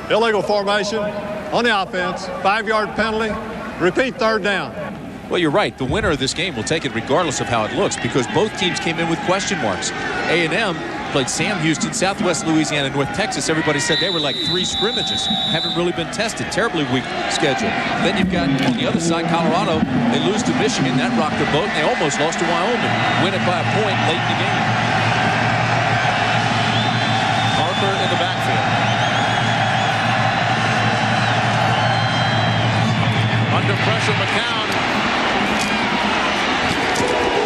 Speaker 4: Illegal formation on the offense. 5-yard penalty. Repeat, third down.
Speaker 3: Well, you're right. The winner of this game will take it regardless of how it looks because both teams came in with question marks. A&M played Sam Houston, Southwest Louisiana, North Texas. Everybody said they were like 3 scrimmages. Haven't really been tested. Terribly weak schedule. Then you've got on the other side, Colorado. They lose to Michigan. That rocked their boat, and they almost lost to Wyoming. Win it by a point late in the game. Parker in the backfield. Under pressure, McCown.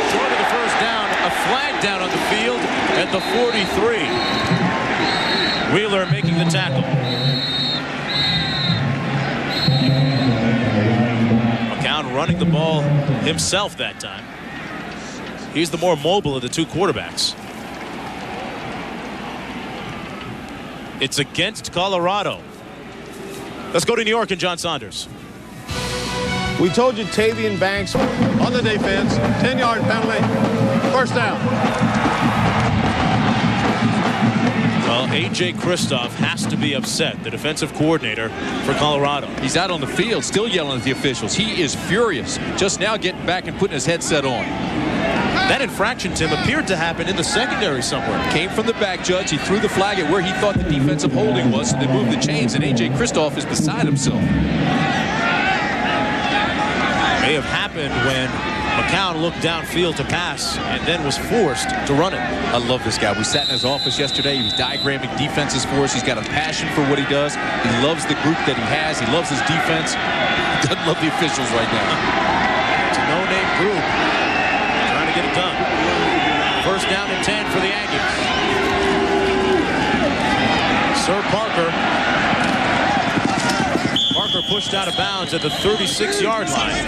Speaker 3: Short of the first down. A flag down on the field at the 43.
Speaker 1: Wheeler making the tackle. McCown running the ball himself that time. He's the more mobile of the 2 quarterbacks. It's against Colorado. Let's go to New York and John Saunders.
Speaker 7: We told you Tavian Banks
Speaker 4: On the defense, 10-yard penalty. First down.
Speaker 1: Well, A.J. Kristoff has to be upset, the defensive coordinator for Colorado.
Speaker 3: He's out on the field still yelling at the officials. He is furious. Just now getting back and putting his headset on.
Speaker 1: That infraction, Tim, appeared to happen in the secondary somewhere.
Speaker 3: Came from the back judge. He threw the flag at where he thought the defensive holding was, so they moved the chains, and A.J. Kristoff is beside himself.
Speaker 1: May have happened when McCown looked downfield to pass and then was forced to run it.
Speaker 3: I love this guy. We sat in his office yesterday. He was diagramming defenses for us. He's got a passion for what he does. He loves the group that he has. He loves his defense. He doesn't love the officials right now.
Speaker 1: It's a no-name group trying to get it done. First down and 10 for the Aggies. Sir Parker pushed out of bounds at the 36-yard line.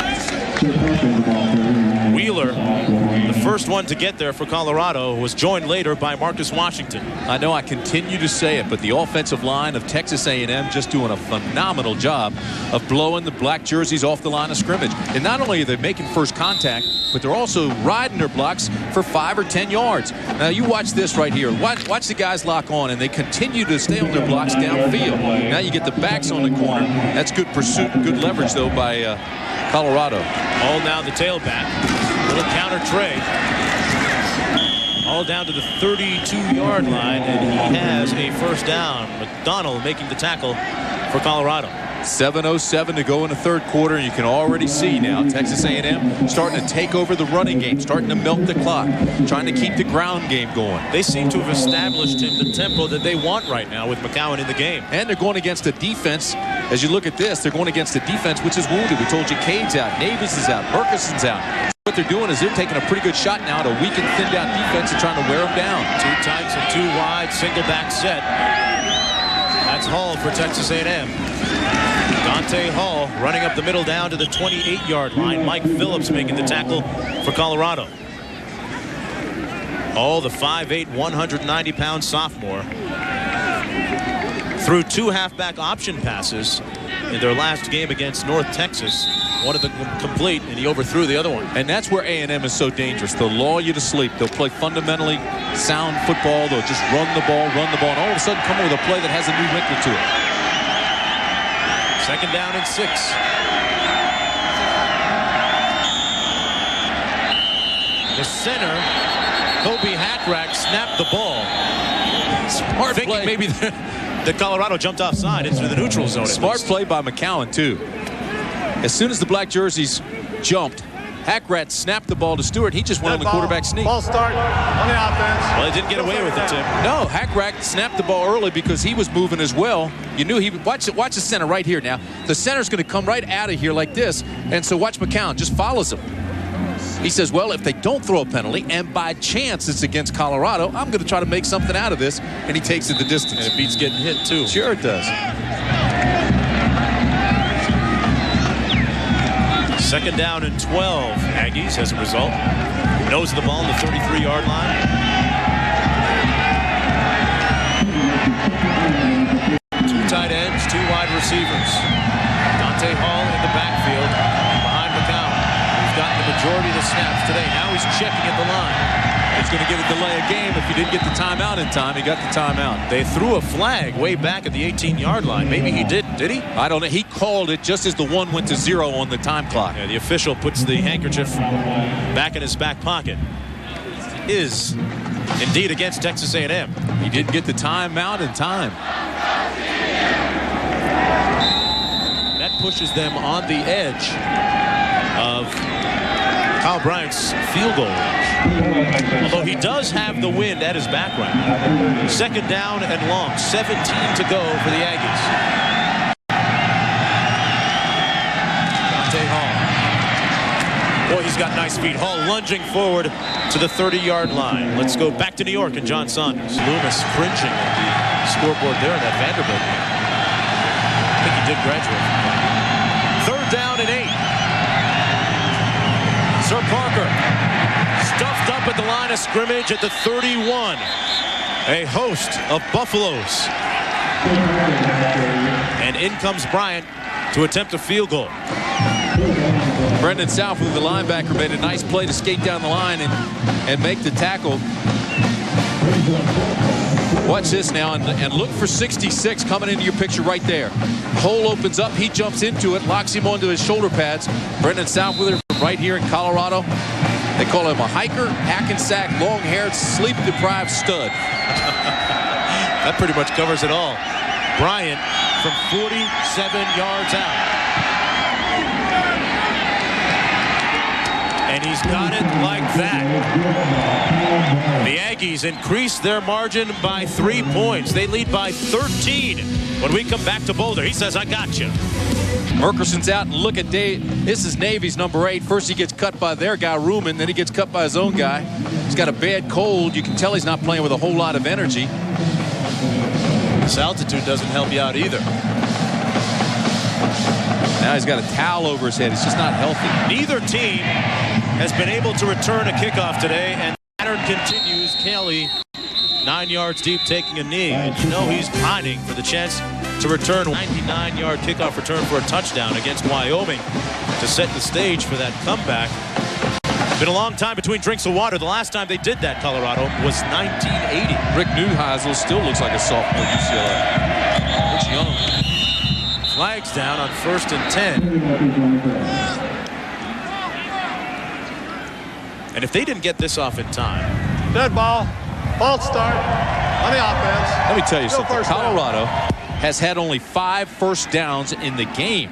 Speaker 1: Wheeler, the first one to get there for Colorado, was joined later by Marcus Washington.
Speaker 3: I know I continue to say it, but the offensive line of Texas A&M just doing a phenomenal job of blowing the black jerseys off the line of scrimmage. And not only are they making first contact, but they're also riding their blocks for 5 or 10 yards. Now you watch this right here. Watch the guys lock on, and they continue to stay on their blocks downfield. Now you get the backs on the corner. That's good pursuit and good leverage, though, by Colorado.
Speaker 1: All now the tailback. Little counter tray. All down to the 32-yard line, and he has a first down. McDonald making the tackle for Colorado.
Speaker 3: 7:07 to go in the third quarter, and you can already see now Texas A&M starting to take over the running game, starting to milk the clock, trying to keep the ground game going.
Speaker 1: They seem to have established him the tempo that they want right now with McCowan in the game.
Speaker 3: And they're going against a defense. As you look at this, they're going against a defense which is wounded. We told you Cade's out, Navis is out, Murkison's out. What they're doing is they're taking a pretty good shot now at a weak and thinned out defense and trying to wear them down.
Speaker 1: 2 tights and 2 wide, single back set. That's Hall for Texas A&M. Dante Hall running up the middle down to the 28-yard line. Mike Phillips making the tackle for Colorado. Hall, the 5'8", 190-pound sophomore, threw 2 halfback option passes in their last game against North Texas. One of them complete, and he overthrew the other one.
Speaker 3: And that's where A&M is so dangerous. They'll lull you to sleep. They'll play fundamentally sound football. They'll just run the ball, and all of a sudden come up with a play that has a new wrinkle to it.
Speaker 1: Second down and 6. The center, Kobe Hackrack, snapped the ball.
Speaker 3: Smart play.
Speaker 1: Maybe the Colorado jumped offside into the neutral zone.
Speaker 3: Smart play by McCowan, too. As soon as the black jerseys jumped, Hackrat snapped the ball to Stewart. He just went on the quarterback sneak.
Speaker 4: Ball start on the offense.
Speaker 1: Well, he didn't get away with it, Tim.
Speaker 3: No, Hackrat snapped the ball early because he was moving as well. You knew he would. Watch the center right here now. The center's going to come right out of here like this. And so watch McCown just follows him. He says, well, if they don't throw a penalty, and by chance it's against Colorado, I'm going to try to make something out of this. And he takes it the distance.
Speaker 1: And it beats getting hit, too.
Speaker 3: Sure it does.
Speaker 1: Second down and 12, Aggies, as a result. Nose of the ball on the 33-yard line.
Speaker 10: Two tight ends, two wide receivers. Dante Hall in the backfield behind McCown, who's gotten the majority of the snaps today. Now he's checking at the line.
Speaker 3: He's going to get a delay of game if he didn't get the timeout in time. He got the timeout.
Speaker 1: They threw a flag way back at the 18-yard line. Maybe he didn't, did he?
Speaker 3: I don't know. He called it just as the 1 went to 0 on the time clock.
Speaker 1: Yeah, the official puts the handkerchief back in his back pocket. Is indeed against Texas A&M.
Speaker 3: He didn't get the timeout in time.
Speaker 1: That pushes them on the edge of Kyle Bryant's field goal range. Although he does have the wind at his back right now. Second down and long. 17 to go for the Aggies. Dante Hall. Boy, he's got nice feet. Hall lunging forward to the 30-yard line. Let's go back to New York and John Saunders. Loomis cringing at the scoreboard there in that Vanderbilt game. I think he did graduate. Third down and 8. Sir Parker stuffed up at the line of scrimmage at the 31. A host of Buffaloes. And in comes Bryant to attempt a field goal.
Speaker 3: Brendan Southwood, the linebacker, made a nice play to skate down the line and make the tackle. Watch this now and look for 66 coming into your picture right there. Hole opens up, he jumps into it, locks him onto his shoulder pads. Brendan Southwood from right here in Colorado. They call him a hiker, hack and sack, long-haired, sleep-deprived stud.
Speaker 1: That pretty much covers it all. Bryant from 47 yards out. And he's got it like that. The Aggies increase their margin by 3 points. They lead by 13 when we come back to Boulder. He says, I got you.
Speaker 3: Merkerson's out, and look at Dave. This is Navy's number 8. First he gets cut by their guy, Ruman. Then he gets cut by his own guy. He's got a bad cold. You can tell he's not playing with a whole lot of energy.
Speaker 1: This altitude doesn't help you out either.
Speaker 3: Now he's got a towel over his head. It's just not healthy.
Speaker 1: Neither team has been able to return a kickoff today, and the pattern continues. Kelly 9 yards deep, taking a knee. And you know he's pining for the chance to return 99-yard kickoff return for a touchdown against Wyoming to set the stage for that comeback. Been a long time between drinks of water. The last time they did that, Colorado, was 1980.
Speaker 3: Rick Neuheisel still looks like a sophomore at UCLA. Looks young.
Speaker 1: Flags down on 1st and 10. And if they didn't get this off in time.
Speaker 4: Dead ball. False start on the offense.
Speaker 3: Let me tell you something.
Speaker 4: First
Speaker 3: Colorado has had only 5 first downs in the game.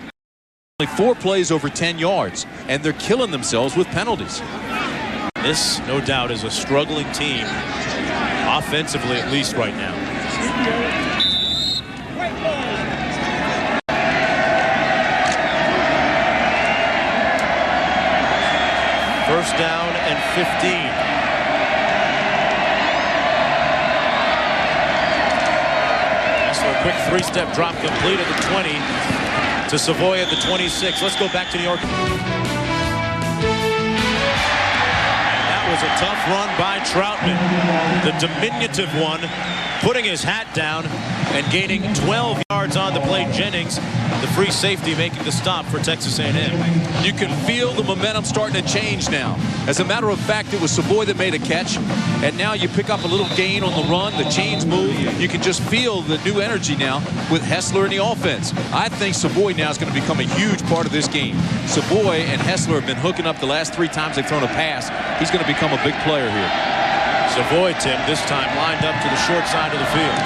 Speaker 3: Only 4 plays over 10 yards. And they're killing themselves with penalties.
Speaker 1: This, no doubt, is a struggling team. Offensively, at least right now. First down and 15. So a quick 3-step drop complete at the 20 to Savoy at the 26. Let's go back to New York. That was a tough run by Troutman, the diminutive one, putting his hat down and gaining 12 yards on the play. Jennings, the free safety, making the stop for Texas A&M.
Speaker 3: You can feel the momentum starting to change now. As a matter of fact, it was Savoy that made a catch, and now you pick up a little gain on the run, the chains move. You can just feel the new energy now with Hessler in the offense. I think Savoy now is going to become a huge part of this game. Savoy and Hessler have been hooking up the last 3 times they've thrown a pass. He's going to become a big player here.
Speaker 1: Savoy, Tim, this time lined up to the short side of the field.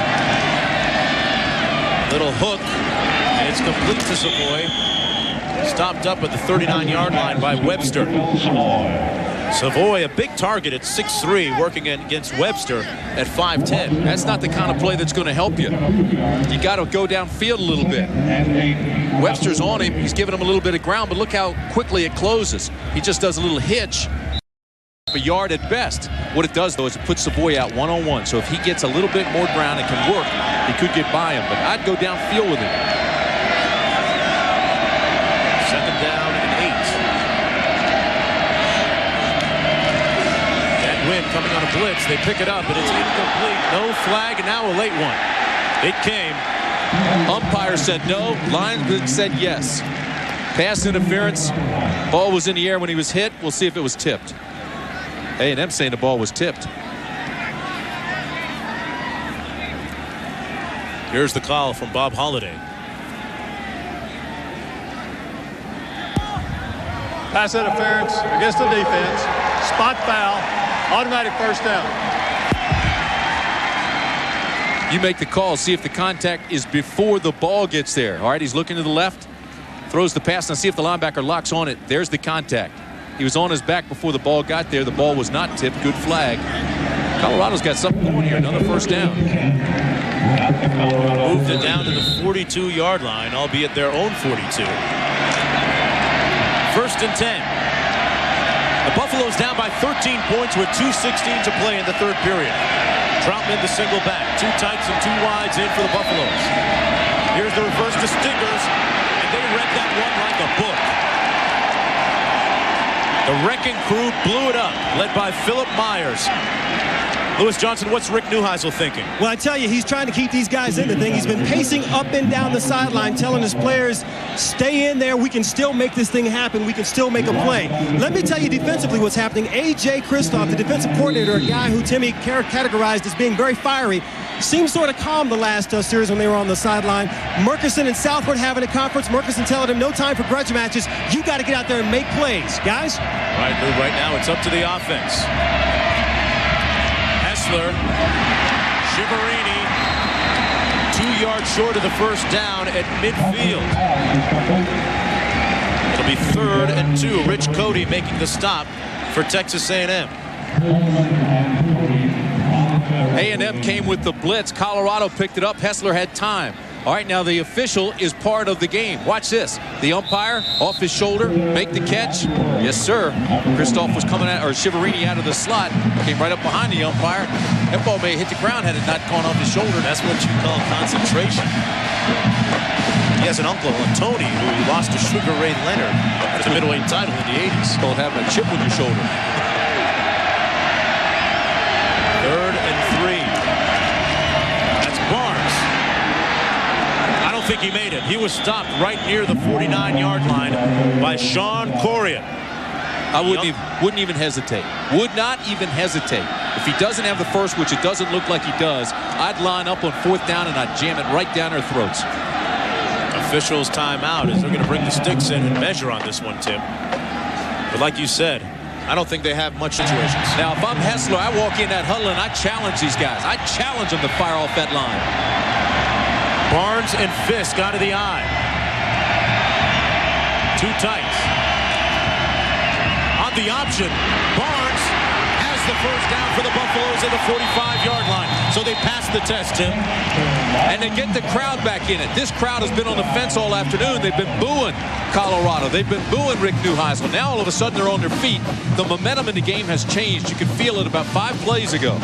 Speaker 1: Little hook, and it's complete to Savoy. Stopped up at the 39-yard line by Webster. Savoy, a big target at 6'3", working against Webster at 5'10".
Speaker 3: That's not the kind of play that's going to help you. You got to go downfield a little bit. Webster's on him. He's giving him a little bit of ground, but look how quickly it closes. He just does a little hitch. A yard at best. What it does, though, is it puts Savoy out one-on-one. So if he gets a little bit more ground and can work, he could get by him. But I'd go downfield with him.
Speaker 1: Second down and 8. That win coming on a blitz. They pick it up, but it's incomplete. No flag, and now a late one.
Speaker 10: It came.
Speaker 3: Umpire said no. Linesman said yes. Pass interference. Ball was in the air when he was hit. We'll see if it was tipped. A&M saying the ball was tipped.
Speaker 10: Here's the call from Bob Holliday.
Speaker 4: Pass interference against the defense. Spot foul. Automatic first down.
Speaker 3: You make the call. See if the contact is before the ball gets there. All right, he's looking to the left. Throws the pass. Now see if the linebacker locks on it. There's the contact. He was on his back before the ball got there. The ball was not tipped. Good flag. Colorado's got something going here. Another first down.
Speaker 10: Moved it down to the 42-yard line, albeit their own 42. First and 10. The Buffaloes down by 13 points with 2:16 to play in the third period. Troutman the single back. 2 tights and 2 wides in for the Buffaloes. Here's the reverse to Stingers, and they read that one like a book. The wrecking crew blew it up, led by Philip Myers. Lewis Johnson, what's Rick Neuheisel thinking?
Speaker 5: Well, I tell you, he's trying to keep these guys in the thing. He's been pacing up and down the sideline, telling his players, stay in there. We can still make this thing happen. We can still make a play. Let me tell you defensively what's happening. A.J. Kristoff, the defensive coordinator, a guy who Timmy categorized as being very fiery, seemed sort of calm the last series when they were on the sideline. Murkison and Southward having a conference. Murkison telling him no time for grudge matches. You got to get out there and make plays, guys.
Speaker 10: Right, Lou, right now it's up to the offense. Hessler, Shiverini, 2 yards short of the first down at midfield. It'll be 3rd and 2. Rich Cody making the stop for Texas A&M.
Speaker 3: A&M came with the blitz. Colorado picked it up. Hessler had time. All right, now the official is part of the game. Watch this. The umpire off his shoulder, make the catch. Yes, sir. Kristoff was coming out, or Shiverini out of the slot, came right up behind the umpire. That ball may have hit the ground had it not gone off his shoulder.
Speaker 10: That's what you call concentration. He has an uncle, Tony, who lost to Sugar Ray Leonard at the middleweight title in the 80s.
Speaker 3: It's called having a chip on your shoulder.
Speaker 10: 3rd and 3. That's Barnes. I don't think he made it. He was stopped right near the 49-yard line by Sean Corian.
Speaker 3: I wouldn't even hesitate. Would not even hesitate. If he doesn't have the first, which it doesn't look like he does, I'd line up on 4th down and I'd jam it right down their throats.
Speaker 10: Officials timeout as they're going to bring the sticks in and measure on this one, Tim. But like you said, I don't think they have much situations.
Speaker 3: Now, if I'm Hessler, I walk in that huddle and I challenge these guys. I challenge them to fire off that line.
Speaker 10: Barnes and Fisk out of the eye. 2 tights. On the option, Barnes has the first down for the Buffaloes at the 45-yard line. So they passed the test, Tim.
Speaker 3: And they get the crowd back in it. This crowd has been on the fence all afternoon. They've been booing Colorado. They've been booing Rick Neuheisel. Now all of a sudden they're on their feet. The momentum in the game has changed. You could feel it about 5 plays ago.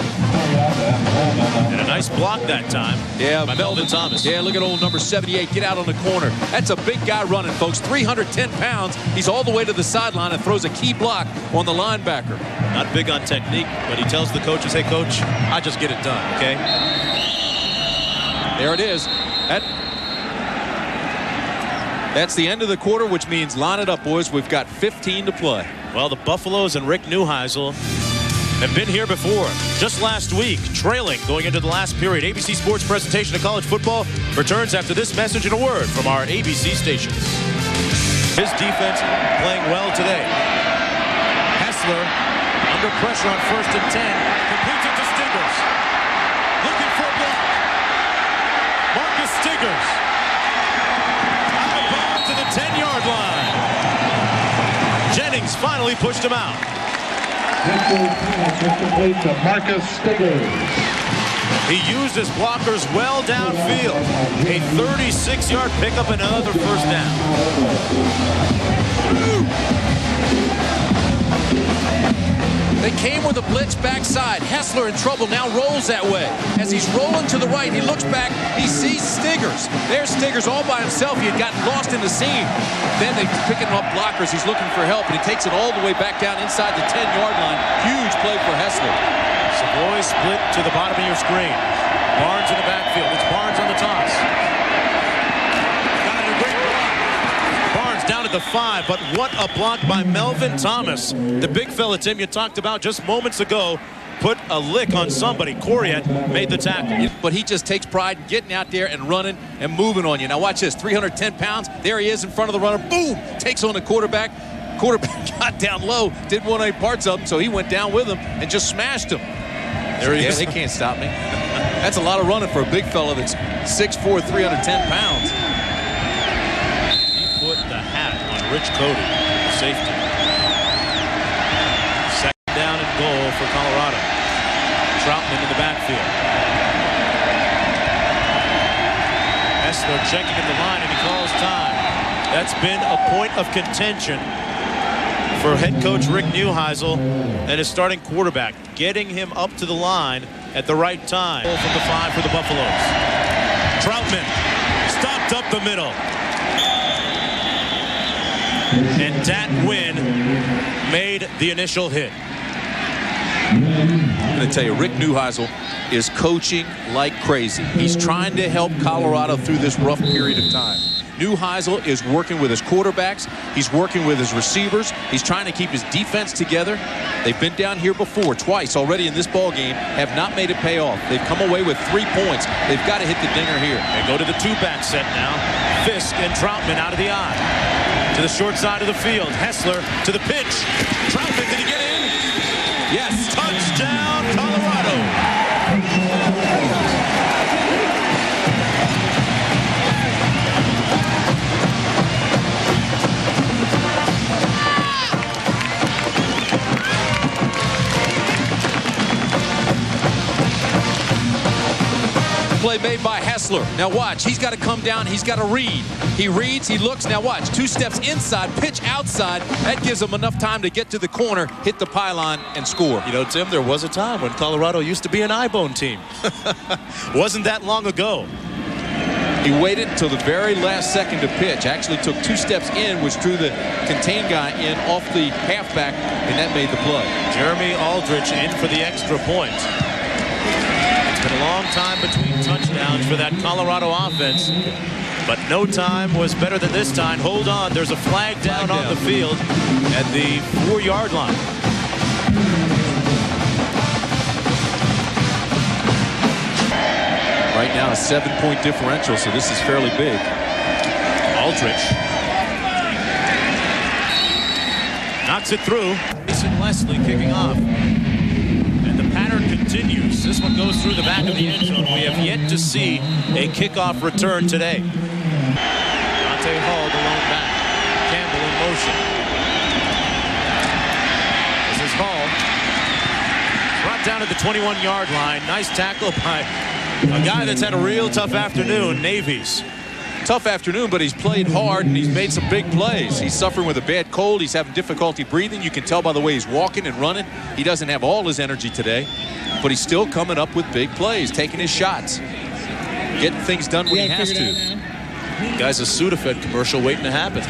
Speaker 10: And a nice block that time.
Speaker 3: Yeah,
Speaker 10: by Melvin Thomas.
Speaker 3: Yeah, look at old number 78. Get out on the corner. That's a big guy running, folks. 310 pounds. He's all the way to the sideline and throws a key block on the linebacker.
Speaker 10: Not big on technique, but he tells the coaches, hey, coach, I just get it done, okay?
Speaker 3: There it is. That's the end of the quarter, which means line it up, boys. We've got 15 to play.
Speaker 10: Well, the Buffaloes and Rick Neuheisel have been here before. Just last week, trailing going into the last period. ABC Sports presentation of college football returns after this message and a word from our ABC stations. His defense playing well today. Hessler under pressure on 1st and 10. Completes it to Stingers. Looking for a block. Marcus Stingers. Out of bounds to the 10-yard line. Jennings finally pushed him out.
Speaker 8: Complete to Marcus Stingers.
Speaker 10: He used his blockers well downfield. A 36-yard pickup and another first down.
Speaker 3: They came with a blitz backside. Hessler in trouble, now rolls that way. As he's rolling to the right, he looks back, he sees Stingers. There's Stingers all by himself. He had gotten lost in the seam. Then they're picking up blockers. He's looking for help, and he takes it all the way back down inside the 10-yard line. Huge play for Hessler.
Speaker 10: Savoy split to the bottom of your screen. Barnes in the backfield. It's Barnes on the toss. Got it, a great block. Barnes down at the 5, but what a block by Melvin Thomas. The big fella, Tim, you talked about just moments ago, put a lick on somebody. Corriette made the tackle.
Speaker 3: But he just takes pride in getting out there and running and moving on you. Now watch this, 310 pounds. There he is in front of the runner. Boom! Takes on the quarterback. Quarterback got down low, didn't want any parts of him, so he went down with him and just smashed him. There he is. They can't stop me. That's a lot of running for a big fella that's 6'4", 310 pounds.
Speaker 10: He put the hat on Rich Cody, safety. Second down and goal for Colorado. Troutman in the backfield. Hessler checking at the line, and he calls time. That's been a point of contention for head coach Rick Neuheisel and his starting quarterback, getting him up to the line at the right time. From the 5 for the Buffaloes. Troutman stopped up the middle. And Dat Nguyen made the initial hit.
Speaker 3: I'm going to tell you, Rick Neuheisel is coaching like crazy. He's trying to help Colorado through this rough period of time. Neuheisel is working with his quarterbacks. He's working with his receivers. He's trying to keep his defense together. They've been down here before, twice already in this ball game, have not made it pay off. They've come away with 3 points. They've got to hit the dinger here.
Speaker 10: They go to the 2-back set now. Fisk and Troutman out of the eye. To the short side of the field. Hessler to the pitch. Troutman, did he get in?
Speaker 3: Yes.
Speaker 10: Touchdown, Colorado.
Speaker 3: Play made by Hessler. Now watch, he's got to come down, he's got to read. He reads, he looks, now watch, 2 steps inside, pitch outside. That gives him enough time to get to the corner, hit the pylon, and score.
Speaker 10: You know, Tim, there was a time when Colorado used to be an iBone team. Wasn't that long ago.
Speaker 3: He waited until the very last second to pitch. Actually took 2 steps in, which drew the contain guy in off the halfback, and that made the play.
Speaker 10: Jeremy Aldrich in for the extra point. It's been a long time between touchdowns for that Colorado offense, but no time was better than this time. Hold on, there's a flag down on the field at the 4-yard line.
Speaker 3: Right now a 7-point differential, so this is fairly big.
Speaker 10: Aldrich knocks it through. Mason Leslie kicking off. And the pattern continues. This one goes through the back of the end zone. We have yet to see a kickoff return today. Dante Hall, the lone back. Campbell in motion. This is Hall. Brought down at the 21-yard line. Nice tackle by a guy that's had a real tough afternoon, Navies.
Speaker 3: Tough afternoon, but he's played hard and he's made some big plays. He's suffering with a bad cold. He's having difficulty breathing. You can tell by the way he's walking and running. He doesn't have all his energy today, but he's still coming up with big plays, taking his shots, getting things done when he has to.
Speaker 10: Guy's a Sudafed commercial waiting to happen.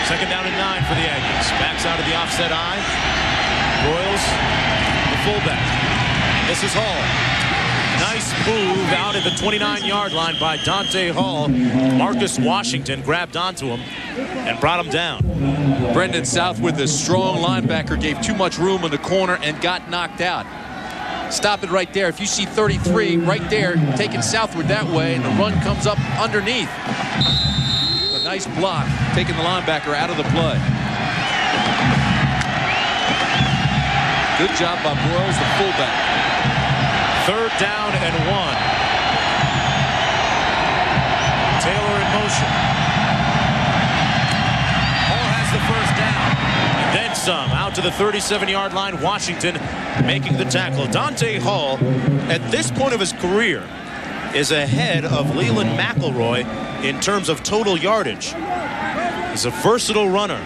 Speaker 10: Second down and 9 for the Aggies. Backs out of the offset eye. Royals, the fullback. This is Hall. Nice move out at the 29-yard line by Dante Hall. Marcus Washington grabbed onto him and brought him down.
Speaker 3: Brendan Southwood, the strong linebacker, gave too much room in the corner and got knocked out. Stop it right there. If you see 33 right there, taking Southwood that way, and the run comes up underneath. A nice block, taking the linebacker out of the play. Good job by Broyles, the fullback.
Speaker 10: Third down and 1. Taylor in motion. Hall has the first down. And then some. Out to the 37-yard line. Washington making the tackle. Dante Hall, at this point of his career, is ahead of Leland McElroy in terms of total yardage. He's a versatile runner.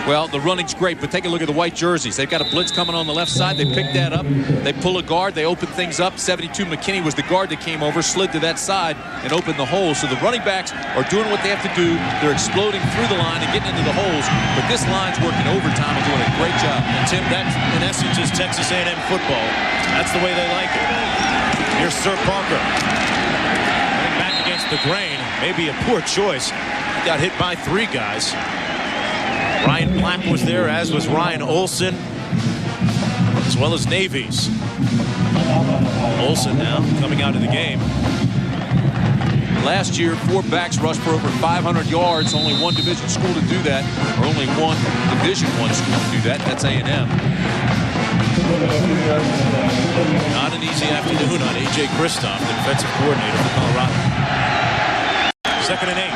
Speaker 3: Well, the running's great, but take a look at the white jerseys. They've got a blitz coming on the left side. They pick that up. They pull a guard. They open things up. 72 McKinney was the guard that came over, slid to that side, and opened the hole. So the running backs are doing what they have to do. They're exploding through the line and getting into the holes. But this line's working overtime and doing a great job.
Speaker 10: And Tim, that in essence is Texas A&M football. That's the way they like it. Here's Sir Parker. Running back against the grain. Maybe a poor choice. He got hit by 3 guys. Ryan Black was there, as was Ryan Olson, as well as Navy's. Olson now coming out of the game.
Speaker 3: Last year, 4 backs rushed for over 500 yards. Only one Division school to do that, or only one Division I school to do that. That's A&M.
Speaker 10: Not an easy afternoon on A.J. Kristoff, the defensive coordinator for Colorado. 2nd and 8.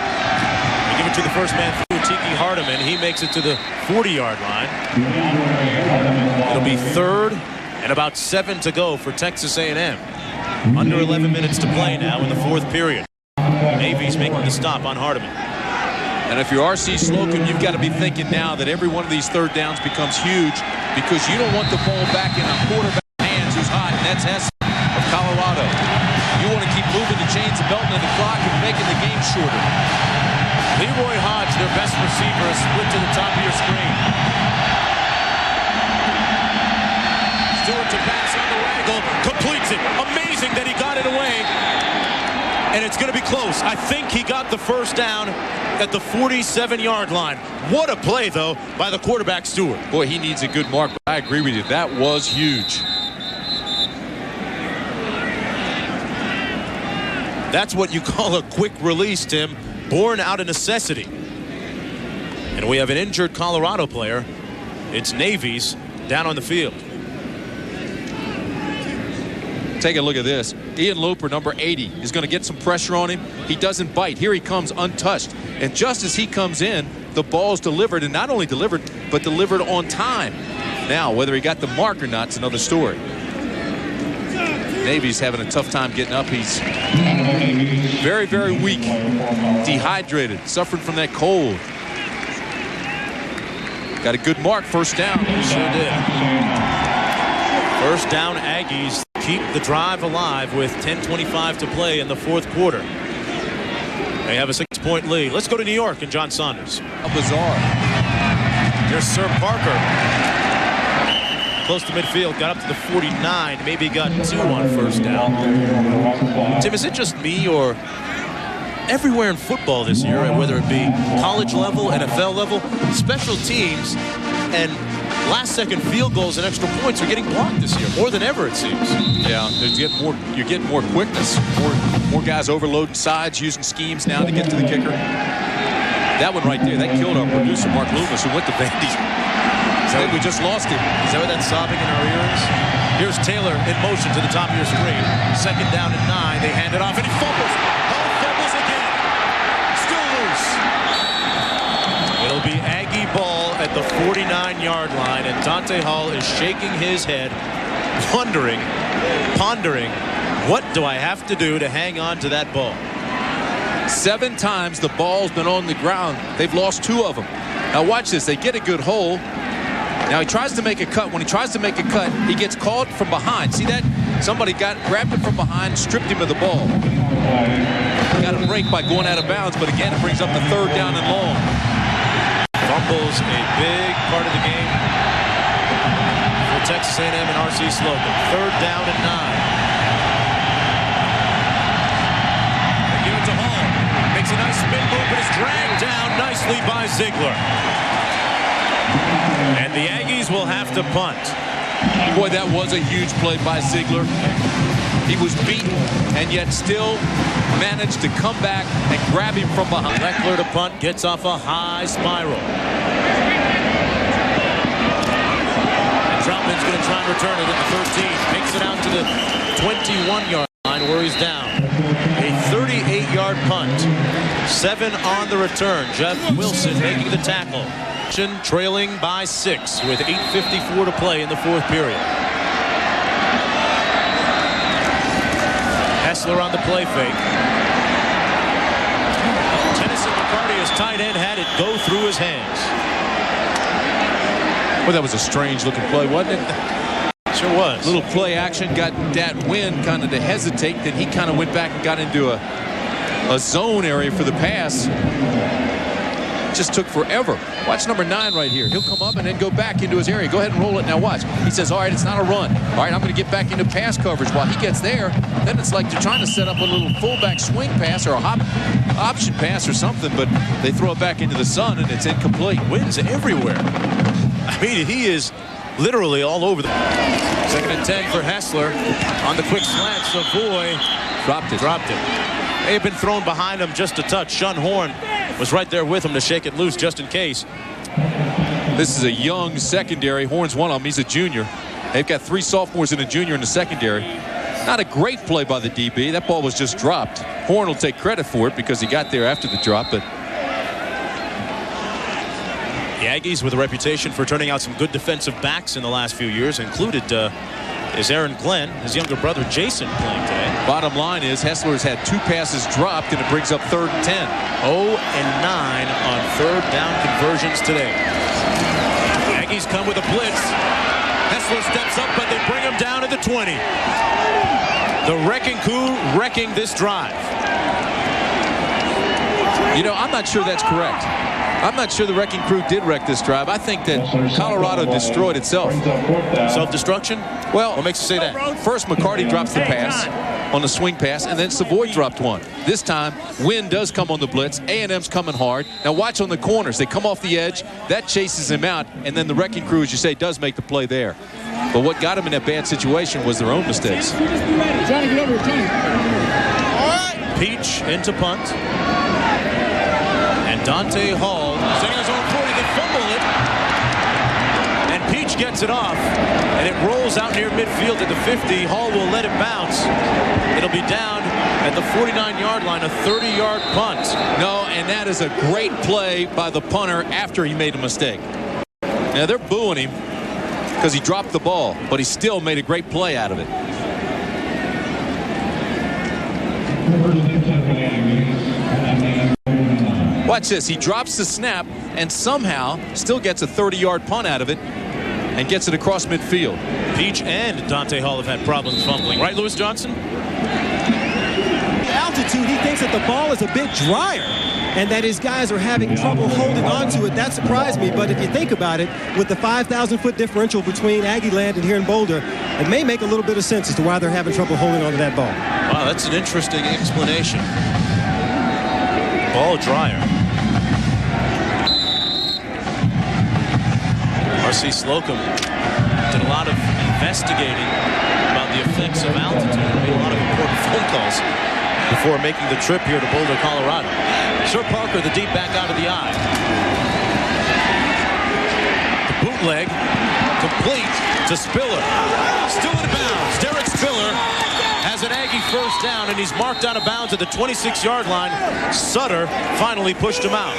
Speaker 10: They give it to the first man through, Tiki Hardiman. He makes it to the 40-yard line. It'll be 3rd and about 7 to go for Texas A&M. Under 11 minutes to play now in the 4th period. Navy's making the stop on Hardiman.
Speaker 3: And if you're R.C. Slocum, you've got to be thinking now that every one of these 3rd downs becomes huge, because you don't want the ball back in a quarterback's hands who's hot, and that's Hess of Colorado. You want to keep moving the chains and belting in the clock and making the game shorter.
Speaker 10: Leroy Hodge, their best receiver, is split to the top of your screen. Stewart to pass on the waggle, completes it. Amazing that he got it away. And it's going to be close. I think he got the first down at the 47-yard line. What a play, though, by the quarterback, Stewart.
Speaker 3: Boy, he needs a good mark, but I agree with you. That was huge.
Speaker 10: That's what you call a quick release, Tim. Born out of necessity. And we have an injured Colorado player. It's Navy's down on the field.
Speaker 3: Take a look at this. Ian Loper, number 80, is going to get some pressure on him. He doesn't bite. Here he comes untouched. And just as he comes in, the ball's delivered, and not only delivered, but delivered on time. Now, whether he got the mark or not is another story. Navy's having a tough time getting up. He's very, very weak, dehydrated, suffering from that cold. Got a good mark, first down.
Speaker 10: Sure did. First down, Aggies keep the drive alive with 10:25 to play in the 4th quarter. They have a 6-point lead. Let's go to New York and John Saunders.
Speaker 3: Bizarre.
Speaker 10: Here's Sir Parker. Close to midfield, got up to the 49, maybe got 2 on first down. Tim, is it just me, or everywhere in football this year, whether it be college level, NFL level, special teams and last-second field goals and extra points are getting blocked this year, more than ever, it seems.
Speaker 3: Yeah, you're getting more quickness. More guys overloading sides, using schemes now to get to the kicker. That one right there, that killed our producer, Mark Loomis, who went to Vandy. We just lost him.
Speaker 10: Is that what that sobbing in our ears? Here's Taylor in motion to the top of your screen. 2nd down and 9. They hand it off, and he fumbles. Hall fumbles again. Still loose. It'll be Aggie ball at the 49-yard line, and Dante Hall is shaking his head, pondering, what do I have to do to hang on to that ball?
Speaker 3: 7 times the ball's been on the ground. They've lost 2 of them. Now watch this. They get a good hole. Now he tries to make a cut. When he tries to make a cut, he gets caught from behind. See that? Somebody grabbed him from behind, stripped him of the ball. Got a break by going out of bounds, but again, it brings up the 3rd down and long.
Speaker 10: Fumbles a big part of the game for Texas A&M and R.C. Slocum. 3rd down and 9. They give it to Hall. Makes a nice spin move, but is dragged down nicely by Ziegler. And the Aggies will have to punt.
Speaker 3: Boy, that was a huge play by Ziegler. He was beaten and yet still managed to come back and grab him from behind.
Speaker 10: Leckler to punt, gets off a high spiral. And Troutman's going to try and return it at the 13. Makes it out to the 21-yard line where he's down. A 38-yard punt. 7 on the return. Jeff Wilson making the tackle. Trailing by 6 with 8:54 to play in the 4th period. Hessler on the play fake. Tennyson McCarty, his tight end, had it go through his hands.
Speaker 3: Well, that was a strange looking play, wasn't it?
Speaker 10: Sure was.
Speaker 3: Little play action, got that Wynn kind of to hesitate, then he kind of went back and got into a zone area for the pass. Just took forever. Watch number 9 right here. He'll come up and then go back into his area. Go ahead and roll it. Now watch. He says, all right, it's not a run. All right, I'm going to get back into pass coverage. While he gets there, then it's like they're trying to set up a little fullback swing pass or a hop option pass or something, but they throw it back into the sun and it's incomplete.
Speaker 10: Wins everywhere. I mean, he is literally all over the... 2nd and 10 for Hessler on the quick slant. Savoy dropped it. They have been thrown behind him just a touch. Sean Horn was right there with him to shake it loose just in case.
Speaker 3: This is a young secondary. Horn's one of them. He's a junior. They've got 3 sophomores and a junior in the secondary. Not a great play by the DB. That ball was just dropped. Horn will take credit for it because he got there after the drop, but
Speaker 10: the Aggies, with a reputation for turning out some good defensive backs in the last few years, included is Aaron Glenn, his younger brother Jason, playing today.
Speaker 3: Bottom line is Hessler's had 2 passes dropped, and it brings up 3rd and 10.
Speaker 10: 0 and 9 on 3rd down conversions today. The Aggies come with a blitz. Hessler steps up, but they bring him down at the 20. The wrecking crew wrecking this drive.
Speaker 3: You know, I'm not sure that's correct. I'm not sure the wrecking crew did wreck this drive. I think that Colorado destroyed itself.
Speaker 10: Self-destruction?
Speaker 3: Well,
Speaker 10: what makes you say that?
Speaker 3: First, McCarty drops the pass on the swing pass, and then Savoy dropped one. This time, Wynn does come on the blitz. A&M's coming hard. Now watch on the corners. They come off the edge. That chases him out, and then the wrecking crew, as you say, does make the play there. But what got him in that bad situation was their own mistakes.
Speaker 10: All right. Peach into punt. And Dante Hall is in his own 40. They fumble it. And Peach gets it off. And it rolls out near midfield at the 50. Hall will let it bounce. It'll be down at the 49-yard line, a 30-yard punt.
Speaker 3: No, and that is a great play by the punter after he made a mistake. Now, they're booing him because he dropped the ball, but he still made a great play out of it. Watch this. He drops the snap and somehow still gets a 30-yard punt out of it and gets it across midfield.
Speaker 10: Peach and Dante Hall have had problems fumbling. Right, Lewis Johnson?
Speaker 5: The altitude, he thinks that the ball is a bit drier and that his guys are having trouble holding on to it. That surprised me, but if you think about it, with the 5,000-foot differential between Aggie Land and here in Boulder, it may make a little bit of sense as to why they're having trouble holding on to that ball.
Speaker 10: Wow, that's an interesting explanation. Ball drier. R.C. Slocum did a lot of investigating about the effects of altitude and made a lot of important phone calls before making the trip here to Boulder, Colorado. Sir Parker, the deep back out of the eye. The bootleg, complete to Spiller. Still in bounds. Derek Spiller has an Aggie first down, and he's marked out of bounds at the 26-yard line. Sutter finally pushed him out.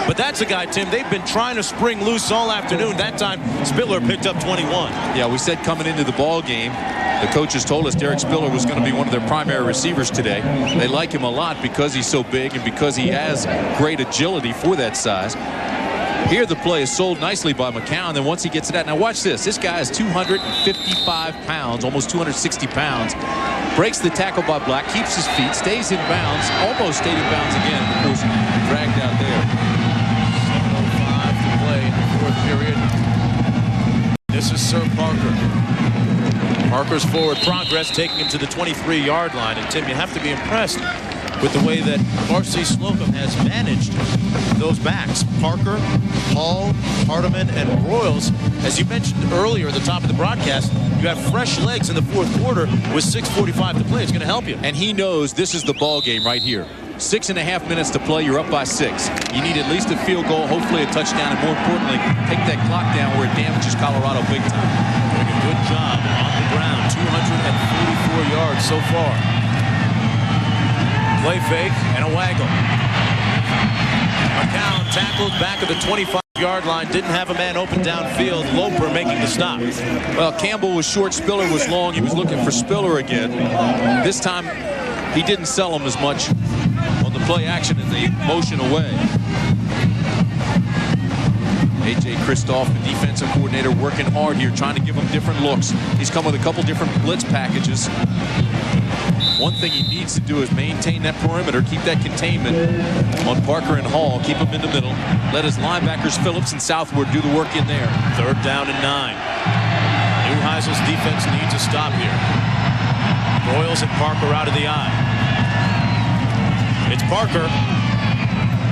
Speaker 10: But that's a guy, Tim, they've been trying to spring loose all afternoon. That time, Spiller picked up 21.
Speaker 3: Yeah, we said coming into the ball game, the coaches told us Derek Spiller was going to be one of their primary receivers today. They like him a lot because he's so big and because he has great agility for that size. Here the play is sold nicely by McCown. Then once he gets it out, now watch this. This guy is 255 pounds, almost 260 pounds. Breaks the tackle by Black, keeps his feet, stays in bounds, almost stayed in bounds again. Of course, dragged out there.
Speaker 10: 7:05 to play in the 4th period. This is Sir Parker. Parker's forward progress taking him to the 23-yard line. And Tim, you have to be impressed with the way that R.C. Slocum has managed those backs. Parker, Hall, Hardiman, and Broyles. As you mentioned earlier at the top of the broadcast, you have fresh legs in the 4th quarter with 6:45 to play. It's going to help you.
Speaker 3: And he knows this is the ball game right here. 6.5 minutes to play. You're up by 6. You need at least a field goal, hopefully a touchdown, and more importantly, take that clock down where it damages Colorado big time.
Speaker 10: Doing a good job on the ground. 244 yards so far. Play fake and a waggle. McCown tackled back at the 25-yard line. Didn't have a man open downfield. Loper making the stop.
Speaker 3: Well, Campbell was short. Spiller was long. He was looking for Spiller again. This time, he didn't sell him as much on the play action and the motion away. A.J. Kristoff, the defensive coordinator, working hard here, trying to give them different looks. He's come with a couple different blitz packages. One thing he needs to do is maintain that perimeter, keep that containment on Parker and Hall, keep them in the middle. Let his linebackers, Phillips and Southward, do the work in there.
Speaker 10: 3rd down and 9. Neuheisel's defense needs a stop here. Royals and Parker out of the eye. It's Parker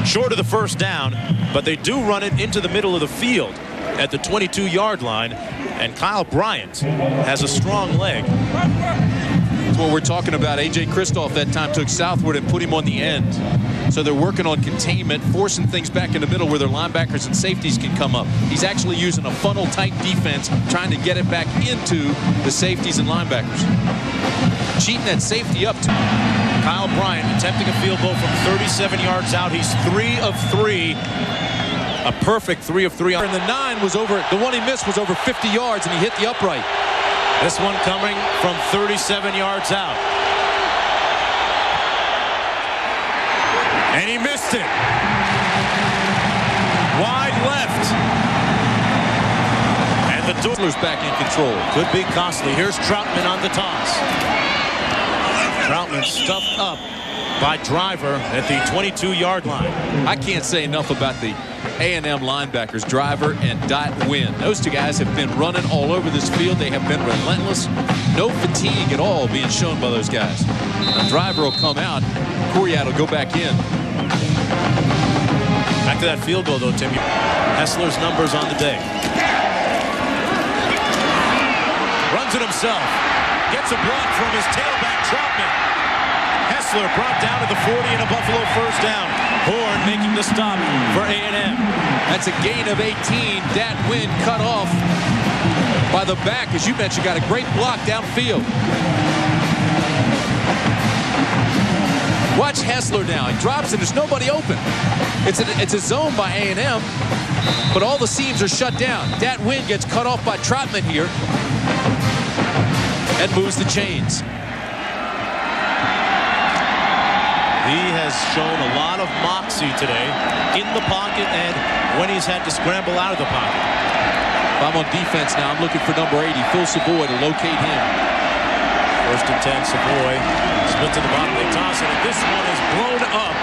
Speaker 10: short of the 1st down, but they do run it into the middle of the field at the 22-yard line, and Kyle Bryant has a strong leg.
Speaker 3: That's what we're talking about. A.J. Kristoff that time took Southward and put him on the end. So they're working on containment, forcing things back in the middle where their linebackers and safeties can come up. He's actually using a funnel-type defense, trying to get it back into the safeties and linebackers. Cheating that safety up.
Speaker 10: Kyle Bryant attempting a field goal from 37 yards out. He's 3 of 3. A perfect 3 of 3.
Speaker 3: And the 9 was over, the one he missed was over 50 yards, and he hit the upright.
Speaker 10: This one coming from 37 yards out. And he missed it. Wide left. And the Doors
Speaker 3: back in control.
Speaker 10: Could be costly. Here's Troutman on the toss. Troutman stuffed up by Driver at the 22-yard line.
Speaker 3: I can't say enough about the A&M linebackers, Driver and Wynn. Those two guys have been running all over this field. They have been relentless. No fatigue at all being shown by those guys. Now, Driver will come out. Coriat will go back in.
Speaker 10: Back to that field goal, though, Tim. Hessler's numbers on the day. Runs it himself. Gets a block from his tailback, Troutman. Hessler brought down to the 40 and a Buffalo 1st down. Horn making the stop for A&M.
Speaker 3: That's a gain of 18. Wynn cut off by the back. As you mentioned, got a great block downfield. Watch Hessler now. He drops and there's nobody open. It's a zone by A&M, but all the seams are shut down. Wynn gets cut off by Troutman here and moves the chains.
Speaker 10: He has shown a lot of moxie today in the pocket and when he's had to scramble out of the pocket.
Speaker 3: If I'm on defense now, I'm looking for number 80, Phil Savoy, to locate him.
Speaker 10: 1st and 10, Savoy. Split to the bottom, they toss it, and this one is blown up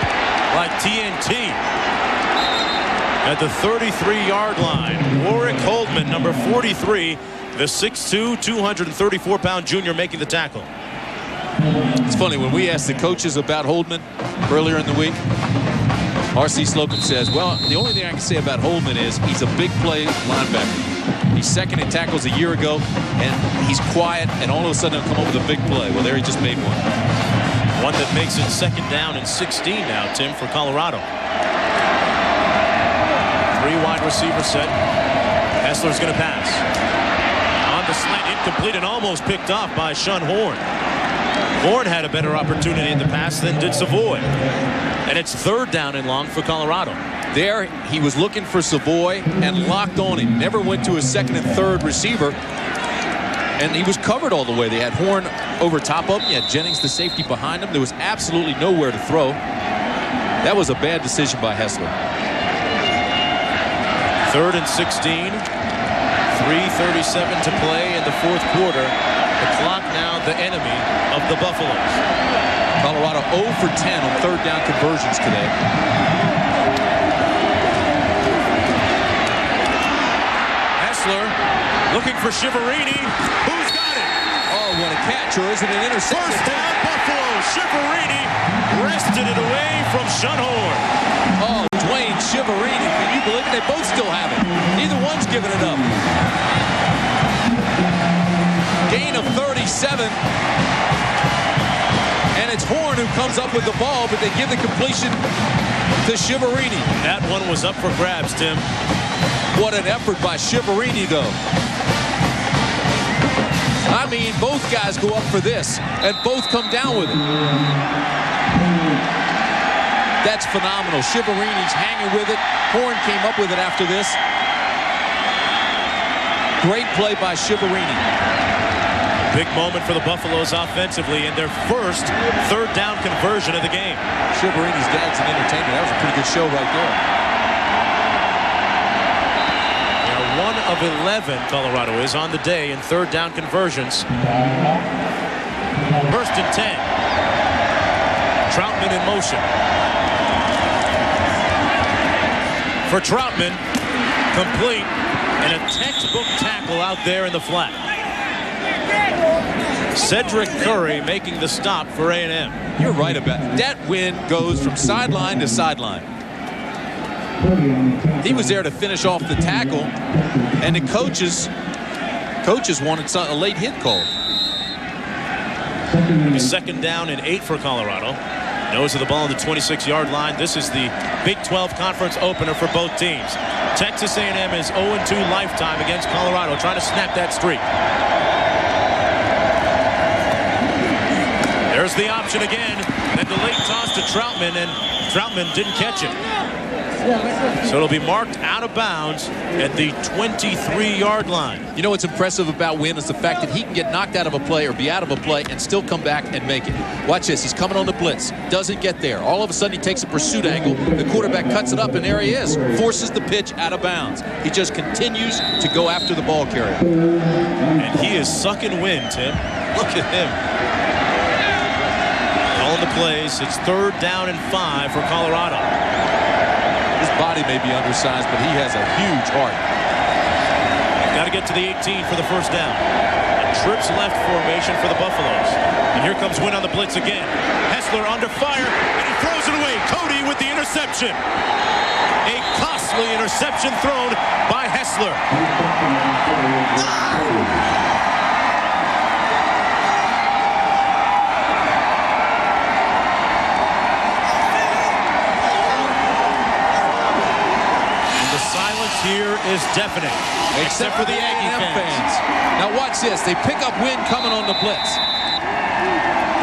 Speaker 10: like TNT. At the 33-yard line, Warwick Holdman, number 43, the 6'2", 234-pound junior making the tackle.
Speaker 3: It's funny, when we asked the coaches about Holdman earlier in the week, R.C. Slocum says, well, the only thing I can say about Holdman is he's a big play linebacker. He's 2nd in tackles a year ago, and he's quiet, and all of a sudden he'll come up with a big play. Well, there he just made one.
Speaker 10: One that makes it 2nd down and 16 now, Tim, for Colorado. 3 wide receiver set. Hessler's going to pass. On the slant, incomplete, and almost picked off by Shun Horn. Horn had a better opportunity in the pass than did Savoy. And it's 3rd down and long for Colorado.
Speaker 3: There, he was looking for Savoy and locked on him. Never went to his 2nd and 3rd receiver. And he was covered all the way. They had Horn over top of him. You had Jennings, the safety, behind him. There was absolutely nowhere to throw. That was a bad decision by Hessler.
Speaker 10: 3rd and 16. 3:37 to play in the 4th quarter. The clock now the enemy of the Buffaloes.
Speaker 3: Colorado 0 for 10 on 3rd down conversions today.
Speaker 10: Hessler looking for Shiverini. Who's got it?
Speaker 3: Oh, what a catch, or is it an interception?
Speaker 10: 1st down, Buffalo. Shiverini wrested it away from Shun Horn.
Speaker 3: Oh, Dwayne Shiverini. Can you believe it? They both still have it. Neither one's giving it up. Gain of 37. And it's Horn who comes up with the ball, but they give the completion to Shiverini.
Speaker 10: That one was up for grabs, Tim.
Speaker 3: What an effort by Shiverini, though. I mean, both guys go up for this, and both come down with it. That's phenomenal. Shiverini's hanging with it. Horn came up with it after this. Great play by Shiverini.
Speaker 10: Big moment for the Buffaloes offensively in their first 3rd down conversion of the game.
Speaker 3: Shiverini's dad's an entertainer. That was a pretty good show right there.
Speaker 10: of 11, Colorado is on the day in third down conversions. First and 10. Troutman in motion. For Troutman, complete, and a textbook tackle out there in the flat. Cedric Curry making the stop for A&M.
Speaker 3: You're right about it. That win goes from sideline to sideline. He was there to finish off the tackle, and the coaches wanted a late hit call.
Speaker 10: Second down and 8 for Colorado. Nose of the ball on the 26-yard line. This is the Big 12 conference opener for both teams. Texas A&M is 0-2 lifetime against Colorado, trying to snap that streak. There's the option again, and the late toss to Troutman, and Troutman didn't catch it. So it'll be marked out of bounds at the 23-yard line.
Speaker 3: You know what's impressive about Wynn is the fact that he can get knocked out of a play or be out of a play and still come back and make it. Watch this. He's coming on the blitz. Doesn't get there. All of a sudden he takes a pursuit angle. The quarterback cuts it up, and there he is. Forces the pitch out of bounds. He just continues to go after the ball carrier.
Speaker 10: And he is sucking wind, Tim. Look at him. Calling the plays. It's third down and 5 for Colorado.
Speaker 3: His body may be undersized, but he has a huge heart.
Speaker 10: Got to get to the 18 for the first down. A trips left formation for the Buffaloes. And here comes Wynn on the blitz again. Hessler under fire, and he throws it away. Cody with the interception. A costly interception thrown by Hessler. Here is deafening, except for the A&M fans.
Speaker 3: Now watch this. They pick up Wynn coming on the blitz.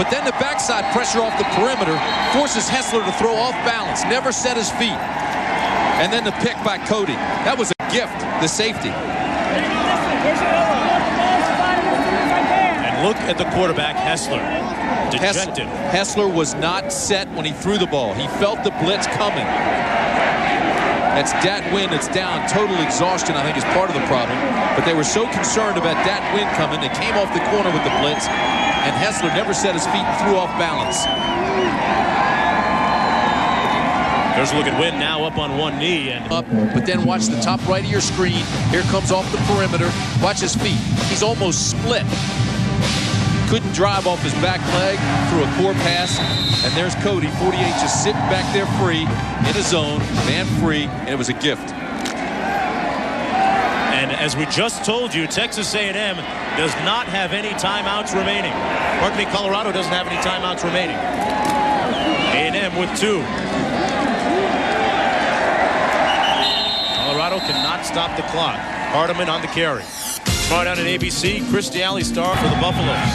Speaker 3: But then the backside pressure off the perimeter forces Hessler to throw off balance, never set his feet. And then the pick by Cody. That was a gift, the safety.
Speaker 10: And look at the quarterback, Hessler. Dejected.
Speaker 3: Hessler was not set when he threw the ball. He felt the blitz coming. That's Dat Wynn that's down. Total exhaustion, I think, is part of the problem. But they were so concerned about Dat Wynn coming, they came off the corner with the blitz, and Hessler never set his feet and threw off balance.
Speaker 10: There's a look at Wynn now up on one knee. And
Speaker 3: up, but then watch the top right of your screen. Here comes off the perimeter. Watch his feet. He's almost split. Couldn't drive off his back leg through a core pass. And there's Cody, 48, just sitting back there free in his zone, man free, and it was a gift.
Speaker 10: And as we just told you, Texas A&M does not have any timeouts remaining. Pardon me, Colorado doesn't have any timeouts remaining. A&M with 2. Colorado cannot stop the clock. Hardeman on the carry. Smart out at ABC, Christy Alley-Star for the Buffaloes.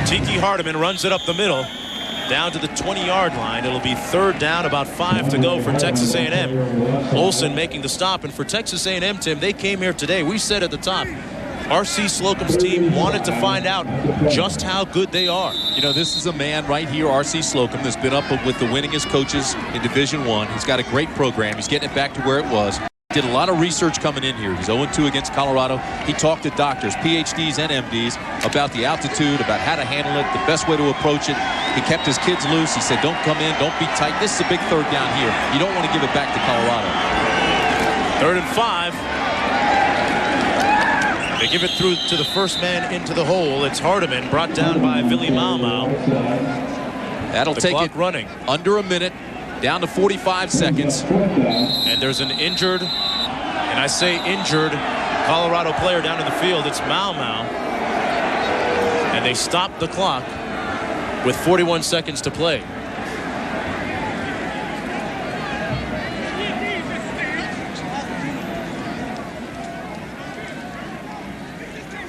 Speaker 10: Tiki Hardeman runs it up the middle, down to the 20-yard line. It'll be third down, about 5 to go for Texas A&M. Olsen making the stop, and for Texas A&M, Tim, they came here today. We said at the top, R.C. Slocum's team wanted to find out just how good they are.
Speaker 3: You know, this is a man right here, R.C. Slocum, that's been up with the winningest coaches in Division I. He's got a great program. He's getting it back to where it was. Did a lot of research coming in here. He's 0-2 against Colorado. He talked to doctors, PhDs and MDs, about the altitude, about how to handle it, the best way to approach it. He kept his kids loose. He said, don't come in, don't be tight. This is a big third down here. You don't want to give it back to Colorado.
Speaker 10: 3rd and 5. They give it through to the first man into the hole. It's Hardeman, brought down by Billy Mau.
Speaker 3: That'll take it running under a minute. Down to 45 seconds.
Speaker 10: And there's an injured, and I say injured, Colorado player down in the field. It's Mau. And they stop the clock with 41 seconds to play.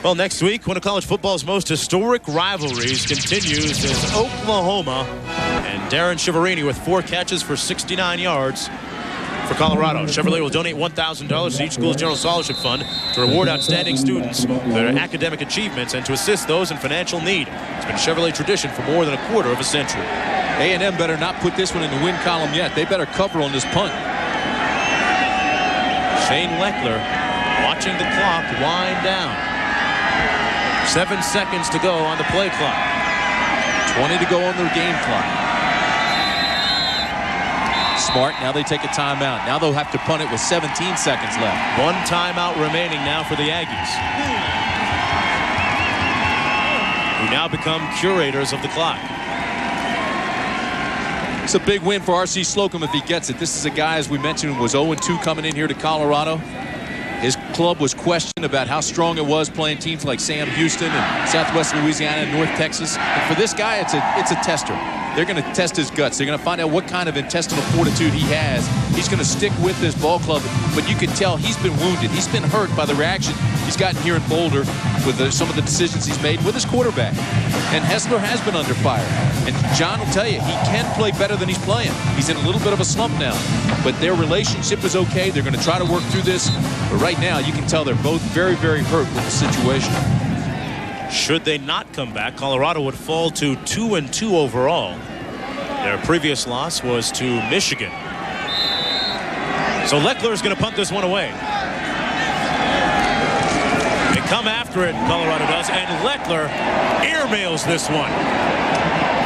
Speaker 10: Well, next week, one of college football's most historic rivalries continues as Oklahoma and Darren Chiaverini with 4 catches for 69 yards for Colorado. Chevrolet will donate $1,000 to each school's general scholarship fund to reward outstanding students for their academic achievements and to assist those in financial need. It's been Chevrolet tradition for more than a quarter of a century.
Speaker 3: A&M better not put this one in the win column yet. They better cover on this punt.
Speaker 10: Shane Leckler watching the clock wind down. 7 seconds to go on the play clock.
Speaker 3: 20 to go on the game clock. Smart. Now they take a timeout. Now they'll have to punt it with 17 seconds left.
Speaker 10: One timeout remaining now for the Aggies, who now become curators of the clock.
Speaker 3: It's a big win for R.C. Slocum if he gets it. This is a guy, as we mentioned, was 0-2 coming in here to Colorado. His club was questioned about how strong it was playing teams like Sam Houston and Southwest Louisiana and North Texas. And for this guy, it's a tester. They're going to test his guts. They're going to find out what kind of intestinal fortitude he has. He's going to stick with this ball club, but you can tell he's been wounded. He's been hurt by the reaction he's gotten here in Boulder with some of the decisions he's made with his quarterback. And Hessler has been under fire. And John will tell you, he can play better than he's playing. He's in a little bit of a slump now, but their relationship is okay. They're going to try to work through this. But right now, you can tell they're both very, very hurt with the situation.
Speaker 10: Should they not come back, Colorado would fall to 2-2 overall. Their previous loss was to Michigan. So Leckler is going to punt this one away. They come after it, Colorado does, and Leckler airmails this one,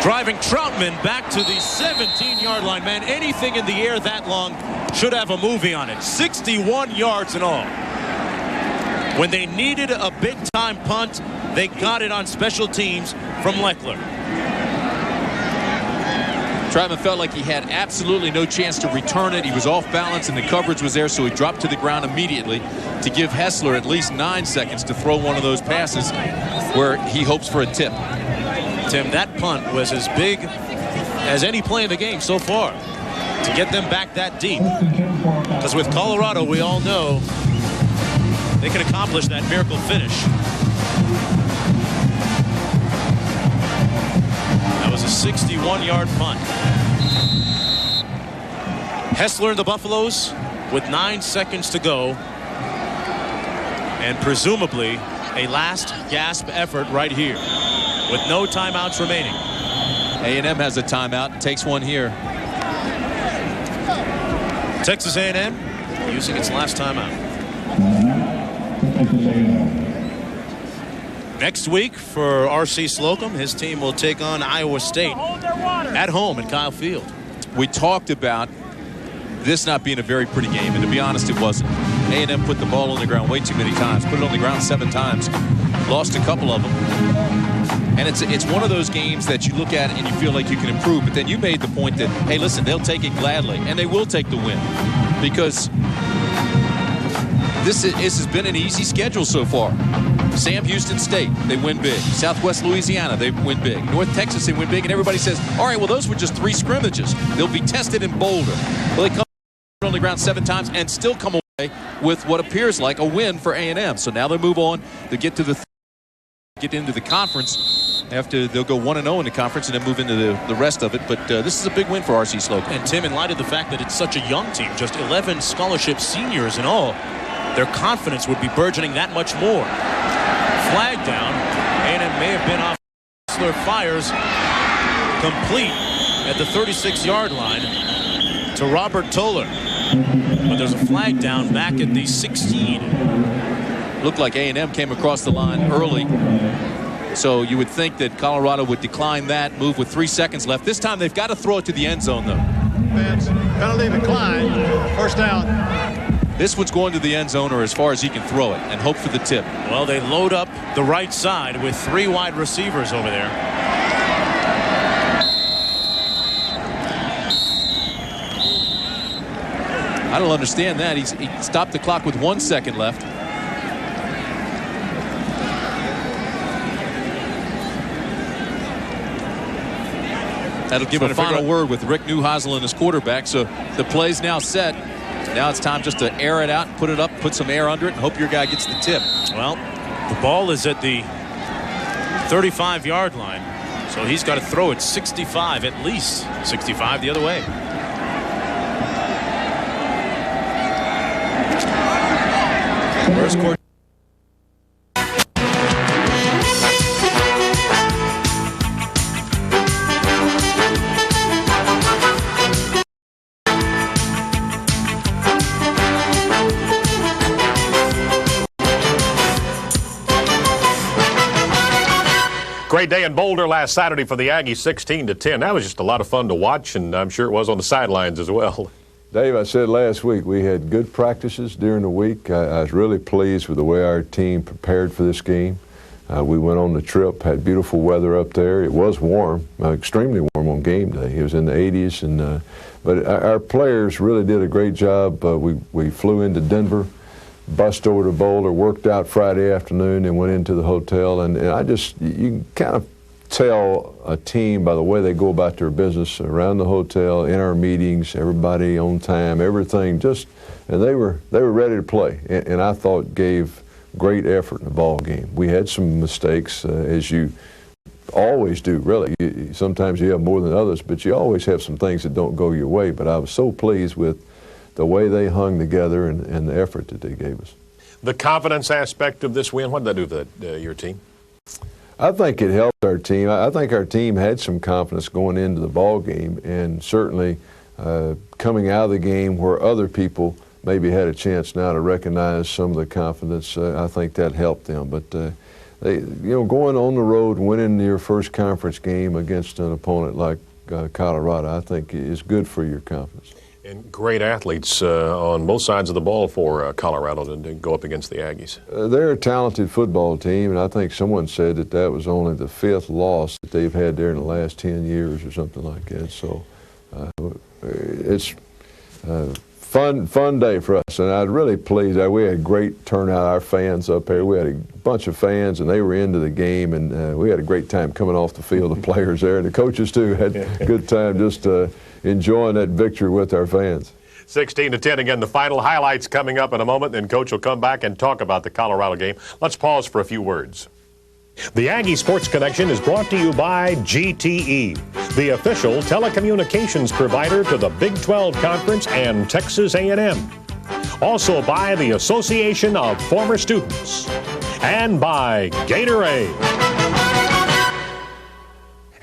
Speaker 10: driving Troutman back to the 17-yard line. Man, anything in the air that long should have a movie on it. 61 yards in all. When they needed a big-time punt, they got it on special teams from Leckler.
Speaker 3: Troutman felt like he had absolutely no chance to return it. He was off balance and the coverage was there, so he dropped to the ground immediately to give Hessler at least 9 seconds to throw one of those passes where he hopes for a tip.
Speaker 10: Tim, that punt was as big as any play in the game so far to get them back that deep. Because with Colorado, we all know they can accomplish that miracle finish. That was a 61-yard punt. Hessler and the Buffaloes with 9 seconds to go, and presumably a last gasp effort right here with no timeouts remaining.
Speaker 3: A&M has a timeout and takes one here.
Speaker 10: Texas A&M using its last timeout. Next week for R.C. Slocum, his team will take on Iowa State at home at Kyle Field.
Speaker 3: We talked about this not being a very pretty game, and to be honest, it wasn't. A&M put the ball on the ground way too many times, put it on the ground 7 times, lost a couple of them. And it's one of those games that you look at and you feel like you can improve, but then you made the point that, hey, listen, they'll take it gladly, and they will take the win, because this has been an easy schedule so far. Sam Houston State, they win big. Southwest Louisiana, they win big. North Texas, they win big. And everybody says, all right, well, those were just 3 scrimmages. They'll be tested in Boulder. Well, they come on the ground 7 times and still come away with what appears like a win for A&M. So now they move on. They get to get into the conference. After they'll go 1-0 in the conference and then move into the rest of it. But this is a big win for R.C. Slocum.
Speaker 10: And Tim, in light of the fact that it's such a young team, just 11 scholarship seniors in all, their confidence would be burgeoning that much more. Flag down. A&M may have been off. Hessler fires complete at the 36-yard line to Robert Toller. But there's a flag down back at the 16.
Speaker 3: Looked like A&M came across the line early. So you would think that Colorado would decline that, move with 3 seconds left. This time they've got to throw it to the end zone, though.
Speaker 4: Penalty decline. First down.
Speaker 3: This one's going to the end zone or as far as he can throw it and hope for the tip.
Speaker 10: Well, they load up the right side with 3 wide receivers over there.
Speaker 3: I don't understand that. He stopped the clock with 1 second left. That'll give a final word with Rick Neuheisel and his quarterback. So the play's now set. Now it's time just to air it out, put it up, put some air under it, and hope your guy gets the tip.
Speaker 10: Well, the ball is at the 35-yard line, so he's got to throw it 65, at least 65 the other way. Where's court?
Speaker 11: Great day in Boulder last Saturday for the Aggies, 16-10. That was just a lot of fun to watch, and I'm sure it was on the sidelines as well.
Speaker 12: Dave, I said last week we had good practices during the week. I was really pleased with the way our team prepared for this game. We went on the trip, had beautiful weather up there. It was warm, extremely warm on game day. It was in the 80s, but our players really did a great job. We flew into Denver, bussed over to Boulder, worked out Friday afternoon, and went into the hotel. And you can kind of tell a team by the way they go about their business around the hotel, in our meetings, everybody on time, everything. And they were ready to play, and I thought gave great effort in the ball game. We had some mistakes, as you always do, really. Sometimes you have more than others, but you always have some things that don't go your way. But I was so pleased with the way they hung together and the effort that they gave us.
Speaker 11: The confidence aspect of this win, what did that do for your team?
Speaker 12: I think it helped our team. I think our team had some confidence going into the ball game, and certainly coming out of the game where other people maybe had a chance now to recognize some of the confidence, I think that helped them. But going on the road, winning your first conference game against an opponent like Colorado, I think is good for your confidence.
Speaker 11: And great athletes on both sides of the ball for Colorado to go up against the Aggies.
Speaker 12: They're a talented football team, and I think someone said that was only the 5th loss that they've had there in the last 10 years or something like that. So it's a fun day for us, and I was really pleased. We had a great turnout, our fans up here. We had a bunch of fans, and they were into the game, and we had a great time coming off the field, the players there, and the coaches too had a good time just enjoying that victory with our fans.
Speaker 11: 16-10 again, the final highlights coming up in a moment, then Coach will come back and talk about the Colorado game. Let's pause for a few words. The Aggie Sports Connection is brought to you by GTE, the official telecommunications provider to the Big 12 Conference and Texas A&M. Also by the Association of Former Students, and by Gatorade.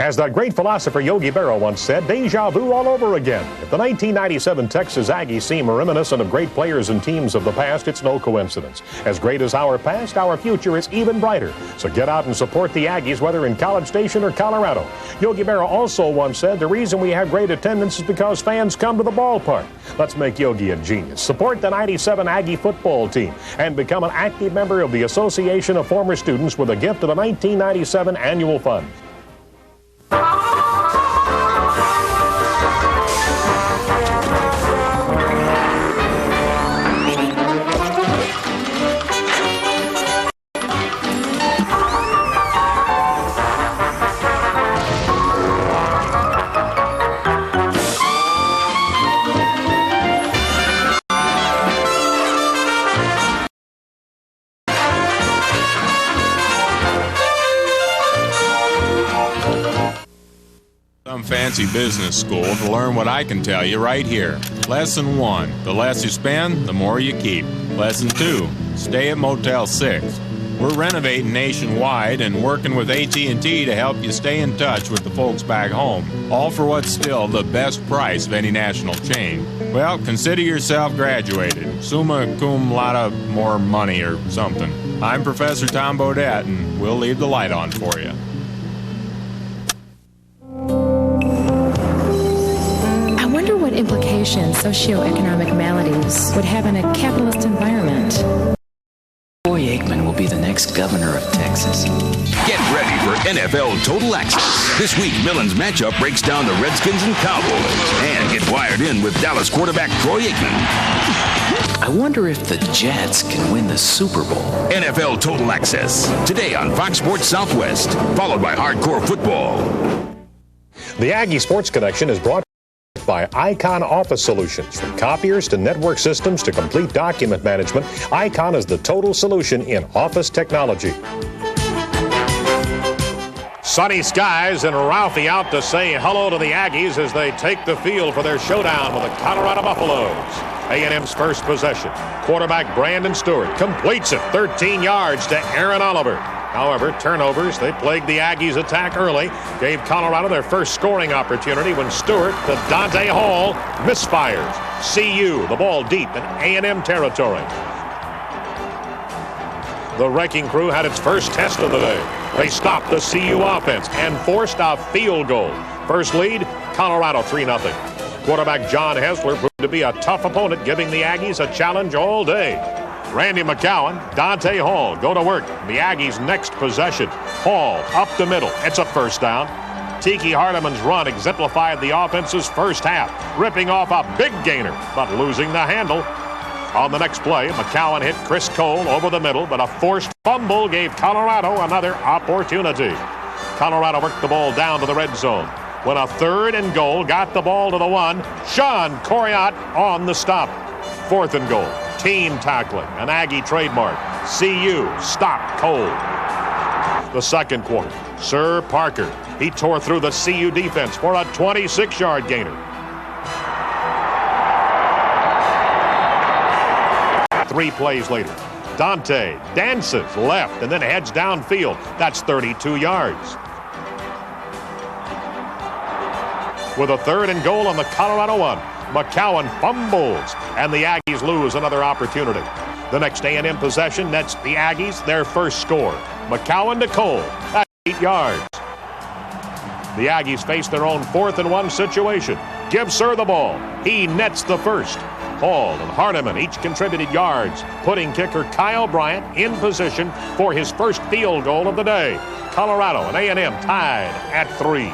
Speaker 11: As that great philosopher Yogi Berra once said, deja vu all over again. If the 1997 Texas Aggies seem reminiscent of great players and teams of the past, it's no coincidence. As great as our past, our future is even brighter. So get out and support the Aggies, whether in College Station or Colorado. Yogi Berra also once said, the reason we have great attendance is because fans come to the ballpark. Let's make Yogi a genius. Support the 97 Aggie football team and become an active member of the Association of Former Students with a gift of the 1997 annual fund.
Speaker 13: Fancy business school to learn what I can tell you right here. Lesson 1, the less you spend, the more you keep. Lesson 2, stay at Motel 6. We're renovating nationwide and working with AT&T to help you stay in touch with the folks back home, all for what's still the best price of any national chain. Well, consider yourself graduated. Summa cum laude, more money or something. I'm Professor Tom Bodette, and we'll leave the light on for you.
Speaker 14: What implications socioeconomic maladies would have in a capitalist environment.
Speaker 15: Troy Aikman will be the next governor of Texas.
Speaker 16: Get ready for NFL Total Access. This week, Millen's matchup breaks down the Redskins and Cowboys. And get wired in with Dallas quarterback Troy Aikman.
Speaker 15: I wonder if the Jets can win the Super Bowl.
Speaker 16: NFL Total Access. Today on Fox Sports Southwest. Followed by Hardcore Football.
Speaker 11: The Aggie Sports Connection is brought by Icon Office Solutions. From copiers to network systems to complete document management, Icon is the total solution in office technology. Sunny skies and Ralphie out to say hello to the Aggies as they take the field for their showdown with the Colorado Buffaloes. A&M's first possession. Quarterback Brandon Stewart completes it 13 yards to Aaron Oliver. However, turnovers, they plagued the Aggies' attack early, gave Colorado their first scoring opportunity when Stewart to Dante Hall misfires. CU, the ball deep in A&M territory. The wrecking crew had its first test of the day. They stopped the CU offense and forced a field goal. First lead, Colorado 3-0. Quarterback John Hessler proved to be a tough opponent, giving the Aggies a challenge all day. Randy McCowan, Dante Hall go to work. The Aggies' next possession. Hall up the middle. It's a first down. Tiki Hardeman's run exemplified the offense's first half, ripping off a big gainer, but losing the handle. On the next play, McCowan hit Chris Cole over the middle, but a forced fumble gave Colorado another opportunity. Colorado worked the ball down to the red zone. When a 3rd and goal got the ball to the 1, Sean Coriat on the stop. 4th and goal, team tackling, an Aggie trademark. CU stopped Cole. The second quarter, Sir Parker. He tore through the CU defense for a 26-yard gainer. 3 plays later, Dante dances left and then heads downfield. That's 32 yards. With a 3rd and goal on the Colorado 1, McCowan fumbles, and the Aggies lose another opportunity. The next A&M possession nets the Aggies their first score. McCowan to Cole, that's 8 yards. The Aggies face their own 4th and 1 situation. Give Sir the ball. He nets the first. Hall and Hardeman each contributed yards, putting kicker Kyle Bryant in position for his first field goal of the day. Colorado and A&M tied at 3.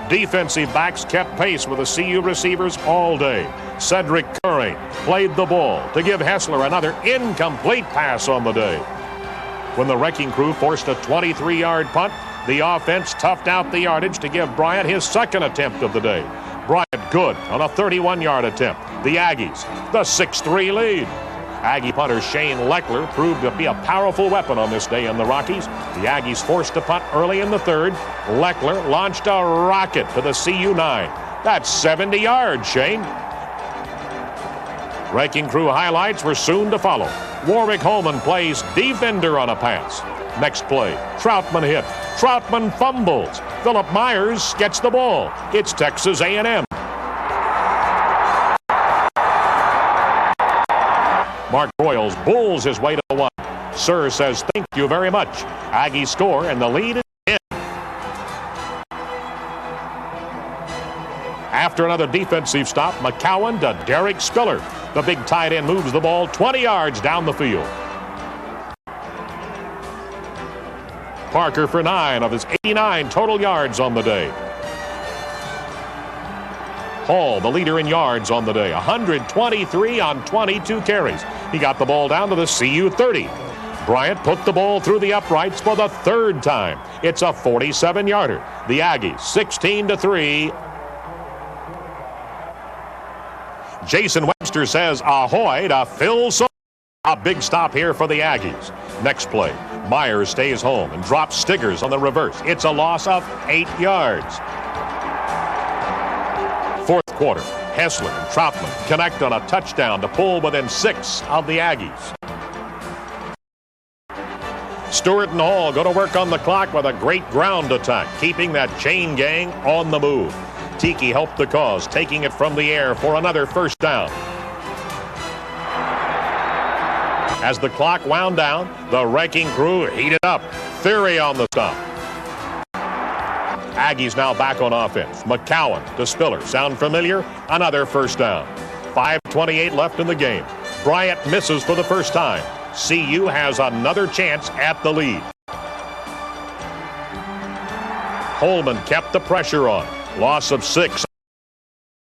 Speaker 11: Defensive backs kept pace with the CU receivers all day. Cedric Curry played the ball to give Hessler another incomplete pass on the day. When the wrecking crew forced a 23-yard punt, the offense toughed out the yardage to give Bryant his second attempt of the day. Bryant good on a 31-yard attempt. The Aggies, the 6-3 lead. Aggie punter Shane Leckler proved to be a powerful weapon on this day in the Rockies. The Aggies forced a punt early in the 3rd. Leckler launched a rocket to the CU 9. That's 70 yards, Shane. Wrecking crew highlights were soon to follow. Warwick Holman plays defender on a pass. Next play, Troutman hit. Troutman fumbles. Philip Myers gets the ball. It's Texas A&M. Mark Royals bulls his way to the 1. Sir says thank you very much. Aggies score and the lead is 10. After another defensive stop, McCowan to Derek Spiller. The big tight end moves the ball 20 yards down the field. Parker for 9 of his 89 total yards on the day. Hall, the leader in yards on the day, 123 on 22 carries. He got the ball down to the CU 30. Bryant put the ball through the uprights for the 3rd time. It's a 47-yarder. The Aggies, 16-3. Jason Webster says ahoy to Phil Soto. A big stop here for the Aggies. Next play, Myers stays home and drops Stiggers on the reverse. It's a loss of 8 yards. 4th quarter, Hessler and Troutman connect on a touchdown to pull within 6 of the Aggies. Stewart and Hall go to work on the clock with a great ground attack, keeping that chain gang on the move. Tiki helped the cause, taking it from the air for another first down. As the clock wound down, the wrecking crew heated up. Theory on the stop. Aggies now back on offense. McCowan to Spiller. Sound familiar? Another first down. 5:28 left in the game. Bryant misses for the first time. CU has another chance at the lead. Holman kept the pressure on. Loss of 6.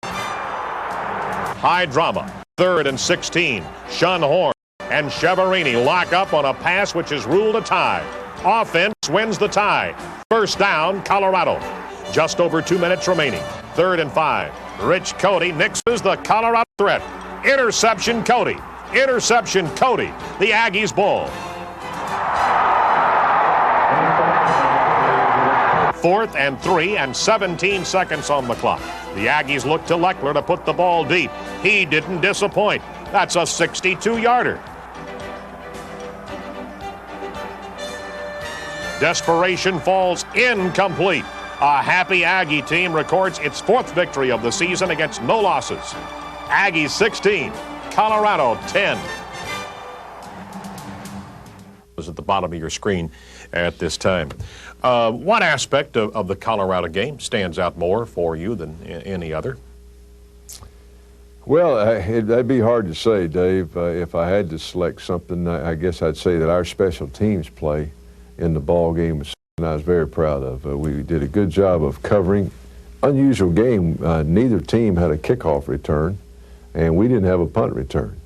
Speaker 11: High drama. 3rd and 16. Shun Horn and Cheverini lock up on a pass which is ruled a tie. Offense wins the tie. First down, Colorado. Just over 2 minutes remaining. 3rd and 5. Rich Cody nixes the Colorado threat. Interception, Cody. Interception, Cody. The Aggies ball. 4th and 3 and 17 seconds on the clock. The Aggies look to Leckler to put the ball deep. He didn't disappoint. That's a 62-yarder. Desperation falls incomplete. A happy Aggie team records its 4th victory of the season against no losses. Aggies 16, Colorado 10.
Speaker 7: is at the bottom of your screen at this time. What aspect of the Colorado game stands out more for you than any other?
Speaker 12: Well, that'd be hard to say, Dave. If I had to select something, I guess I'd say that our special teams play in the ball game was something I was very proud of. We did a good job of covering. Unusual game. Neither team had a kickoff return, and we didn't have a punt return.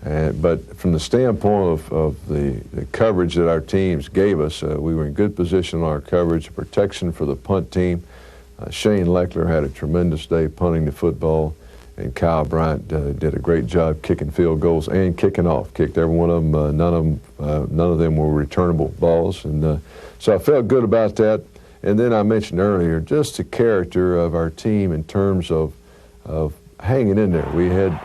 Speaker 12: But from the standpoint of the coverage that our teams gave us, we were in good position on our coverage, protection for the punt team. Shane Leckler had a tremendous day punting the football, and Kyle Bryant did a great job kicking field goals and kicking off. Kicked every one of them. None of them were returnable balls, and so I felt good about that. And then I mentioned earlier just the character of our team in terms of hanging in there. We had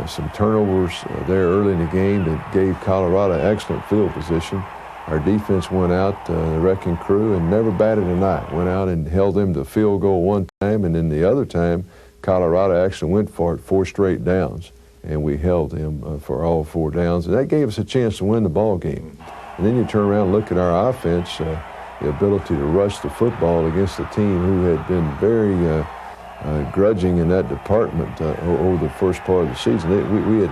Speaker 12: some turnovers there early in the game that gave Colorado excellent field position. Our defense went out, the wrecking crew, and never batted an eye. Went out and held them to field goal one time, and then the other time, Colorado actually went for it 4 straight downs, and we held them for all 4 downs, and that gave us a chance to win the ball game. And then you turn around and look at our offense, the ability to rush the football against a team who had been very grudging in that department over the first part of the season.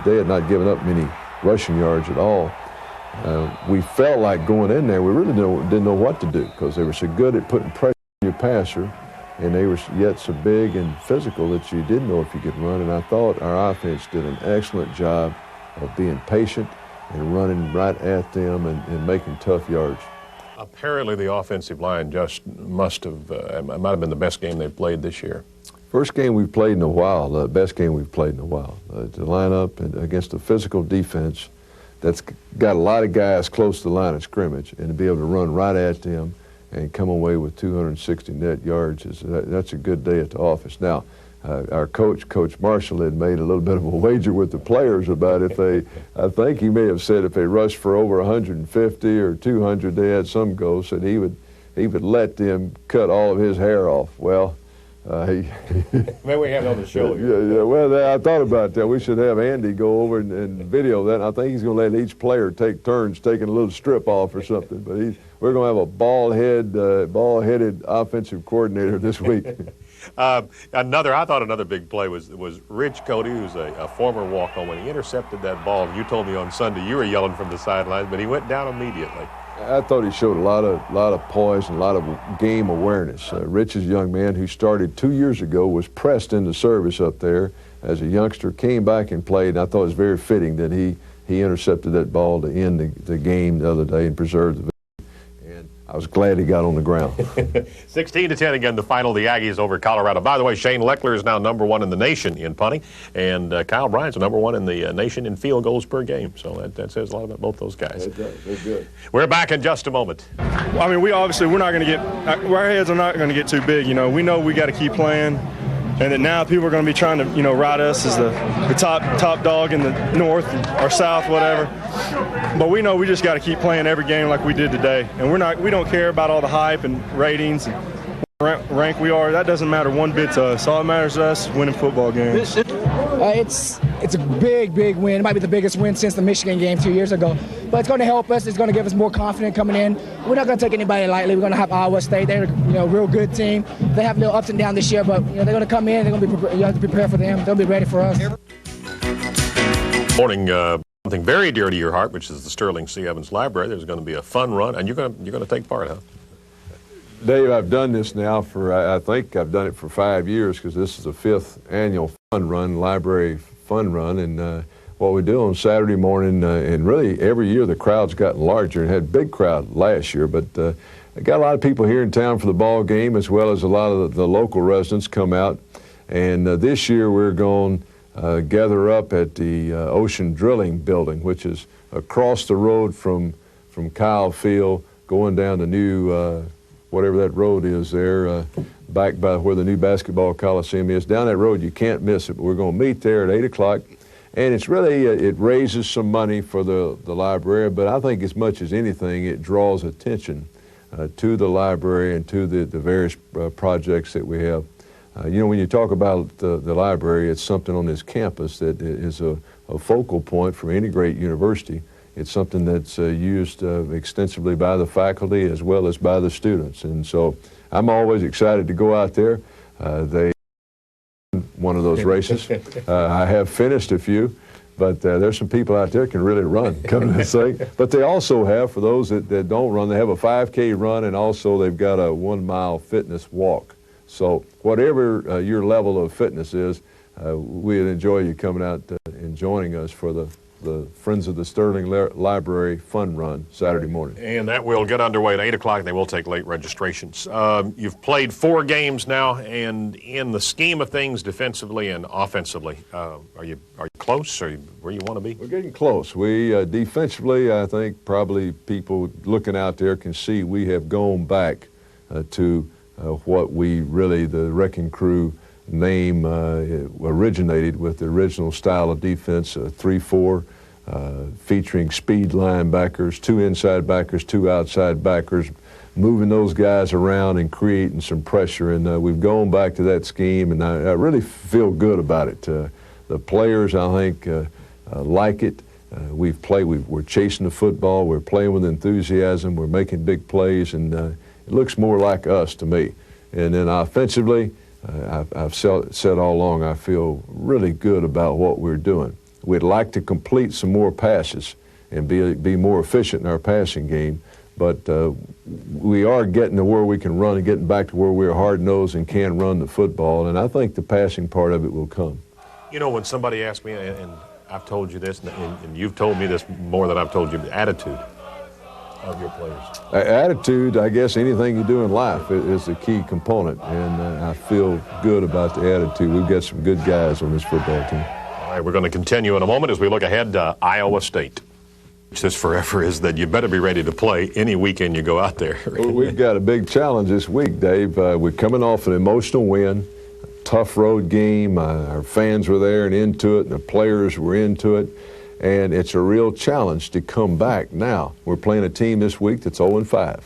Speaker 12: They had not given up many rushing yards at all. We felt like going in there, we really didn't know what to do because they were so good at putting pressure on your passer, and they were yet so big and physical that you didn't know if you could run. And I thought our offense did an excellent job of being patient and running right at them and making tough yards.
Speaker 7: Apparently the offensive line just might have been the best game they've played this year.
Speaker 12: First game we've played in a while, the best game we've played in a while. To line up against a physical defense that's got a lot of guys close to the line of scrimmage, and to be able to run right at them and come away with 260 net yards, that's a good day at the office. Now, our Coach Marshall, had made a little bit of a wager with the players about if they, I think he may have said if they rushed for over 150 or 200, they had some goals, and he would let them cut all of his hair off. Well,
Speaker 7: maybe we have it on the show.
Speaker 12: Yeah. Well, I thought about that. We should have Andy go over and video that. And I think he's going to let each player take turns taking a little strip off or something. But we're going to have a bald-headed offensive coordinator this week.
Speaker 7: I thought another big play was Rich Cody, who's a former walk-on. When he intercepted that ball, you told me on Sunday you were yelling from the sidelines, but he went down immediately.
Speaker 12: I thought he showed a lot of poise and a lot of game awareness. Rich is a young man who started 2 years ago, was pressed into service up there as a youngster, came back and played, and I thought it was very fitting that he intercepted that ball to end the game the other day and preserve the victory. And I was glad he got on the ground.
Speaker 7: 16-10 again, the final, the Aggies over Colorado. By the way, Shane Leckler is now #1 in the nation in punting, and Kyle Bryant's #1 in the nation in field goals per game. So that says a lot about both those guys.
Speaker 12: It does. They're good.
Speaker 7: We're back in just a moment.
Speaker 17: Well, I mean, we're not going to get, our heads are not going to get too big. We know we got to keep playing, and that now people are going to be trying to, ride us as the top dog in the north or south, whatever. But we know we just got to keep playing every game like we did today. And we don't care about all the hype and ratings and what rank we are. That doesn't matter one bit to us. All that matters to us is winning football games.
Speaker 18: It's a big win. It might be the biggest win since the Michigan game 2 years ago. But it's going to help us. It's going to give us more confidence coming in. We're not going to take anybody lightly. We're going to have Iowa State. They're a real good team. They have a little ups and downs this year, but they're going to come in. They're going to be. You have to prepare for them. They'll be ready for us.
Speaker 7: Morning. Something very dear to your heart, which is the Sterling C. Evans Library. There's going to be a fun run, and you're going to take part, huh?
Speaker 12: Dave, I've done this now I think I've done it for 5 years because this is the 5th annual library fun run. And what we do on Saturday morning, and really every year the crowd's gotten larger and had a big crowd last year, but I got a lot of people here in town for the ball game as well as a lot of the local residents come out. And this year we're going to gather up at the Ocean Drilling Building, which is across the road from Kyle Field, going down the new whatever that road is there, back by where the new basketball coliseum is. Down that road, you can't miss it. But we're going to meet there at 8 o'clock. And it's really, it raises some money for the library, but I think as much as anything, it draws attention to the library and to the various projects that we have. When you talk about the library, it's something on this campus that is a focal point for any great university. It's something that's used extensively by the faculty as well as by the students. And so I'm always excited to go out there. They one of those races. I have finished a few, but there's some people out there can really run, come to this thing. But they also have, for those that don't run, they have a 5K run, and also they've got a 1 mile fitness walk. So whatever your level of fitness is, we'd enjoy you coming out and joining us for the Friends of the Sterling Library Fun Run Saturday morning.
Speaker 7: And that will get underway at 8 o'clock. They will take late registrations. You've played 4 games now, and in the scheme of things, defensively and offensively, are you close? Are you where you want to be?
Speaker 12: We're getting close. We defensively, I think probably people looking out there can see we have gone back to what we really, the Wrecking Crew name originated with the original style of defense, 3-4, featuring speed linebackers, 2 inside backers, 2 outside backers, moving those guys around and creating some pressure. And we've gone back to that scheme, and I really feel good about it. The players, I think, like it. We're chasing the football, we're playing with enthusiasm, we're making big plays, and it looks more like us to me. And then offensively, I've said all along, I feel really good about what we're doing. We'd like to complete some more passes and be more efficient in our passing game, but we are getting to where we can run and getting back to where we're hard-nosed and can run the football, and I think the passing part of it will come.
Speaker 7: You know, when somebody asks me, and I've told you this, and you've told me this more than I've told you, the attitude of your players.
Speaker 12: Attitude, I guess anything you do in life is a key component, and I feel good about the attitude. We've got some good guys on this football team.
Speaker 7: All right, we're going to continue in a moment as we look ahead to Iowa State. This forever is that you better be ready to play any weekend you go out there.
Speaker 12: Well, we've got a big challenge this week, Dave. We're coming off an emotional win, tough road game. Our fans were there and into it, and the players were into it. And it's a real challenge to come back now. We're playing a team this week that's 0-5.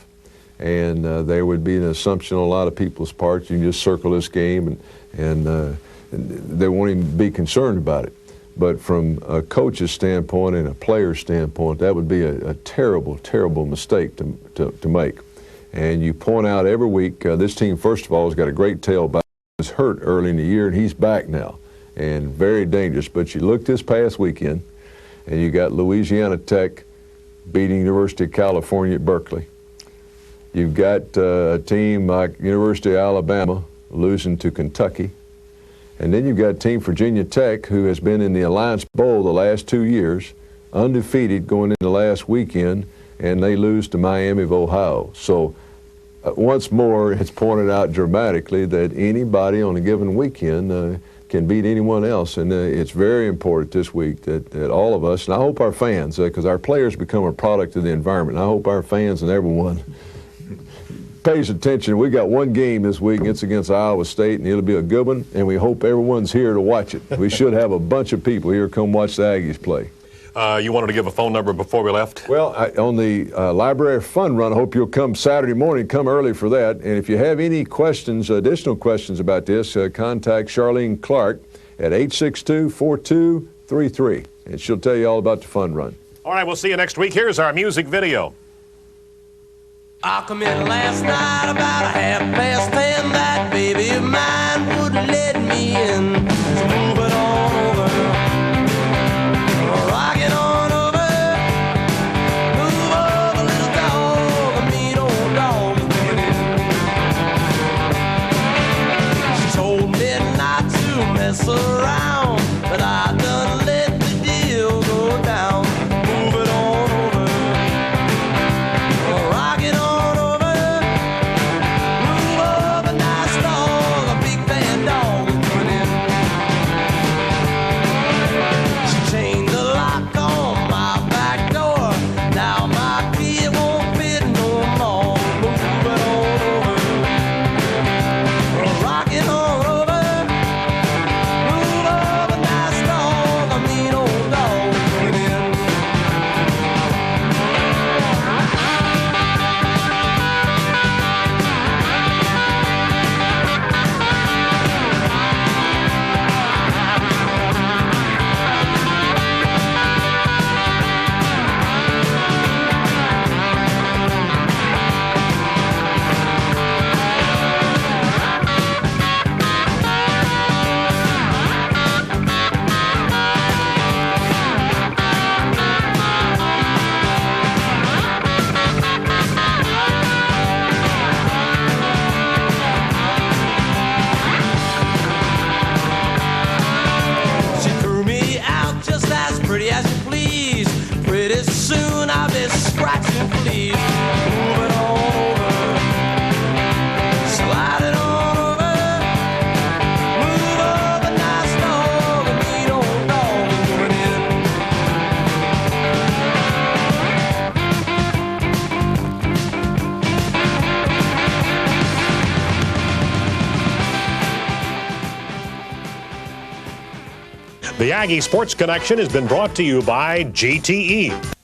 Speaker 12: And there would be an assumption on a lot of people's parts. You can just circle this game, and they won't even be concerned about it. But from a coach's standpoint and a player's standpoint, that would be a terrible, terrible mistake to make. And you point out every week, this team, first of all, has got a great tailback. He was hurt early in the year, and he's back now, and very dangerous. But you look this past weekend, and you got Louisiana Tech beating University of California at Berkeley. You've got a team like University of Alabama losing to Kentucky. And then you've got Team Virginia Tech, who has been in the Alliance Bowl the last 2 years, undefeated going into last weekend, and they lose to Miami of Ohio. So once more, it's pointed out dramatically that anybody on a given weekend can beat anyone else, and it's very important this week that all of us, and I hope our fans, because our players become a product of the environment, and I hope our fans and everyone pays attention. We got one game this week, it's against Iowa State, and it'll be a good one, and we hope everyone's here to watch it. We should have a bunch of people here come watch the Aggies play.
Speaker 7: You wanted to give a phone number before we left?
Speaker 12: Well, on the Library Fun Run, I hope you'll come Saturday morning, come early for that. And if you have any questions, additional questions about this, contact Charlene Clark at 862-4233, and she'll tell you all about the Fun Run.
Speaker 7: All right, we'll see you next week. Here's our music video.
Speaker 19: I come in last night about 10:30. That baby of mine wouldn't let me in. So move it on over. Rock it on over. Move over, little dog. A mean old dog is coming in. She told me not to mess around, but I done let the deal go down. Move it on over. Rock it on. Move over, nice dog, a big bad dog is coming in. Somebody scratching fleas. Move it on over. Slide it on over. Move over, nice dog. A neat old dog moving in.
Speaker 11: The Aggie Sports Connection has been brought to you by GTE.